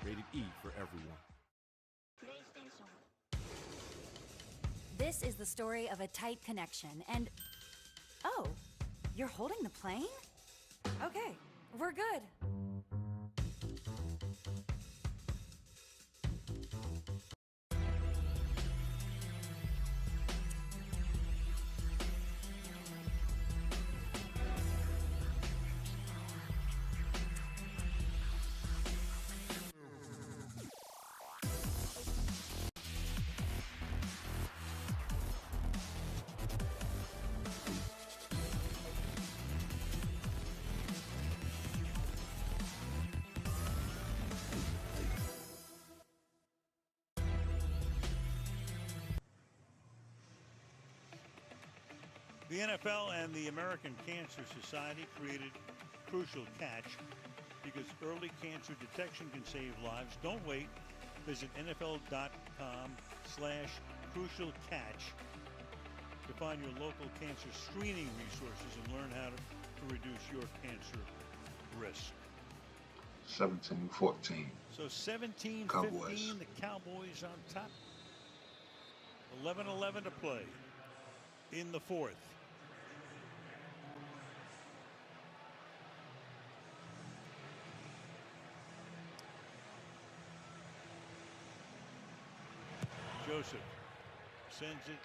Speaker 11: Rated E for everyone.
Speaker 13: This is the story of a tight connection, and oh, you're holding the plane? Okay, we're good.
Speaker 1: The NFL and the American Cancer Society created Crucial Catch because early cancer detection can save lives. Don't wait. Visit NFL.com/crucialcatch to find your local cancer screening resources and learn how to reduce your cancer risk.
Speaker 4: 17-14.
Speaker 1: So 17-15,
Speaker 4: Cowboys.
Speaker 1: the Cowboys on top. 11-11 to play in the fourth. Joseph sends it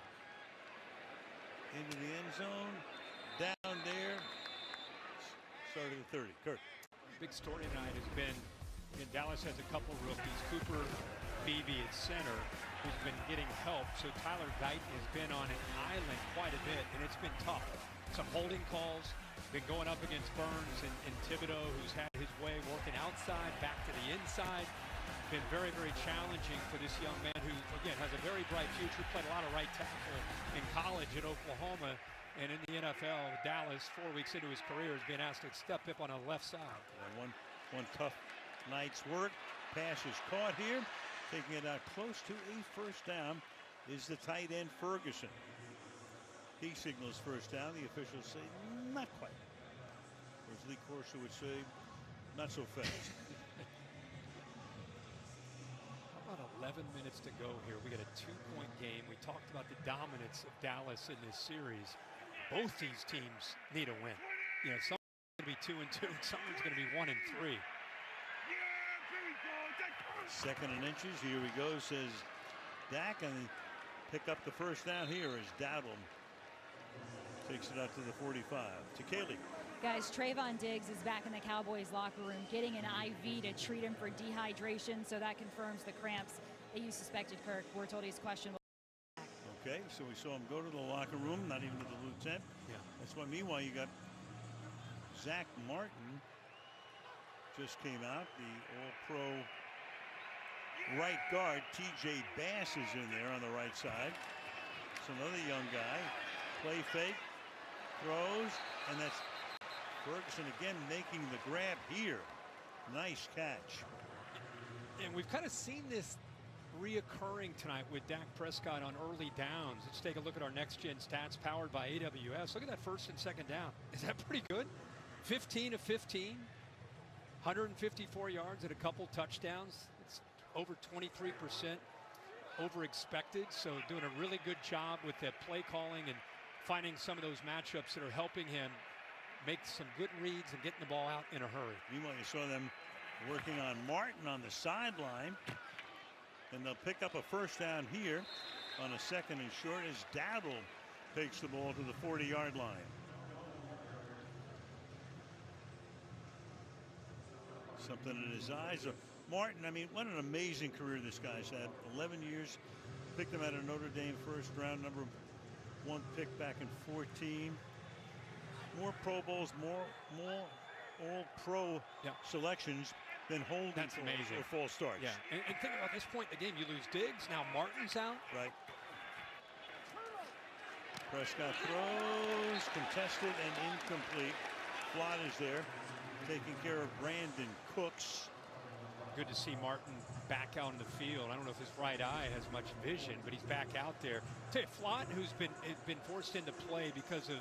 Speaker 1: into the end zone. Down there. Start of the 30. Kurt.
Speaker 3: Big story tonight has been, Dallas has a couple rookies. Cooper Beebe at center, who's been getting help. So Tyler Guyton has been on an island quite a bit, and it's been tough. Some holding calls. Been going up against Burns and Thibodeau, who's had his way working outside, back to the inside. Been very, very challenging for this young man who, again, has a very bright future. Played a lot of right tackle in college at Oklahoma, and in the NFL, Dallas, 4 weeks into his career, is being asked to step up on the left side.
Speaker 1: One tough night's work. Pass is caught here. Taking it out close to a first down is the tight end Ferguson. He signals first down. The officials say not quite. Or as Lee Corso would say, not so fast.
Speaker 3: About 11 minutes to go here. We got a 2-point game. We talked about the dominance of Dallas in this series. Both these teams need a win. You know, someone's going to be 2-2, and someone's going to be 1-3.
Speaker 1: Second and inches. Here we go, says Dak, and pick up the first down here as Dowdle takes it out to the 45. To Kaylee.
Speaker 7: Guys, Trayvon Diggs is back in the Cowboys locker room getting an IV to treat him for dehydration, so that confirms the cramps that you suspected, Kirk. We're told he's questionable.
Speaker 1: Okay, so we saw him go to the locker room, not even to the lieutenant.
Speaker 3: Yeah.
Speaker 1: That's why, meanwhile, you got Zach Martin just came out, the All-Pro right guard. TJ Bass is in there on the right side. It's another young guy. Play fake, throws, and that's Ferguson again making the grab here. Nice catch.
Speaker 3: And we've kind of seen this reoccurring tonight with Dak Prescott on early downs. Let's take a look at our next gen stats powered by AWS. Look at that first and second down. Is that pretty good? 15 of 15, 154 yards and a couple touchdowns. It's over 23% over expected. So doing a really good job with that play calling and finding some of those matchups that are helping him make some good reads and getting the ball out in a hurry.
Speaker 1: Meanwhile, you saw them working on Martin on the sideline, and they'll pick up a first down here on a second and short as Dowdle takes the ball to the 40-yard line. Something in his eyes. Martin, I mean, what an amazing career this guy's had. 11 years. Picked him out of Notre Dame first round, number 1 pick back in 14. More Pro Bowls, more All-Pro selections than holding.
Speaker 3: That's amazing.
Speaker 1: Or false starts.
Speaker 3: Yeah, and think about this point in the game. You lose Diggs, now Martin's out.
Speaker 1: Right. Prescott throws, contested and incomplete. Flott is there, taking care of Brandon Cooks.
Speaker 3: Good to see Martin back out in the field. I don't know if his right eye has much vision, but he's back out there. Tell you, Flott, who's been forced into play because of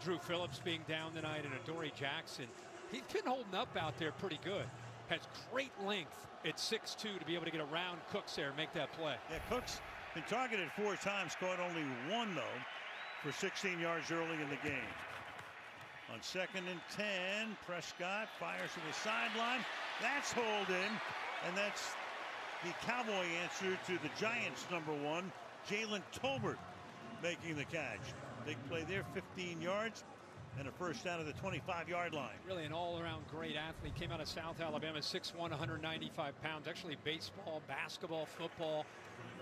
Speaker 3: Drew Phillips being down tonight and Adoree Jackson, he's been holding up out there pretty good. Has great length at 6'2" to be able to get around Cooks there and make that play.
Speaker 1: Yeah, Cooks been targeted 4 times, caught only 1 though, for 16 yards early in the game. On 2nd and 10, Prescott fires to the sideline. That's hauled in, and that's the Cowboy answer to the Giants' number 1, Jalen Tolbert, making the catch. Big play there, 15 yards, and a first down to the 25-yard line.
Speaker 3: Really an all-around great athlete. Came out of South Alabama, 6'1", 195 pounds. Actually baseball, basketball, football.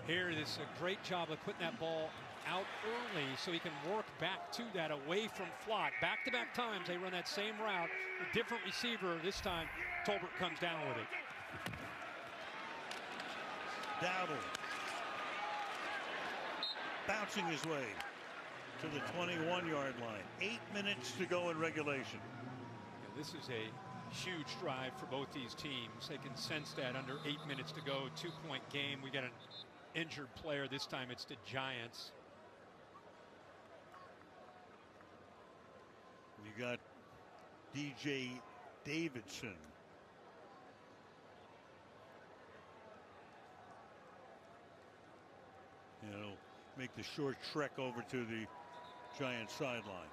Speaker 3: Here, this is a great job of putting that ball out early so he can work back to that away from Flott. Back-to-back times they run that same route. A different receiver. This time, Tolbert comes down with it.
Speaker 1: Dowdle bouncing his way to the 21-yard line. 8 minutes to go in regulation.
Speaker 3: Yeah, this is a huge drive for both these teams. They can sense that under 8 minutes to go. 2-point game. We got an injured player. This time it's the Giants.
Speaker 1: You got DJ Davidson. You know, make the short trek over to the Giants sideline.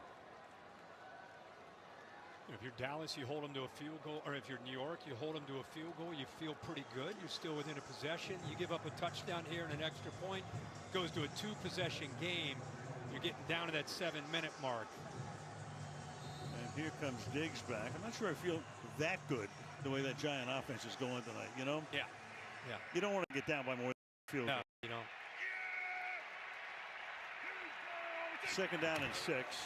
Speaker 3: If you're Dallas, you hold them to a field goal, or if you're New York, you hold them to a field goal. You feel pretty good. You're still within a possession. You give up a touchdown here and an extra point, goes to a 2-possession game. You're getting down to that 7-minute mark.
Speaker 1: And here comes Diggs back. I'm not sure I feel that good the way that Giant offense is going tonight, you know?
Speaker 3: Yeah. Yeah.
Speaker 1: You don't want to get down by more than a field goal.
Speaker 3: No, you don't.
Speaker 1: 2nd down and 6.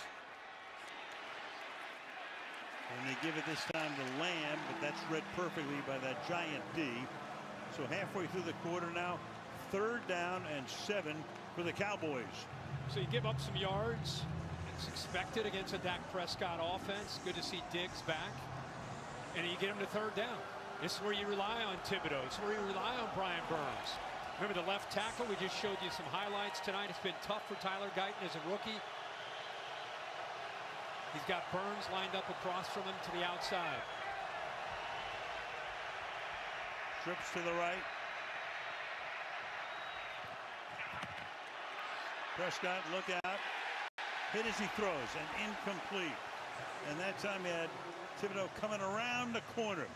Speaker 1: And they give it this time to Lamb, but that's read perfectly by that Giant D. So halfway through the quarter now, 3rd down and 7 for the Cowboys.
Speaker 3: So you give up some yards. It's expected against a Dak Prescott offense. Good to see Diggs back. And you get him to 3rd down. This is where you rely on Thibodeau. It's where you rely on Brian Burns. Remember the left tackle? We just showed you some highlights tonight. It's been tough for Tyler Guyton as a rookie. He's got Burns lined up across from him to the outside.
Speaker 1: Trips to the right. Prescott, look out. Hit as he throws, and incomplete. And that time he had Thibodeau coming around the corner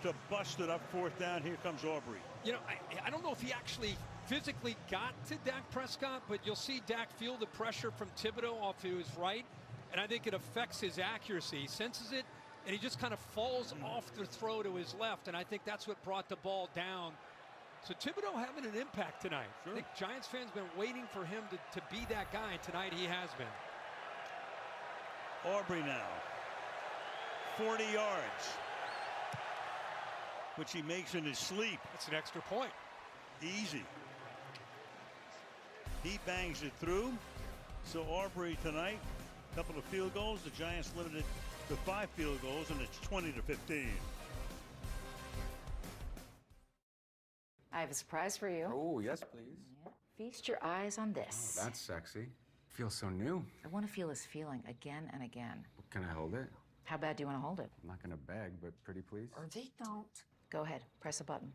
Speaker 1: to bust it up. 4th down. Here comes Aubrey.
Speaker 3: You know, I don't know if he actually physically got to Dak Prescott, but you'll see Dak feel the pressure from Thibodeau off to his right, and I think it affects his accuracy. He senses it, and he just kind of falls off the throw to his left, and I think that's what brought the ball down. So Thibodeau having an impact tonight. Sure. I think Giants fans been waiting for him to be that guy, and tonight he has been.
Speaker 1: Aubrey now. 40 yards. Which he makes in his sleep.
Speaker 3: That's an extra point.
Speaker 1: Easy. He bangs it through. So Aubrey tonight, a couple of field goals. The Giants limited to 5 field goals, and it's 20-15.
Speaker 8: I have a surprise for you.
Speaker 11: Oh, yes, please.
Speaker 8: Yeah. Feast your eyes on this.
Speaker 11: Oh, that's sexy. Feels so new.
Speaker 8: I want to feel this feeling again and again.
Speaker 11: Can I hold it?
Speaker 8: How bad do you want to hold it?
Speaker 11: I'm not gonna beg, but pretty please.
Speaker 8: Or they don't. Go ahead, press a button.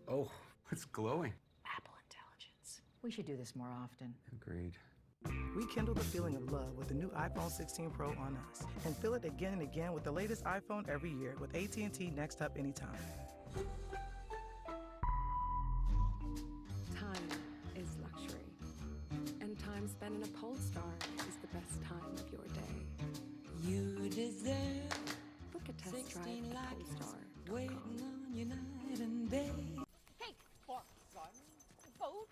Speaker 11: Oh, it's glowing.
Speaker 8: Apple Intelligence. We should do this more often.
Speaker 11: Agreed.
Speaker 15: Rekindle the feeling of love with the new iPhone 16 Pro on us. And feel it again and again with the latest iPhone every year with AT&T Next Up Anytime.
Speaker 9: Time is luxury. And time spent in a Polestar is the best time of your day.
Speaker 14: You deserve
Speaker 9: Book a test drive at Polestar.
Speaker 14: waiting on you night and day.
Speaker 16: Hey, son. Vote.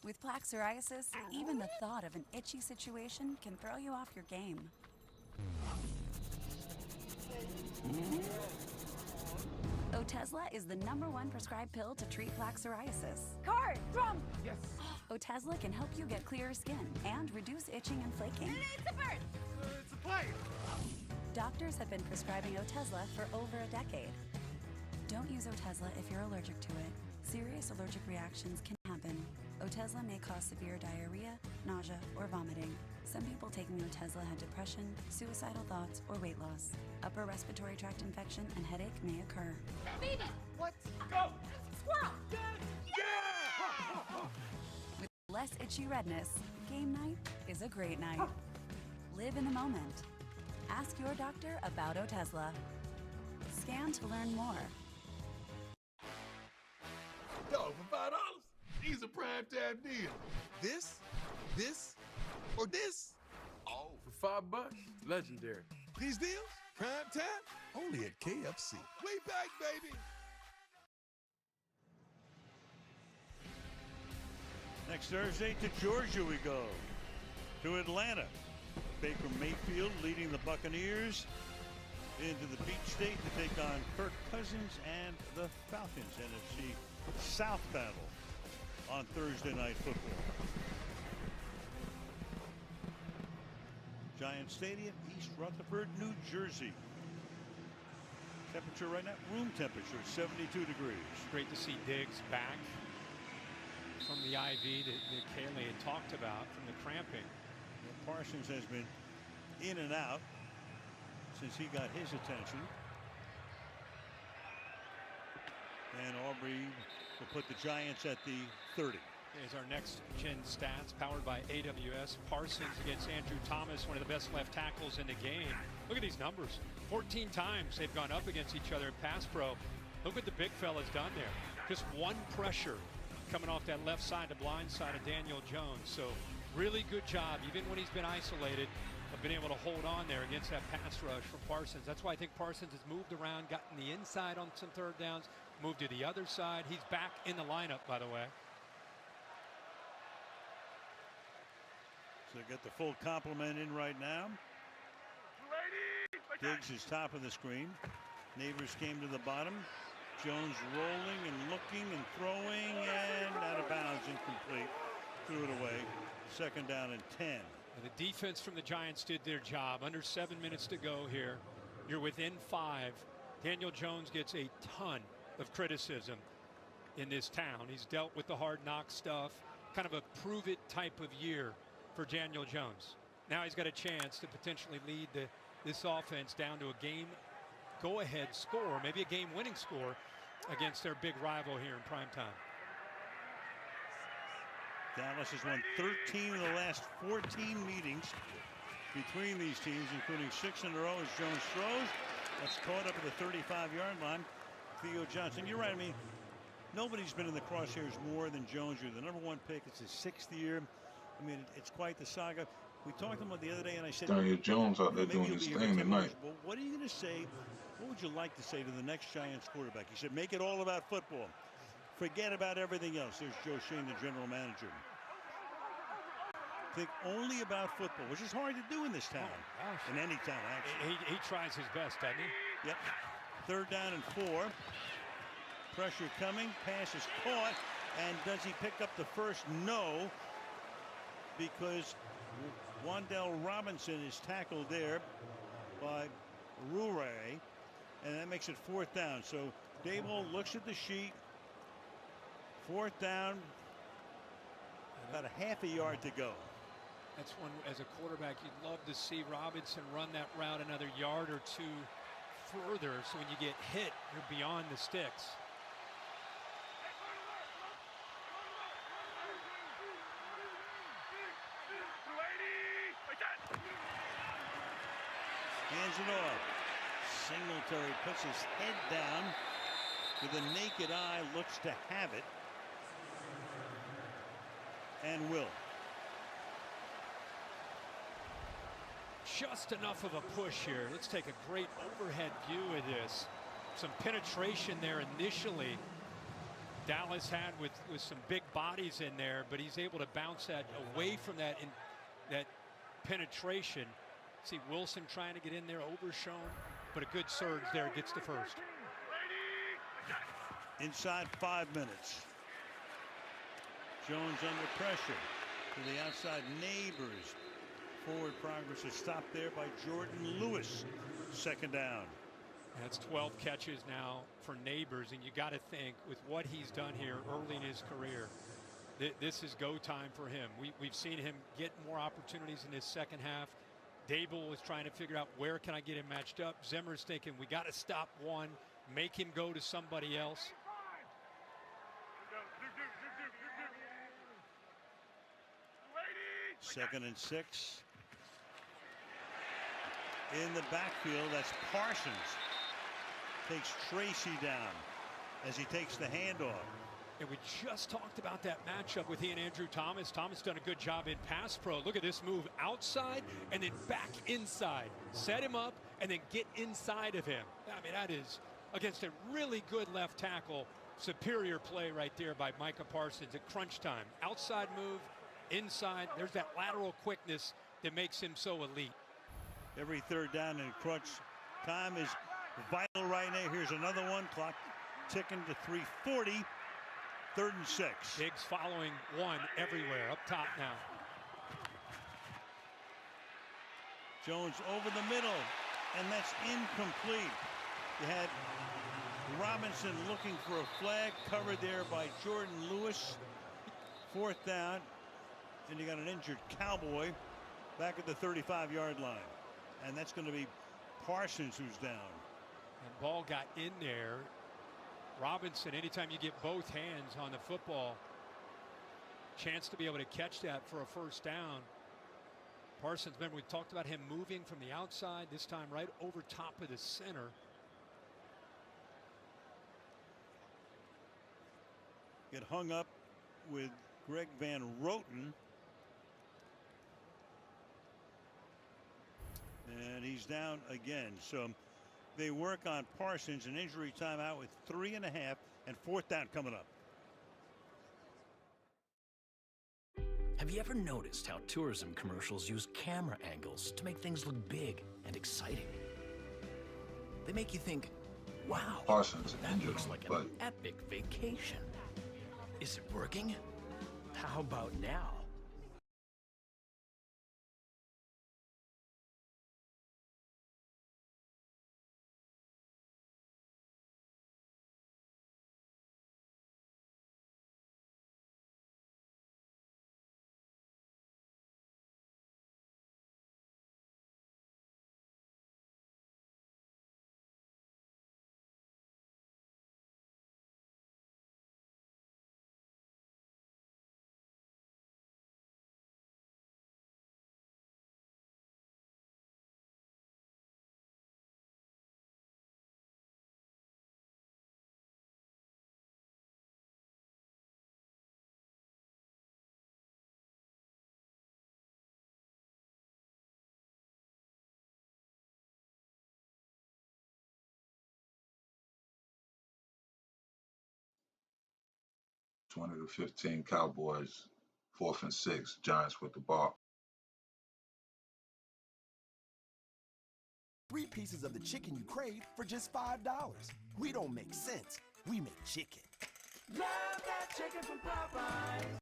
Speaker 16: With plaque psoriasis, even the thought of an itchy situation can throw you off your game. Otezla is the #1 prescribed pill to treat plaque psoriasis. Card, drum.
Speaker 15: Yes.
Speaker 16: Otezla can help you get clearer skin and reduce itching and flaking. It's a bird.
Speaker 15: It's a play.
Speaker 16: Doctors have been prescribing Otezla for over a decade. Don't use Otezla if you're allergic to it. Serious allergic reactions can happen. Otezla may cause severe diarrhea, nausea, or vomiting. Some people taking Otezla had depression, suicidal thoughts, or weight loss. Upper respiratory tract infection and headache may occur. Baby!
Speaker 15: What? Go!
Speaker 16: Squirrel!
Speaker 15: Yeah!
Speaker 16: With less itchy redness, game night is a great night. Live in the moment. Ask your doctor about Otezla. Scan to learn more.
Speaker 17: Yo, for $5, these are prime time deals. This, or this?
Speaker 11: Oh, for $5, legendary.
Speaker 17: These deals, prime time, only at KFC. Way back, baby.
Speaker 1: Next Thursday to Georgia we go. To Atlanta. Baker Mayfield leading the Buccaneers into the Beach State to take on Kirk Cousins and the Falcons. NFC South battle on Thursday Night Football. Giant Stadium, East Rutherford, New Jersey. Temperature right now, room temperature, 72 degrees.
Speaker 3: Great to see Diggs back from the IV that Kaylee had talked about from the cramping.
Speaker 1: Parsons has been in and out since he got his attention. And Aubrey will put the Giants at the 30.
Speaker 3: Here's our next gen stats powered by AWS. Parsons against Andrew Thomas, one of the best left tackles in the game. Look at these numbers. 14 times they've gone up against each other in pass pro. Look what the big fella's done there. Just one pressure coming off that left side, the blind side of Daniel Jones. So really good job, even when he's been isolated, of being able to hold on there against that pass rush from Parsons. That's why I think Parsons has moved around, gotten the inside on some third downs, moved to the other side. He's back in the lineup, by the way.
Speaker 1: So they get the full complement in right now. Diggs is top of the screen. Neighbors came to the bottom. Jones rolling and looking and throwing and out of bounds, incomplete. Threw it away. 2nd down and 10.
Speaker 3: And the defense from the Giants did their job. Under 7 minutes to go here. You're within 5. Daniel Jones gets a ton of criticism in this town. He's dealt with the hard knock stuff, kind of a prove it type of year for Daniel Jones. Now he's got a chance to potentially lead this offense down to a game go-ahead score, maybe a game-winning score against their big rival here in prime time.
Speaker 1: Dallas has won 13 of the last 14 meetings between these teams, including 6 in a row as Jones throws. That's caught up at the 35-yard line. Theo Johnson, you're right. I mean, nobody's been in the crosshairs more than Jones. You're the #1 pick. It's his 6th year. I mean, it's quite the saga. We talked to him the other day, and I said,
Speaker 4: Daniel Jones out there doing his thing tonight.
Speaker 1: Well, what are you going to say? What would you like to say to the next Giants quarterback? He said, make it all about football. Forget about everything else. There's Joe Schoen, the general manager. Think only about football, which is hard to do in this town. In any town, actually.
Speaker 3: He tries his best, doesn't he?
Speaker 1: Yep. 3rd down and 4. Pressure coming. Pass is caught. And does he pick up the first? No. Because Wan'Dale Robinson is tackled there by Rure. And that makes it 4th down. So Daboll looks at the sheet. 4th down. About a half a yard to go.
Speaker 3: That's one, as a quarterback, you'd love to see Robinson run that route another yard or 2 further, so when you get hit, you're beyond the sticks.
Speaker 1: Hands it off. Singletary puts his head down with a naked eye, looks to have it, and will.
Speaker 3: Just enough of a push here. Let's take a great overhead view of this. Some penetration there initially. Dallas had with some big bodies in there, but he's able to bounce that away from that penetration. See Wilson trying to get in there, overshown, but a good surge there, gets the first.
Speaker 1: Inside 5 minutes. Jones under pressure to the outside. Neighbors. Forward progress is stopped there by Jordan Lewis. 2nd down.
Speaker 3: That's 12 catches now for Neighbors, and you got to think with what he's done here early in his career, this is go time for him. We've seen him get more opportunities in his second half. Daboll is trying to figure out where can I get him matched up. Zimmer's thinking we got to stop one, make him go to somebody else.
Speaker 1: Second and 6. In the backfield, that's Parsons. Takes Tracy down as he takes the handoff.
Speaker 3: And we just talked about that matchup with he and Andrew Thomas. Thomas done a good job in pass pro. Look at this move outside and then back inside. Set him up and then get inside of him. I mean, that is against a really good left tackle. Superior play right there by Micah Parsons at crunch time. Outside move, inside. There's that lateral quickness that makes him so elite.
Speaker 1: Every 3rd down and crunch time is vital right now. Here's another one. Clock ticking to 3:40. 3rd and 6.
Speaker 3: Diggs following one everywhere. Up top now.
Speaker 1: Jones over the middle, and that's incomplete. You had Robinson looking for a flag, covered there by Jordan Lewis. 4th down, and you got an injured Cowboy back at the 35-yard line. And that's going to be Parsons who's down.
Speaker 3: And ball got in there. Robinson, anytime you get both hands on the football, chance to be able to catch that for a 1st down. Parsons, remember we talked about him moving from the outside, this time right over top of the center.
Speaker 1: Get hung up with Greg Van Roten. And he's down again. So they work on Parsons, an injury timeout with 3.5 and 4th down coming up.
Speaker 12: Have you ever noticed how tourism commercials use camera angles to make things look big and exciting? They make you think, wow,
Speaker 4: Parsons
Speaker 12: that looks like an epic vacation. Is it working? How about now?
Speaker 4: 20-15 Cowboys. 4th and 6. Giants with the ball.
Speaker 10: 3 pieces of the chicken you crave for just $5. We don't make sense. We make chicken.
Speaker 14: Love that chicken from Popeyes.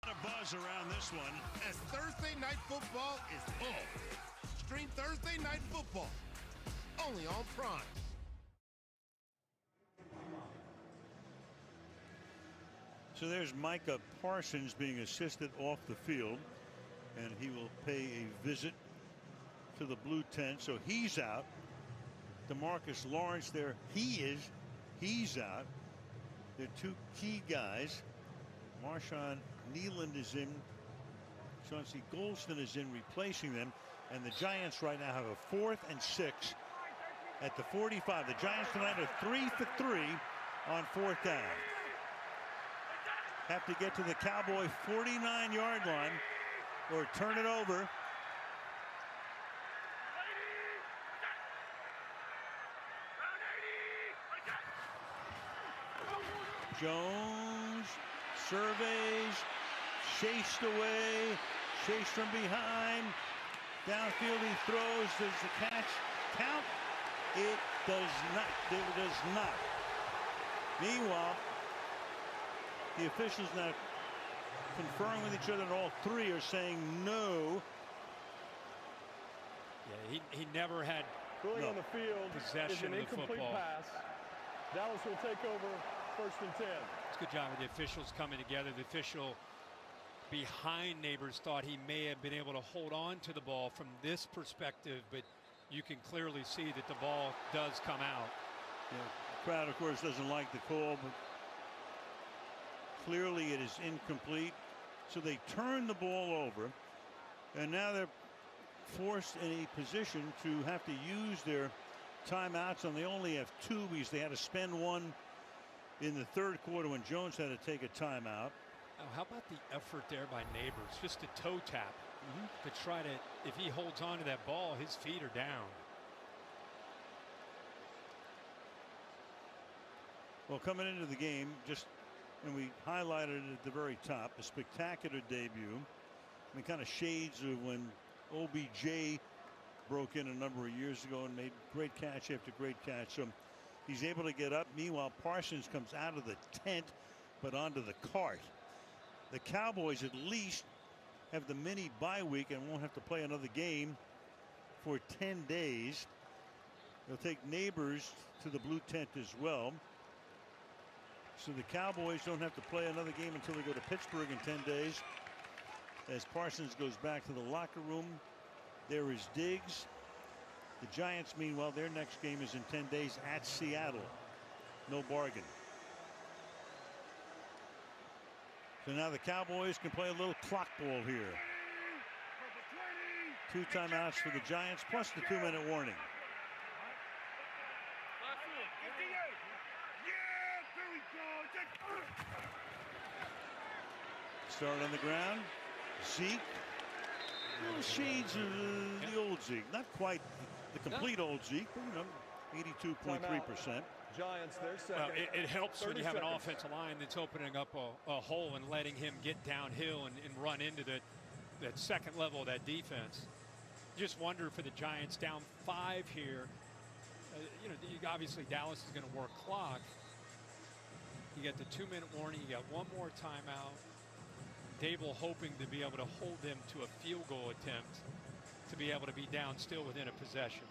Speaker 1: A buzz around this one
Speaker 17: as Thursday Night Football is on. Stream Thursday Night Football only on Prime.
Speaker 1: So there's Micah Parsons being assisted off the field, and he will pay a visit to the blue tent. So he's out. DeMarcus Lawrence there. He's out. They're 2 key guys. Marshawn Neeland is in. Chauncey Golston is in replacing them. And the Giants right now have a 4th and 6 at the 45. The Giants tonight are 3 for 3 on 4th down. Have to get to the Cowboy 49-yard line or turn it over. Jones surveys, chased away, chased from behind. Downfield he throws. Does the catch count? It does not. It does not. Meanwhile, the officials now conferring with each other, and all 3 are saying no.
Speaker 3: Yeah, he never had
Speaker 2: on the field
Speaker 3: possession
Speaker 2: is an
Speaker 3: of the
Speaker 2: incomplete
Speaker 3: football.
Speaker 2: Pass. Dallas will take over 1st and 10.
Speaker 3: It's a good job of the officials coming together. The official behind Neighbors thought he may have been able to hold on to the ball from this perspective, but you can clearly see that the ball does come out.
Speaker 1: Yeah, the crowd, of course, doesn't like the call, but clearly it is incomplete. So they turn the ball over, and now they're forced in a position to have to use their timeouts, and they only have 2 because they had to spend 1 in the 3rd quarter when Jones had to take a timeout.
Speaker 3: Oh, how about the effort there by Neighbors? Just a toe tap to try to, if he holds on to that ball, his feet are down.
Speaker 1: Well, coming into the game, and we highlighted it at the very top, a spectacular debut. I mean, kind of shades of when OBJ broke in a number of years ago and made great catch after great catch. So he's able to get up. Meanwhile, Parsons comes out of the tent, but onto the cart. The Cowboys at least have the mini bye week and won't have to play another game for 10 days. They'll take Neighbors to the blue tent as well. So the Cowboys don't have to play another game until they go to Pittsburgh in 10 days. As Parsons goes back to the locker room, there is Diggs. The Giants, meanwhile, their next game is in 10 days at Seattle. No bargain. So now the Cowboys can play a little clock ball here. 2 timeouts for the Giants, plus the 2-minute warning. Start on the ground. Zeke. Little shades of the old Zeke. Not quite the complete old Zeke, but you know, 82.3%.
Speaker 2: Giants, their second.
Speaker 3: Well, it helps when you have
Speaker 2: seconds.
Speaker 3: an offensive line that's opening up a hole and letting him get downhill and run into that second level of that defense. Just wonder for the Giants down 5 here. You know, obviously Dallas is going to work clock. You got the 2-minute warning. You got 1 more timeout. Dable hoping to be able to hold them to a field goal attempt to be able to be down still within a possession.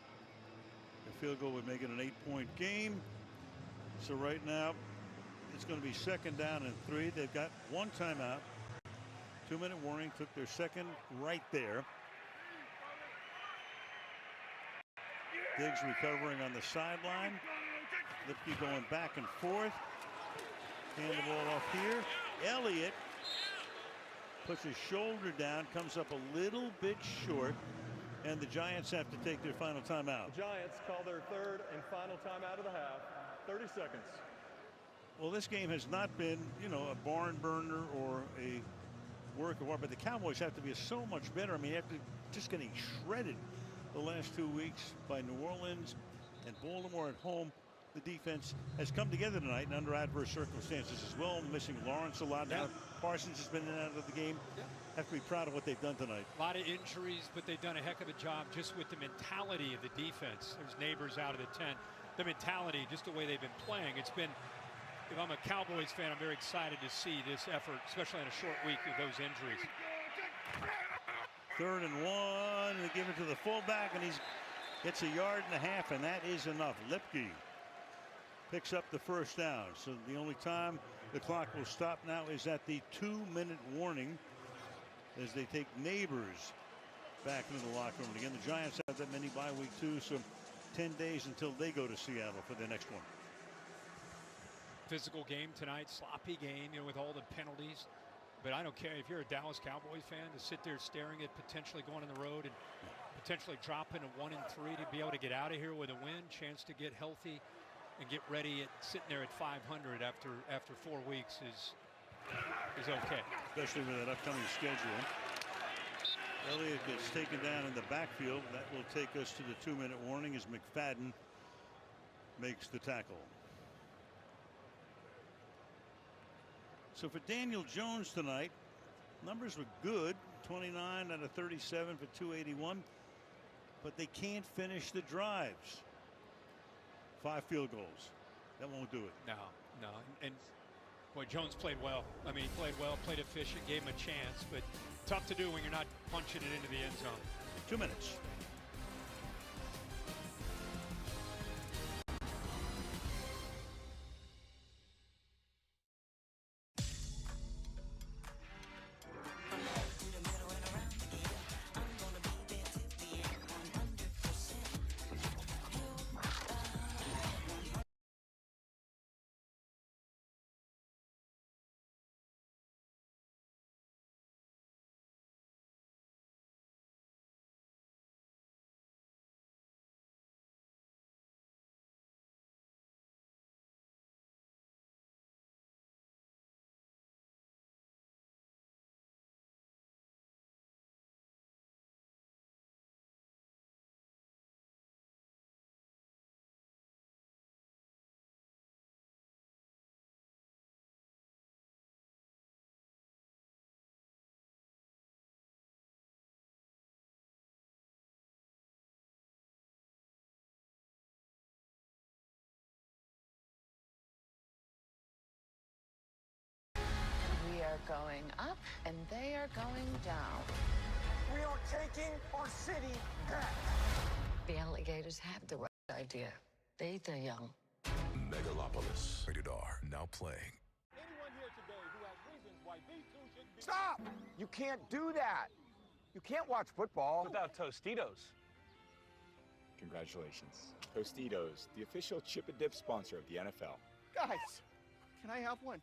Speaker 1: The field goal would make it an 8-point game. So right now it's going to be 2nd down and 3. They've got 1 timeout. 2-minute warning, took their second right there. Diggs recovering on the sideline. Lipke going back and forth. Hand the ball off here. Elliott puts his shoulder down, comes up a little bit short, and the Giants have to take their final timeout.
Speaker 2: The Giants call their third and final timeout of the half. 30 seconds.
Speaker 1: Well, this game has not been, you know, a barn burner or a work of art, but the Cowboys have to be so much better. I mean, after just getting shredded the last 2 weeks by New Orleans and Baltimore at home, the defense has come together tonight and under adverse circumstances as well. Missing Lawrence a lot. Now Parsons has been in and out of the game. Have to be proud of what they've done tonight.
Speaker 3: A lot of injuries, but they've done a heck of a job just with the mentality of the defense. There's neighbors out of the tent. The mentality, just the way they've been playing. It's been, if I'm a Cowboys fan, I'm very excited to see this effort, especially on a short week with those injuries.
Speaker 1: 3rd and 1. They give it to the fullback, and he gets 1.5 yards, and that is enough. Lipke picks up the first down. So the only time the clock will stop now is at the 2-minute warning as they take Neighbors back into the locker room. And again, the Giants have that many bye week too, so 10 days until they go to Seattle for their next one.
Speaker 3: Physical game tonight, sloppy game, you know, with all the penalties. But I don't care if you're a Dallas Cowboys fan to sit there staring at potentially going on the road and potentially dropping a 1-3 to be able to get out of here with a win, chance to get healthy and get ready at sitting there at 500 after 4 weeks is okay.
Speaker 1: Especially with that upcoming schedule. Elliott gets taken down in the backfield. That will take us to the 2-minute warning as McFadden makes the tackle. So for Daniel Jones tonight, numbers were good. 29 out of 37 for 281, but they can't finish the drives. 5 field goals. That won't do it.
Speaker 3: No. And boy, Jones played well. I mean, he played well, played efficient, gave him a chance, but tough to do when you're not punching it into the end zone.
Speaker 1: 2 minutes.
Speaker 19: We are going up and they are going down.
Speaker 14: We are taking our city back.
Speaker 19: The alligators have the right idea. They eat their young.
Speaker 20: Megalopolis. Rated R. Now playing.
Speaker 14: Anyone here today who has reasons why these two shouldn't be... Stop! You can't do that. You can't watch football without Tostitos.
Speaker 21: Congratulations. Tostitos, the official chip and dip sponsor of the NFL.
Speaker 14: Guys, can I have one?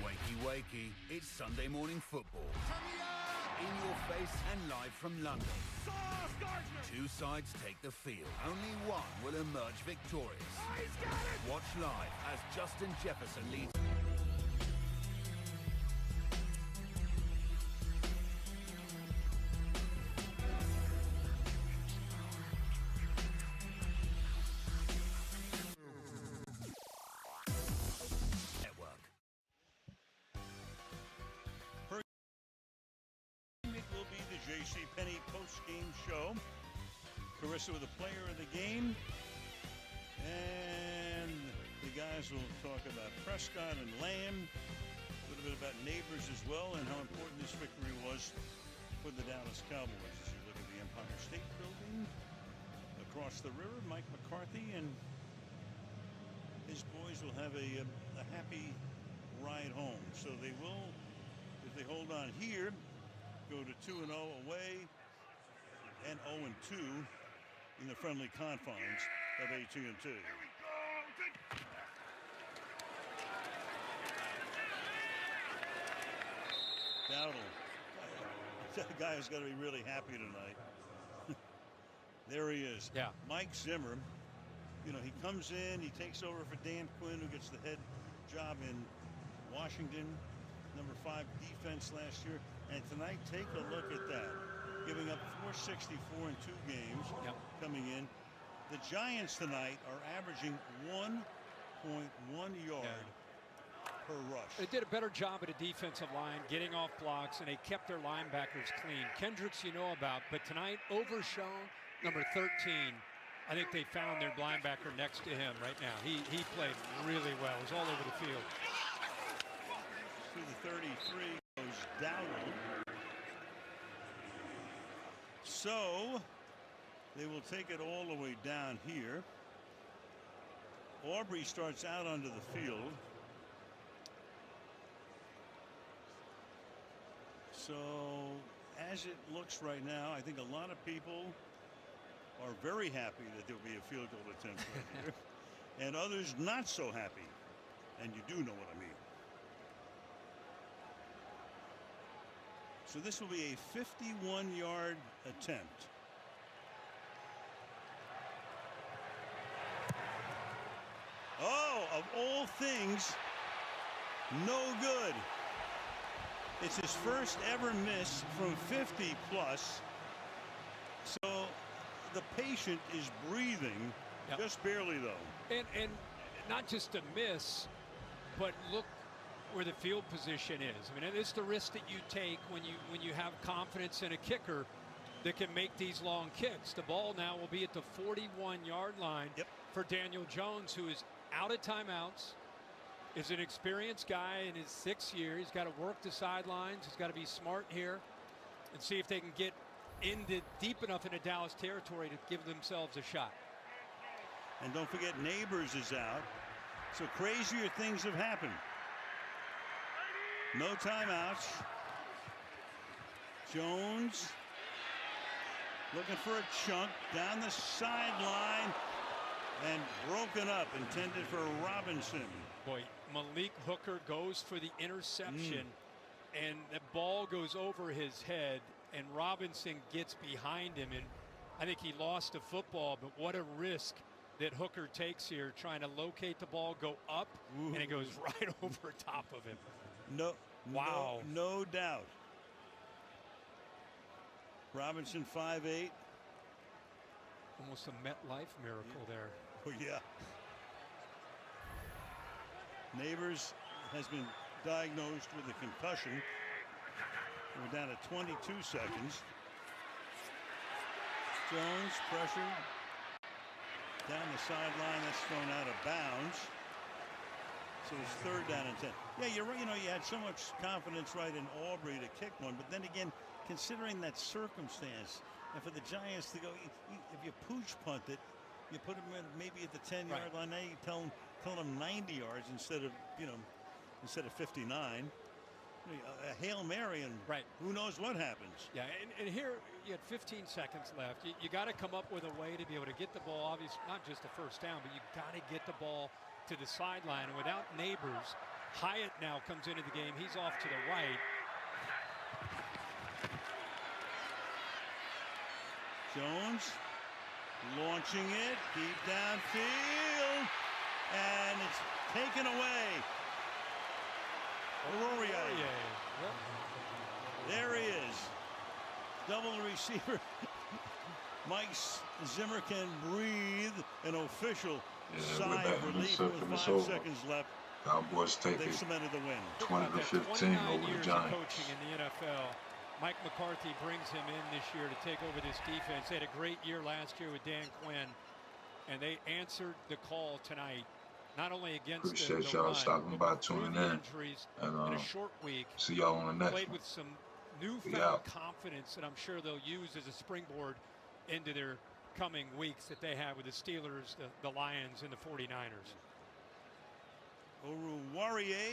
Speaker 22: Wakey, wakey, it's Sunday morning football. In your face and live from London. Two sides take the field. Only one will emerge victorious. Watch live as Justin Jefferson leads.
Speaker 1: JCPenney post-game show. Carissa with the player of the game. And the guys will talk about Prescott and Lamb. A little bit about Neighbors as well and how important this victory was for the Dallas Cowboys. As you look at the Empire State Building across the river, Mike McCarthy and his boys will have a happy ride home. So they will, if they hold on here, go to 2-0 away and 0-2 in the friendly confines of AT&T. Dowdle. That guy is going to be really happy tonight. There he is.
Speaker 3: Yeah.
Speaker 1: Mike Zimmer, you know, he comes in, he takes over for Dan Quinn, who gets the head job in Washington, number 5 defense last year. And tonight, take a look at that. Giving up 464 in 2 games coming in. The Giants tonight are averaging 1.1 yard per rush.
Speaker 3: They did a better job at a defensive line, getting off blocks, and they kept their linebackers clean. Kendricks you know about, but tonight, Overshown, number 13, I think they found their linebacker next to him right now. He played really well. He was all over the field.
Speaker 1: To the 33 goes Dowdle. So they will take it all the way down here. Aubrey starts out onto the field. So as it looks right now, I think a lot of people are very happy that there'll be a field goal attempt right here, and others not so happy. And you do know what I mean. So this will be a 51-yard attempt. Oh, of all things, no good. It's his first ever miss from 50 plus. So the patient is breathing, just barely though.
Speaker 3: And not just a miss, but look where the field position is. I mean, it's the risk that you take when you have confidence in a kicker that can make these long kicks. The ball now will be at the 41-yard line for Daniel Jones, who is out of timeouts, is an experienced guy in his 6th year. He's got to work the sidelines. He's got to be smart here and see if they can get deep enough into Dallas territory to give themselves a shot.
Speaker 1: And don't forget, Neighbors is out. So crazier things have happened. No timeouts. Jones looking for a chunk down the sideline and broken up, intended for Robinson.
Speaker 3: Boy, Malik Hooker goes for the interception, and the ball goes over his head, and Robinson gets behind him, and I think he lost the football, but what a risk that Hooker takes here, trying to locate the ball, go up, and it goes right over top of him.
Speaker 1: Wow. No doubt. Robinson 5'8".
Speaker 3: Almost a MetLife miracle there.
Speaker 1: Oh, yeah. Neighbors has been diagnosed with a concussion. We're down to 22 seconds. Jones pressure down the sideline. That's thrown out of bounds. So it's 3rd down and 10. Yeah, you're right. You know, you had so much confidence right in Aubrey to kick one, but then again, considering that circumstance, and for the Giants to go, if you pooch punt it, you put them in maybe at the 10-yard line. Now you tell them 90 yards instead of 59. A Hail Mary, and who knows what happens.
Speaker 3: Yeah, and here you had 15 seconds left. You got to come up with a way to be able to get the ball, obviously not just a first down, but you got to get the ball to the sideline. And without Neighbors, Hyatt now comes into the game. He's off to the right.
Speaker 1: Jones launching it deep downfield, and it's taken away. Aurier. There he is. Double receiver. Mike Zimmer can breathe. An official sigh of relief with 5 seconds left.
Speaker 4: Cowboys take
Speaker 1: They've
Speaker 4: it
Speaker 1: cemented the win.
Speaker 4: 20-15 over the Giants.
Speaker 3: Coaching in the NFL. Mike McCarthy brings him in this year to take over this defense. They had a great year last year with Dan Quinn, and they answered the call tonight. Not only against
Speaker 4: appreciate y'all stopping by, tuning in, and
Speaker 3: in a short week.
Speaker 4: See y'all on the next
Speaker 3: played
Speaker 4: one.
Speaker 3: with some newfound confidence that I'm sure they'll use as a springboard into their coming weeks that they have with the Steelers, the Lions, and the 49ers.
Speaker 1: Aurier